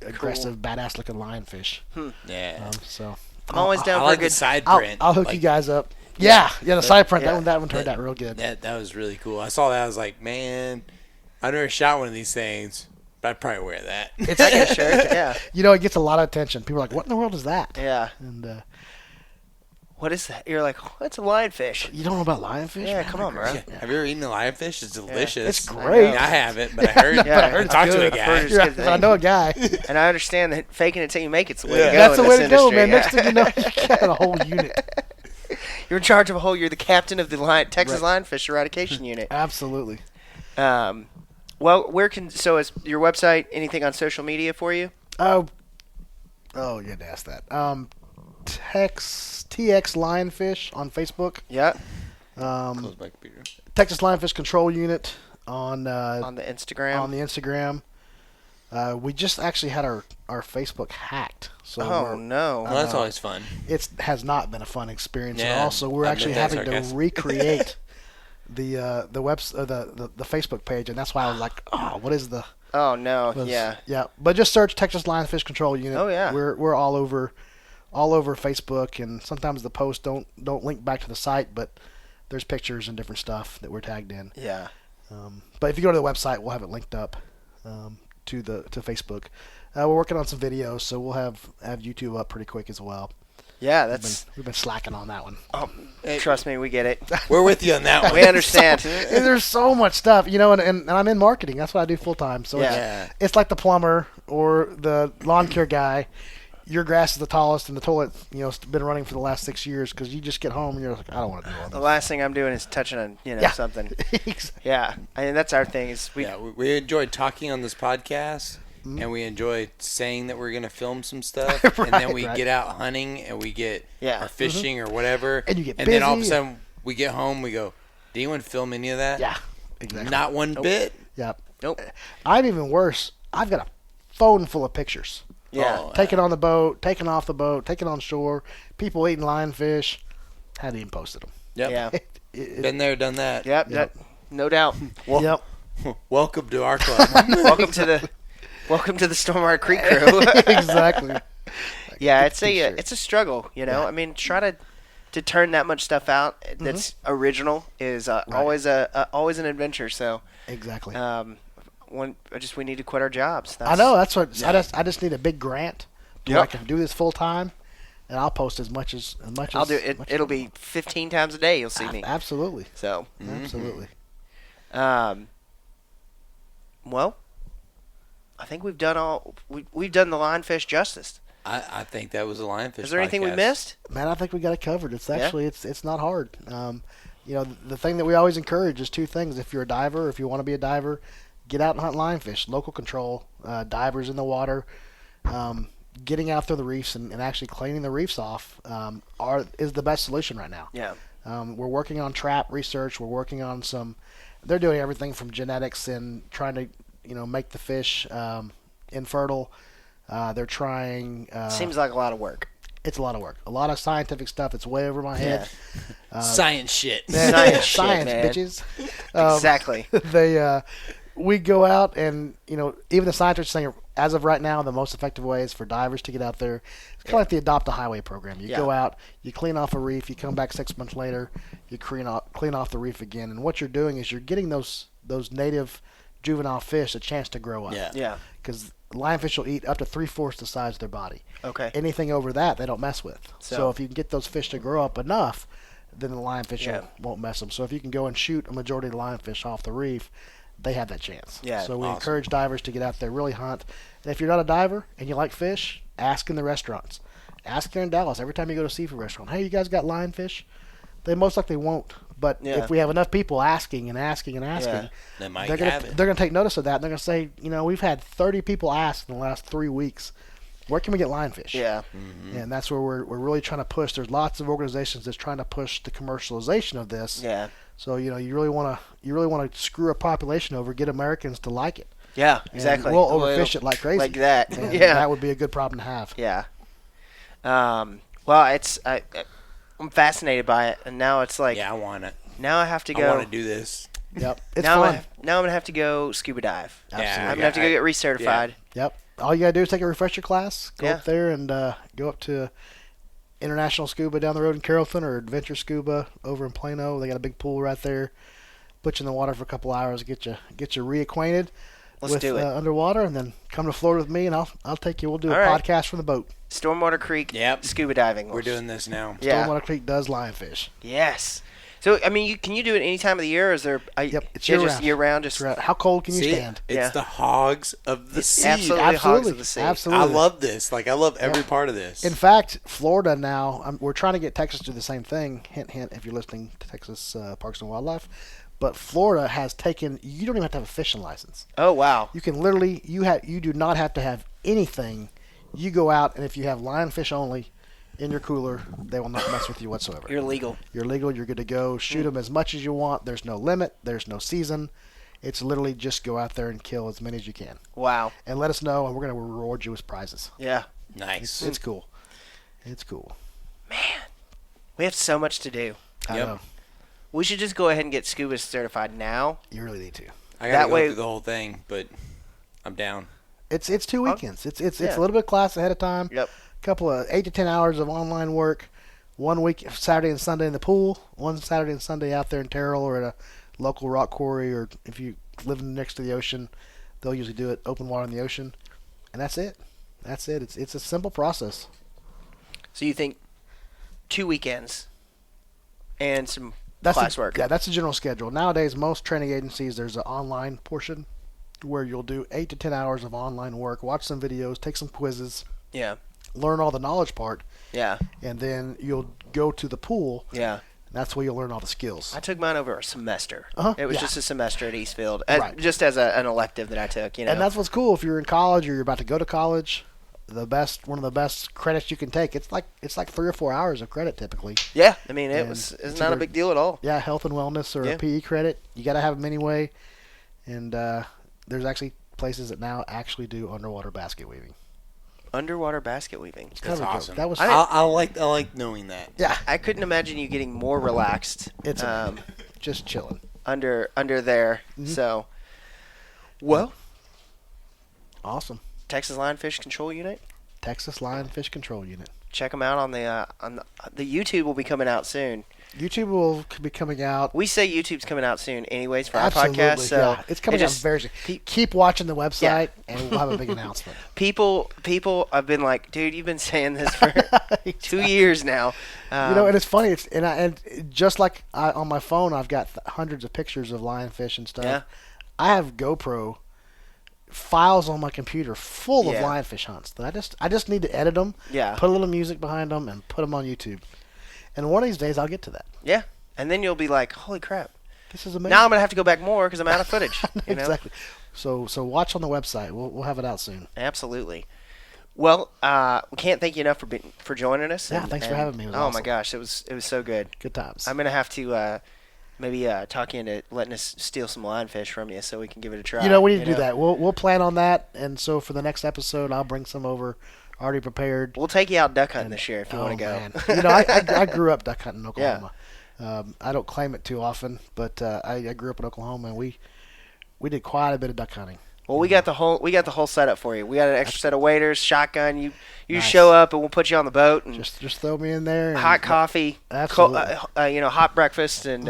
[SPEAKER 3] aggressive, badass looking lionfish.
[SPEAKER 2] Yeah.
[SPEAKER 3] So
[SPEAKER 1] I'm always down
[SPEAKER 2] I
[SPEAKER 1] for
[SPEAKER 2] like
[SPEAKER 1] a good
[SPEAKER 2] the side
[SPEAKER 3] I'll,
[SPEAKER 2] print.
[SPEAKER 3] I'll hook
[SPEAKER 2] Like,
[SPEAKER 3] you guys up. Yeah, the side print.
[SPEAKER 1] yeah.
[SPEAKER 3] That one turned out real good.
[SPEAKER 2] That was really cool. I saw that. I was like, man, I never shot one of these things, but I'd probably wear that.
[SPEAKER 3] It's
[SPEAKER 1] I get a shirt. Yeah.
[SPEAKER 3] You know, it gets a lot of attention. People are like, "What in the world is that?"
[SPEAKER 1] Yeah.
[SPEAKER 3] And
[SPEAKER 1] What is that? You're like, what's a lionfish?
[SPEAKER 3] you don't know about lionfish?
[SPEAKER 1] Yeah,
[SPEAKER 3] Man,
[SPEAKER 1] come
[SPEAKER 3] they're
[SPEAKER 1] on, bro.
[SPEAKER 3] great.
[SPEAKER 2] Have you ever eaten a lionfish? It's delicious.
[SPEAKER 3] It's great.
[SPEAKER 2] I mean, I haven't, but I heard.
[SPEAKER 1] Yeah, I heard
[SPEAKER 2] I
[SPEAKER 1] it's
[SPEAKER 2] talked to a
[SPEAKER 1] good. I've heard
[SPEAKER 2] guy.
[SPEAKER 1] it's
[SPEAKER 3] Yeah,
[SPEAKER 1] good
[SPEAKER 3] but I know a guy.
[SPEAKER 1] And I understand that faking it till you make it's the way
[SPEAKER 2] Yeah.
[SPEAKER 1] to go.
[SPEAKER 3] That's
[SPEAKER 1] in
[SPEAKER 3] the way
[SPEAKER 1] this
[SPEAKER 3] to go,
[SPEAKER 1] industry,
[SPEAKER 3] man.
[SPEAKER 1] yeah.
[SPEAKER 3] Next thing you know, you got a whole unit.
[SPEAKER 1] You're in charge of a whole. You're the captain of the Texas Lionfish Eradication Unit.
[SPEAKER 3] Absolutely.
[SPEAKER 1] Well, is your website anything on social media for you?
[SPEAKER 3] Oh, you had to ask that. TX Lionfish on Facebook.
[SPEAKER 1] Yeah.
[SPEAKER 2] Close my computer.
[SPEAKER 3] Texas Lionfish Control Unit on
[SPEAKER 1] On the Instagram.
[SPEAKER 3] on the Instagram. We just actually had our Facebook hacked. So
[SPEAKER 1] Oh no.
[SPEAKER 2] Well, that's always fun.
[SPEAKER 3] it has not been a fun experience at
[SPEAKER 2] Yeah,
[SPEAKER 3] all. So we're
[SPEAKER 2] I
[SPEAKER 3] actually
[SPEAKER 2] meant that
[SPEAKER 3] having to
[SPEAKER 2] sarcastic.
[SPEAKER 3] recreate the Facebook page, and that's why I was like, oh, what is the?
[SPEAKER 1] Oh no.
[SPEAKER 3] was-
[SPEAKER 1] Yeah.
[SPEAKER 3] yeah. But just search Texas Lionfish Control Unit.
[SPEAKER 1] Oh, yeah.
[SPEAKER 3] We're all over Facebook, and sometimes the posts don't link back to the site, but there's pictures and different stuff that we're tagged in.
[SPEAKER 1] Yeah.
[SPEAKER 3] But if you go to the website, we'll have it linked up to Facebook. We're working on some videos, so we'll have YouTube up pretty quick as well.
[SPEAKER 1] Yeah.
[SPEAKER 3] We've been slacking on that one.
[SPEAKER 1] Oh, trust me, we get it.
[SPEAKER 2] We're with you on that one.
[SPEAKER 1] We understand.
[SPEAKER 3] And there's so much stuff, and I'm in marketing. That's what I do full time. So
[SPEAKER 2] Yeah.
[SPEAKER 3] it's like the plumber or the lawn care guy. Your grass is the tallest, and the toilet, has been running for the last 6 years because you just get home and you're like, I don't want to do all
[SPEAKER 1] The
[SPEAKER 3] this.
[SPEAKER 1] last thing I'm doing is touching on something.
[SPEAKER 3] Exactly.
[SPEAKER 1] Yeah. I mean that's our thing. Is
[SPEAKER 2] We enjoyed talking on this podcast, and we enjoy saying that we're going to film some stuff, and then we
[SPEAKER 3] right.
[SPEAKER 2] get out hunting, and we get
[SPEAKER 1] Yeah.
[SPEAKER 2] our fishing or whatever,
[SPEAKER 3] And you get
[SPEAKER 2] then all of a
[SPEAKER 3] busy.
[SPEAKER 2] sudden we get home, we go, did anyone film any of that?
[SPEAKER 3] Yeah, exactly.
[SPEAKER 2] Not one bit?
[SPEAKER 3] Yeah.
[SPEAKER 1] Nope.
[SPEAKER 3] I'm even worse. I've got a phone full of pictures.
[SPEAKER 1] Yeah.
[SPEAKER 2] Oh,
[SPEAKER 3] Taken on the boat, taken off the boat, taken on shore, people eating lionfish. Hadn't even posted them.
[SPEAKER 2] Yep.
[SPEAKER 1] Yeah.
[SPEAKER 2] Been there, done that.
[SPEAKER 1] Yep.
[SPEAKER 3] Yep.
[SPEAKER 1] No doubt.
[SPEAKER 3] Yep.
[SPEAKER 2] Welcome to our club.
[SPEAKER 1] Welcome to the Stormwater Creek crew.
[SPEAKER 3] Exactly.
[SPEAKER 1] Yeah,
[SPEAKER 3] Good
[SPEAKER 1] it's
[SPEAKER 3] t-shirt.
[SPEAKER 1] a struggle,
[SPEAKER 3] Yeah.
[SPEAKER 1] I mean, try to turn that much stuff out that's original is always an adventure. So,
[SPEAKER 3] Exactly.
[SPEAKER 1] we need to quit our jobs.
[SPEAKER 3] I know. That's what
[SPEAKER 2] Yeah.
[SPEAKER 3] I just need a big grant. So
[SPEAKER 1] Yep.
[SPEAKER 3] I can do this full time, and I'll post as much as
[SPEAKER 1] I'll do it.
[SPEAKER 3] much
[SPEAKER 1] It'll
[SPEAKER 3] as-
[SPEAKER 1] be 15 times a day. You'll see me.
[SPEAKER 3] Absolutely.
[SPEAKER 1] So,
[SPEAKER 3] Absolutely.
[SPEAKER 1] well, I think we've done we've done the lionfish justice.
[SPEAKER 2] I think that was a lionfish.
[SPEAKER 1] Is there anything we
[SPEAKER 2] podcast.
[SPEAKER 1] missed?
[SPEAKER 3] Man, I think we got it covered. It's
[SPEAKER 1] Yeah?
[SPEAKER 3] actually it's not hard. The thing that we always encourage is two things. If you're a diver, or if you want to be a diver, get out and hunt lionfish. Local control, divers in the water. getting out through the reefs and actually cleaning the reefs off is the best solution right now.
[SPEAKER 1] Yeah.
[SPEAKER 3] We're working on trap research. We're working on some. They're doing everything from genetics and trying to make the fish infertile. They're trying.
[SPEAKER 1] Seems like a lot of work.
[SPEAKER 3] It's a lot of work. A lot of scientific stuff. It's way over my head.
[SPEAKER 2] Science shit.
[SPEAKER 1] Science shit,
[SPEAKER 3] Science,
[SPEAKER 1] man.
[SPEAKER 3] bitches.
[SPEAKER 1] Exactly.
[SPEAKER 3] We go out and even the scientists are saying as of right now the most effective way is for divers to get out there. It's kind of like the Adopt a Highway program. You go out, you clean off a reef, you come back 6 months later, you clean off the reef again, and what you're doing is you're getting those native juvenile fish a chance to grow up.
[SPEAKER 1] Yeah.
[SPEAKER 3] Because lionfish will eat up to 3/4 the size of their body.
[SPEAKER 1] Okay.
[SPEAKER 3] Anything over that they don't mess with.
[SPEAKER 1] So
[SPEAKER 3] So if you can get those fish to grow up enough, then the lionfish won't mess them. So if you can go and shoot a majority of the lionfish off the reef, they have that chance.
[SPEAKER 1] Yeah,
[SPEAKER 3] So we
[SPEAKER 2] awesome.
[SPEAKER 3] encourage divers to get out there, really hunt. And if you're not a diver and you like fish, ask in the restaurants. Ask there in Dallas every time you go to a seafood restaurant, hey, you guys got lionfish? They most likely won't. But if we have enough people asking and asking and asking,
[SPEAKER 2] They might
[SPEAKER 3] they're
[SPEAKER 2] have it.
[SPEAKER 3] going to take notice of that. And they're going to say, we've had 30 people ask in the last 3 weeks, where can we get lionfish?
[SPEAKER 1] Yeah.
[SPEAKER 2] Mm-hmm.
[SPEAKER 3] And that's where we're really trying to push. There's lots of organizations that's trying to push the commercialization of this.
[SPEAKER 1] Yeah.
[SPEAKER 3] So you really want to screw a population over, get Americans to like it.
[SPEAKER 1] Yeah.
[SPEAKER 3] And
[SPEAKER 1] Exactly.
[SPEAKER 3] we'll overfish it like crazy.
[SPEAKER 1] Like that.
[SPEAKER 3] And
[SPEAKER 1] Yeah.
[SPEAKER 3] that would be a good problem to have.
[SPEAKER 1] Yeah. Well, I'm fascinated by it, and now it's like
[SPEAKER 2] Yeah, I want it.
[SPEAKER 1] now I have to
[SPEAKER 2] I
[SPEAKER 1] go.
[SPEAKER 2] want to do this.
[SPEAKER 3] Yep. It's
[SPEAKER 1] now
[SPEAKER 3] fun.
[SPEAKER 1] now I'm gonna have to go scuba dive.
[SPEAKER 3] Absolutely.
[SPEAKER 1] I'm gonna have to go get recertified.
[SPEAKER 3] Yep. All you gotta do is take a refresher class, go
[SPEAKER 1] Yeah.
[SPEAKER 3] up there and go up to International Scuba down the road in Carrollton or Adventure Scuba over in Plano. They got a big pool right there. Put you in the water for a couple hours, get you reacquainted
[SPEAKER 1] Let's
[SPEAKER 3] with
[SPEAKER 1] do it.
[SPEAKER 3] underwater, and then come to Florida with me, and I'll take you. We'll do a
[SPEAKER 1] All right.
[SPEAKER 3] podcast from the boat.
[SPEAKER 1] Stormwater Creek.
[SPEAKER 2] Yep.
[SPEAKER 1] Scuba diving.
[SPEAKER 2] We're doing this now.
[SPEAKER 1] Yeah.
[SPEAKER 3] Stormwater Creek does lionfish.
[SPEAKER 1] Yes. So I mean, can you do it any time of the year? Or is there?
[SPEAKER 3] Yep, it's
[SPEAKER 1] just
[SPEAKER 3] year-round.
[SPEAKER 1] year round. Just
[SPEAKER 3] How cold can you
[SPEAKER 2] See,
[SPEAKER 3] stand?
[SPEAKER 2] it's
[SPEAKER 1] Yeah.
[SPEAKER 2] the hogs of the sea.
[SPEAKER 1] absolutely hogs of the sea.
[SPEAKER 3] Absolutely.
[SPEAKER 2] I love this. Like, I love every part of this.
[SPEAKER 3] In fact, Florida now, we're trying to get Texas to do the same thing. Hint, hint, if you're listening to Texas Parks and Wildlife. But Florida has taken, you don't even have to have a fishing license.
[SPEAKER 1] Oh wow.
[SPEAKER 3] You can literally, you do not have to have anything. You go out, and if you have lionfish only in your cooler, they will not mess with you whatsoever.
[SPEAKER 1] You're legal.
[SPEAKER 3] You're legal. You're good to go. Shoot them as much as you want. There's no limit. There's no season. It's literally just go out there and kill as many as you can.
[SPEAKER 1] Wow.
[SPEAKER 3] And let us know, and we're going to reward you with prizes.
[SPEAKER 1] Yeah.
[SPEAKER 2] Nice.
[SPEAKER 3] It's cool. It's cool.
[SPEAKER 1] We have so much to do.
[SPEAKER 3] I
[SPEAKER 2] Yep.
[SPEAKER 3] know.
[SPEAKER 1] We should just go ahead and get scuba certified now.
[SPEAKER 3] You really need to.
[SPEAKER 2] I
[SPEAKER 1] that
[SPEAKER 2] gotta go
[SPEAKER 1] way-
[SPEAKER 2] through the whole thing, but I'm down.
[SPEAKER 3] It's 2 weekends. It's
[SPEAKER 1] Yeah.
[SPEAKER 3] a little bit of class ahead of time.
[SPEAKER 1] Yep.
[SPEAKER 3] Couple of 8 to 10 hours of online work. 1 week Saturday and Sunday in the pool. 1 Saturday and Sunday out there in Terrell or at a local rock quarry, or if you live next to the ocean, they'll usually do it open water in the ocean, and that's it. That's it. It's a simple process.
[SPEAKER 1] So you think 2 weekends and some
[SPEAKER 3] That's
[SPEAKER 1] classwork?
[SPEAKER 3] Yeah, that's the general schedule. Nowadays, most training agencies, there's an online portion where you'll do 8 to 10 hours of online work, watch some videos, take some quizzes,
[SPEAKER 1] Yeah.
[SPEAKER 3] learn all the knowledge part,
[SPEAKER 1] Yeah.
[SPEAKER 3] and then you'll go to the pool.
[SPEAKER 1] Yeah.
[SPEAKER 3] That's where you'll learn all the skills.
[SPEAKER 1] I took mine over a semester.
[SPEAKER 3] Uh-huh,
[SPEAKER 1] It was
[SPEAKER 3] yeah.
[SPEAKER 1] just a semester at Eastfield,
[SPEAKER 3] Right.
[SPEAKER 1] just as an elective that I took. You know.
[SPEAKER 3] And that's what's cool. If you're in college or you're about to go to college, one of the best credits you can take. It's like 3 or 4 hours of credit typically.
[SPEAKER 1] yeah. I mean,
[SPEAKER 3] And
[SPEAKER 1] it's
[SPEAKER 3] it's
[SPEAKER 1] not a
[SPEAKER 3] either-
[SPEAKER 1] big deal at all.
[SPEAKER 3] Yeah, health and wellness or
[SPEAKER 1] Yeah.
[SPEAKER 3] a PE credit. You got to have them anyway. And there's actually places that now actually do underwater basket weaving.
[SPEAKER 1] Underwater basket weaving.
[SPEAKER 3] It's kind
[SPEAKER 2] That's
[SPEAKER 3] of a joke.
[SPEAKER 2] awesome.
[SPEAKER 3] That was
[SPEAKER 2] I like knowing that.
[SPEAKER 3] yeah,
[SPEAKER 1] I couldn't imagine you getting more relaxed.
[SPEAKER 3] it's just chilling.
[SPEAKER 1] under there.
[SPEAKER 3] Mhm.
[SPEAKER 1] So, well,
[SPEAKER 3] Awesome.
[SPEAKER 1] Texas Lionfish Control Unit.
[SPEAKER 3] Texas Lionfish Control Unit.
[SPEAKER 1] Check them out on the YouTube will be coming out soon.
[SPEAKER 3] YouTube will be coming out.
[SPEAKER 1] We say YouTube's coming out soon, anyways, for
[SPEAKER 3] Absolutely,
[SPEAKER 1] our podcast. So
[SPEAKER 3] yeah. It's coming out very soon.
[SPEAKER 1] pe-
[SPEAKER 3] Keep watching the website, and we'll have a big announcement.
[SPEAKER 1] people have been like, dude, you've been saying this for 2 years now.
[SPEAKER 3] And it's funny. And just like on my phone, I've got hundreds of pictures of lionfish and stuff.
[SPEAKER 1] Yeah.
[SPEAKER 3] I have GoPro files on my computer full of
[SPEAKER 1] Yeah.
[SPEAKER 3] lionfish hunts that I just need to edit them,
[SPEAKER 1] Yeah.
[SPEAKER 3] put a little music behind them, and put them on YouTube. And one of these days, I'll get to that.
[SPEAKER 1] Yeah, and then you'll be like, holy crap!
[SPEAKER 3] This is amazing.
[SPEAKER 1] Now I'm gonna have to go back more because I'm out of footage. You know?
[SPEAKER 3] Exactly. So watch on the website. We'll have it out soon.
[SPEAKER 1] Absolutely. Well, we can't thank you enough for joining us.
[SPEAKER 3] Yeah, thanks for having me. It was awesome.
[SPEAKER 1] My gosh, it was so good.
[SPEAKER 3] Good times.
[SPEAKER 1] I'm gonna have to maybe talk you into letting us steal some lionfish from you so we can give it a try.
[SPEAKER 3] We need to do that. We'll plan on that, and so for the next episode, I'll bring some over, already prepared.
[SPEAKER 1] We'll take you out duck hunting this year if you want to go.
[SPEAKER 3] Man. I grew up duck hunting in Oklahoma. Yeah. I don't claim it too often, but I grew up in Oklahoma, and we did quite a bit of duck hunting.
[SPEAKER 1] Well, we got the whole setup for you. We got an extra set of waders, shotgun. You
[SPEAKER 3] Nice.
[SPEAKER 1] show up, and we'll put you on the boat and
[SPEAKER 3] Just throw me in there. And
[SPEAKER 1] hot coffee,
[SPEAKER 3] Absolutely.
[SPEAKER 1] hot breakfast, and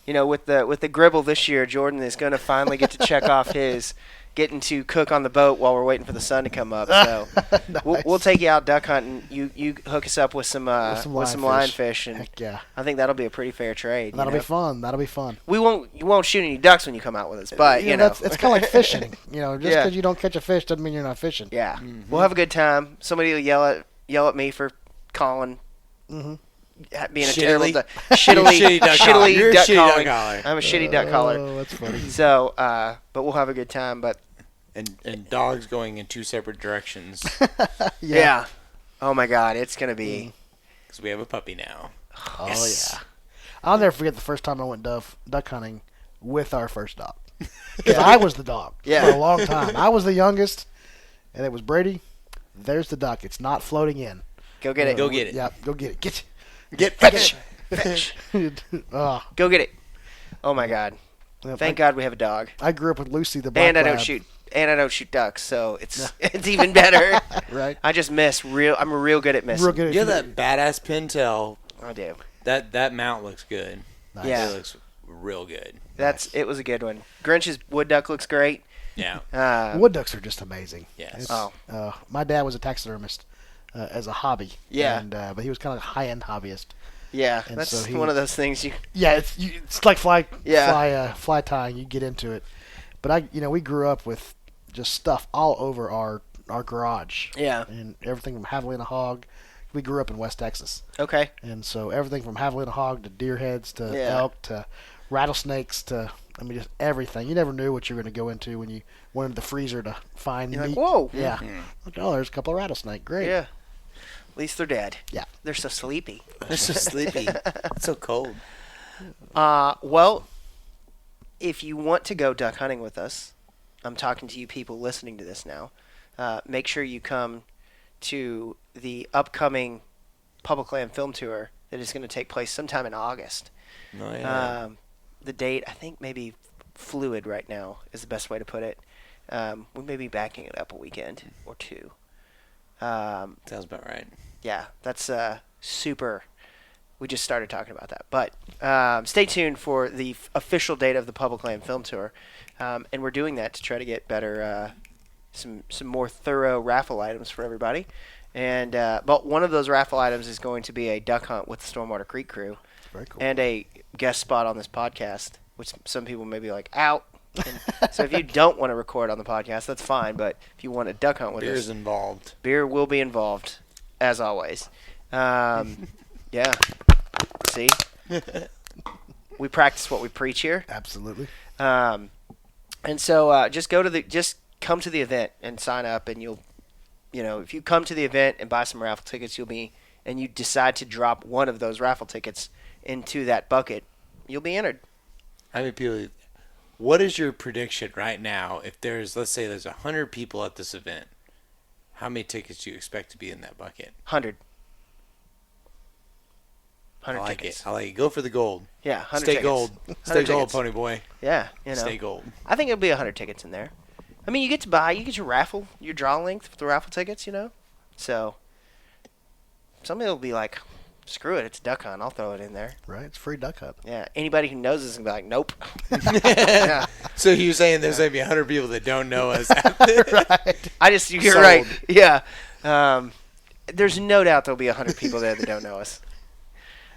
[SPEAKER 1] with the gribble this year, Jordan is going to finally get to check off his getting to cook on the boat while we're waiting for the sun to come up. So
[SPEAKER 3] Nice.
[SPEAKER 1] we'll take you out duck hunting. You hook us up with some lionfish, and
[SPEAKER 3] Heck yeah.
[SPEAKER 1] I think that'll be a pretty fair trade.
[SPEAKER 3] That'll be fun. That'll be fun.
[SPEAKER 1] You won't shoot any ducks when you come out with us, but
[SPEAKER 3] it's kind of like fishing. Just
[SPEAKER 1] Yeah.
[SPEAKER 3] because you don't catch a fish doesn't mean you're not fishing.
[SPEAKER 1] Yeah, we'll have a good time. Somebody will yell at me for calling.
[SPEAKER 3] Mm-hmm.
[SPEAKER 1] Being a
[SPEAKER 2] Shittily?
[SPEAKER 1] terrible
[SPEAKER 2] You're a shitty duck caller. You're a
[SPEAKER 1] duck
[SPEAKER 2] shitty
[SPEAKER 1] calling.
[SPEAKER 2] duck caller.
[SPEAKER 1] I'm a shitty duck caller.
[SPEAKER 3] Oh, that's funny.
[SPEAKER 1] So, but we'll have a good time. But
[SPEAKER 2] And dogs going in two separate directions
[SPEAKER 1] yeah. Oh my God, it's gonna be.
[SPEAKER 2] because we have a puppy now.
[SPEAKER 3] Oh
[SPEAKER 1] Yes.
[SPEAKER 3] yeah. I'll never forget the first time I went duck hunting with our first dog. Because I was the dog
[SPEAKER 1] Yeah.
[SPEAKER 3] for a long time. I was the youngest, and it was Brady. There's the duck. It's not floating in.
[SPEAKER 1] Go get it.
[SPEAKER 2] Go get it.
[SPEAKER 3] Yeah, go get it.
[SPEAKER 2] Get
[SPEAKER 1] Fetch. Fetch.
[SPEAKER 3] Oh,
[SPEAKER 1] Go get it. Oh my God. Thank God we have a dog.
[SPEAKER 3] I grew up with Lucy the black
[SPEAKER 1] And I don't
[SPEAKER 3] lab.
[SPEAKER 1] shoot. And I don't shoot ducks, so it's even better.
[SPEAKER 3] Right.
[SPEAKER 1] I just miss real. I'm real good at missing.
[SPEAKER 3] Real good.
[SPEAKER 2] You have that badass pintail.
[SPEAKER 1] I do.
[SPEAKER 2] That mount looks good.
[SPEAKER 3] Nice.
[SPEAKER 1] Yeah.
[SPEAKER 2] It looks real good.
[SPEAKER 1] It was a good one. Grinch's wood duck looks great.
[SPEAKER 2] Yeah.
[SPEAKER 3] Wood ducks are just amazing.
[SPEAKER 2] Yes.
[SPEAKER 3] It's, my dad was a taxidermist as a hobby.
[SPEAKER 1] Yeah.
[SPEAKER 3] And but he was kind of a high-end hobbyist.
[SPEAKER 1] Yeah,
[SPEAKER 3] And
[SPEAKER 1] that's
[SPEAKER 3] so
[SPEAKER 1] one of those things you.
[SPEAKER 3] Yeah, it's like fly tying. You get into it, but we grew up with just stuff all over our garage.
[SPEAKER 1] Yeah.
[SPEAKER 3] And everything from javelina hog. We grew up in West Texas,
[SPEAKER 1] Okay.
[SPEAKER 3] and so everything from javelina hog to deer heads to
[SPEAKER 1] Yeah.
[SPEAKER 3] elk to rattlesnakes to just everything. You never knew what you were going to go into when you went into the freezer to find
[SPEAKER 1] You're
[SPEAKER 3] meat.
[SPEAKER 1] like, whoa.
[SPEAKER 3] Yeah. Like, oh, there's a couple of rattlesnake. Great.
[SPEAKER 1] Yeah. At least they're dead.
[SPEAKER 3] Yeah.
[SPEAKER 1] They're so sleepy.
[SPEAKER 2] They're so sleepy. It's so cold.
[SPEAKER 1] Well, if you want to go duck hunting with us, I'm talking to you people listening to this now. Make sure you come to the upcoming Public Land Film Tour that is going to take place sometime in August.
[SPEAKER 2] Oh, yeah.
[SPEAKER 1] The date, I think, maybe fluid right now is the best way to put it. We may be backing it up a weekend or two.
[SPEAKER 2] Sounds about right.
[SPEAKER 1] Yeah, that's super. We just started talking about that. But stay tuned for the official date of the Public Land Film Tour. And we're doing that to try to get better, some more thorough raffle items for everybody. And but one of those raffle items is going to be a duck hunt with the Stormwater Creek crew.
[SPEAKER 3] Very cool.
[SPEAKER 1] And a guest spot on this podcast, which some people may be like, out. And so if you don't want to record on the podcast, that's fine. But if you want to duck hunt with us,
[SPEAKER 2] Beer's involved.
[SPEAKER 1] beer will be involved, as always. Yeah. See? We practice what we preach here.
[SPEAKER 3] Absolutely.
[SPEAKER 1] And so just come to the event and sign up, and if you come to the event and buy some raffle tickets, and you decide to drop one of those raffle tickets into that bucket, you'll be entered.
[SPEAKER 2] How many people? What is your prediction right now? If let's say there's 100 people at this event, how many tickets do you expect to be in that bucket?
[SPEAKER 1] 100.
[SPEAKER 2] I
[SPEAKER 1] 100
[SPEAKER 2] like
[SPEAKER 1] tickets.
[SPEAKER 2] it. I like it. Go for the gold.
[SPEAKER 1] Yeah, 100
[SPEAKER 2] Stay
[SPEAKER 1] tickets.
[SPEAKER 2] gold.
[SPEAKER 1] 100
[SPEAKER 2] Stay gold,
[SPEAKER 1] tickets.
[SPEAKER 2] pony boy.
[SPEAKER 1] Yeah,
[SPEAKER 2] Stay gold.
[SPEAKER 1] I think it'll be 100 tickets in there. I mean, you get your draw length for the raffle tickets, So, somebody will be like, screw it, it's duck hunt, I'll throw it in there.
[SPEAKER 3] Right. It's free duck hunt.
[SPEAKER 1] Yeah, anybody who knows this is going to be like, nope. Yeah.
[SPEAKER 2] So you're saying there's going to be 100 people that don't know us?
[SPEAKER 3] Right.
[SPEAKER 1] You're
[SPEAKER 2] Sold.
[SPEAKER 1] right. Yeah. There's no doubt there'll be 100 people there that don't know us.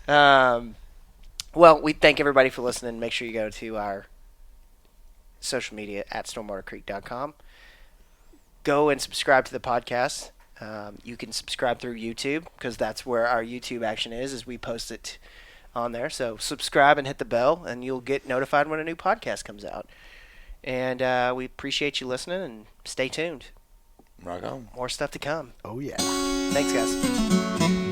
[SPEAKER 1] Well, we thank everybody for listening. Make sure you go to our social media at stormwatercreek.com. Go and subscribe to the podcast. You can subscribe through YouTube because that's where our YouTube action is we post it on there. So subscribe and hit the bell, and you'll get notified when a new podcast comes out. And we appreciate you listening, and stay tuned.
[SPEAKER 2] Rock on.
[SPEAKER 1] More stuff to come.
[SPEAKER 3] Oh yeah.
[SPEAKER 1] Thanks, guys.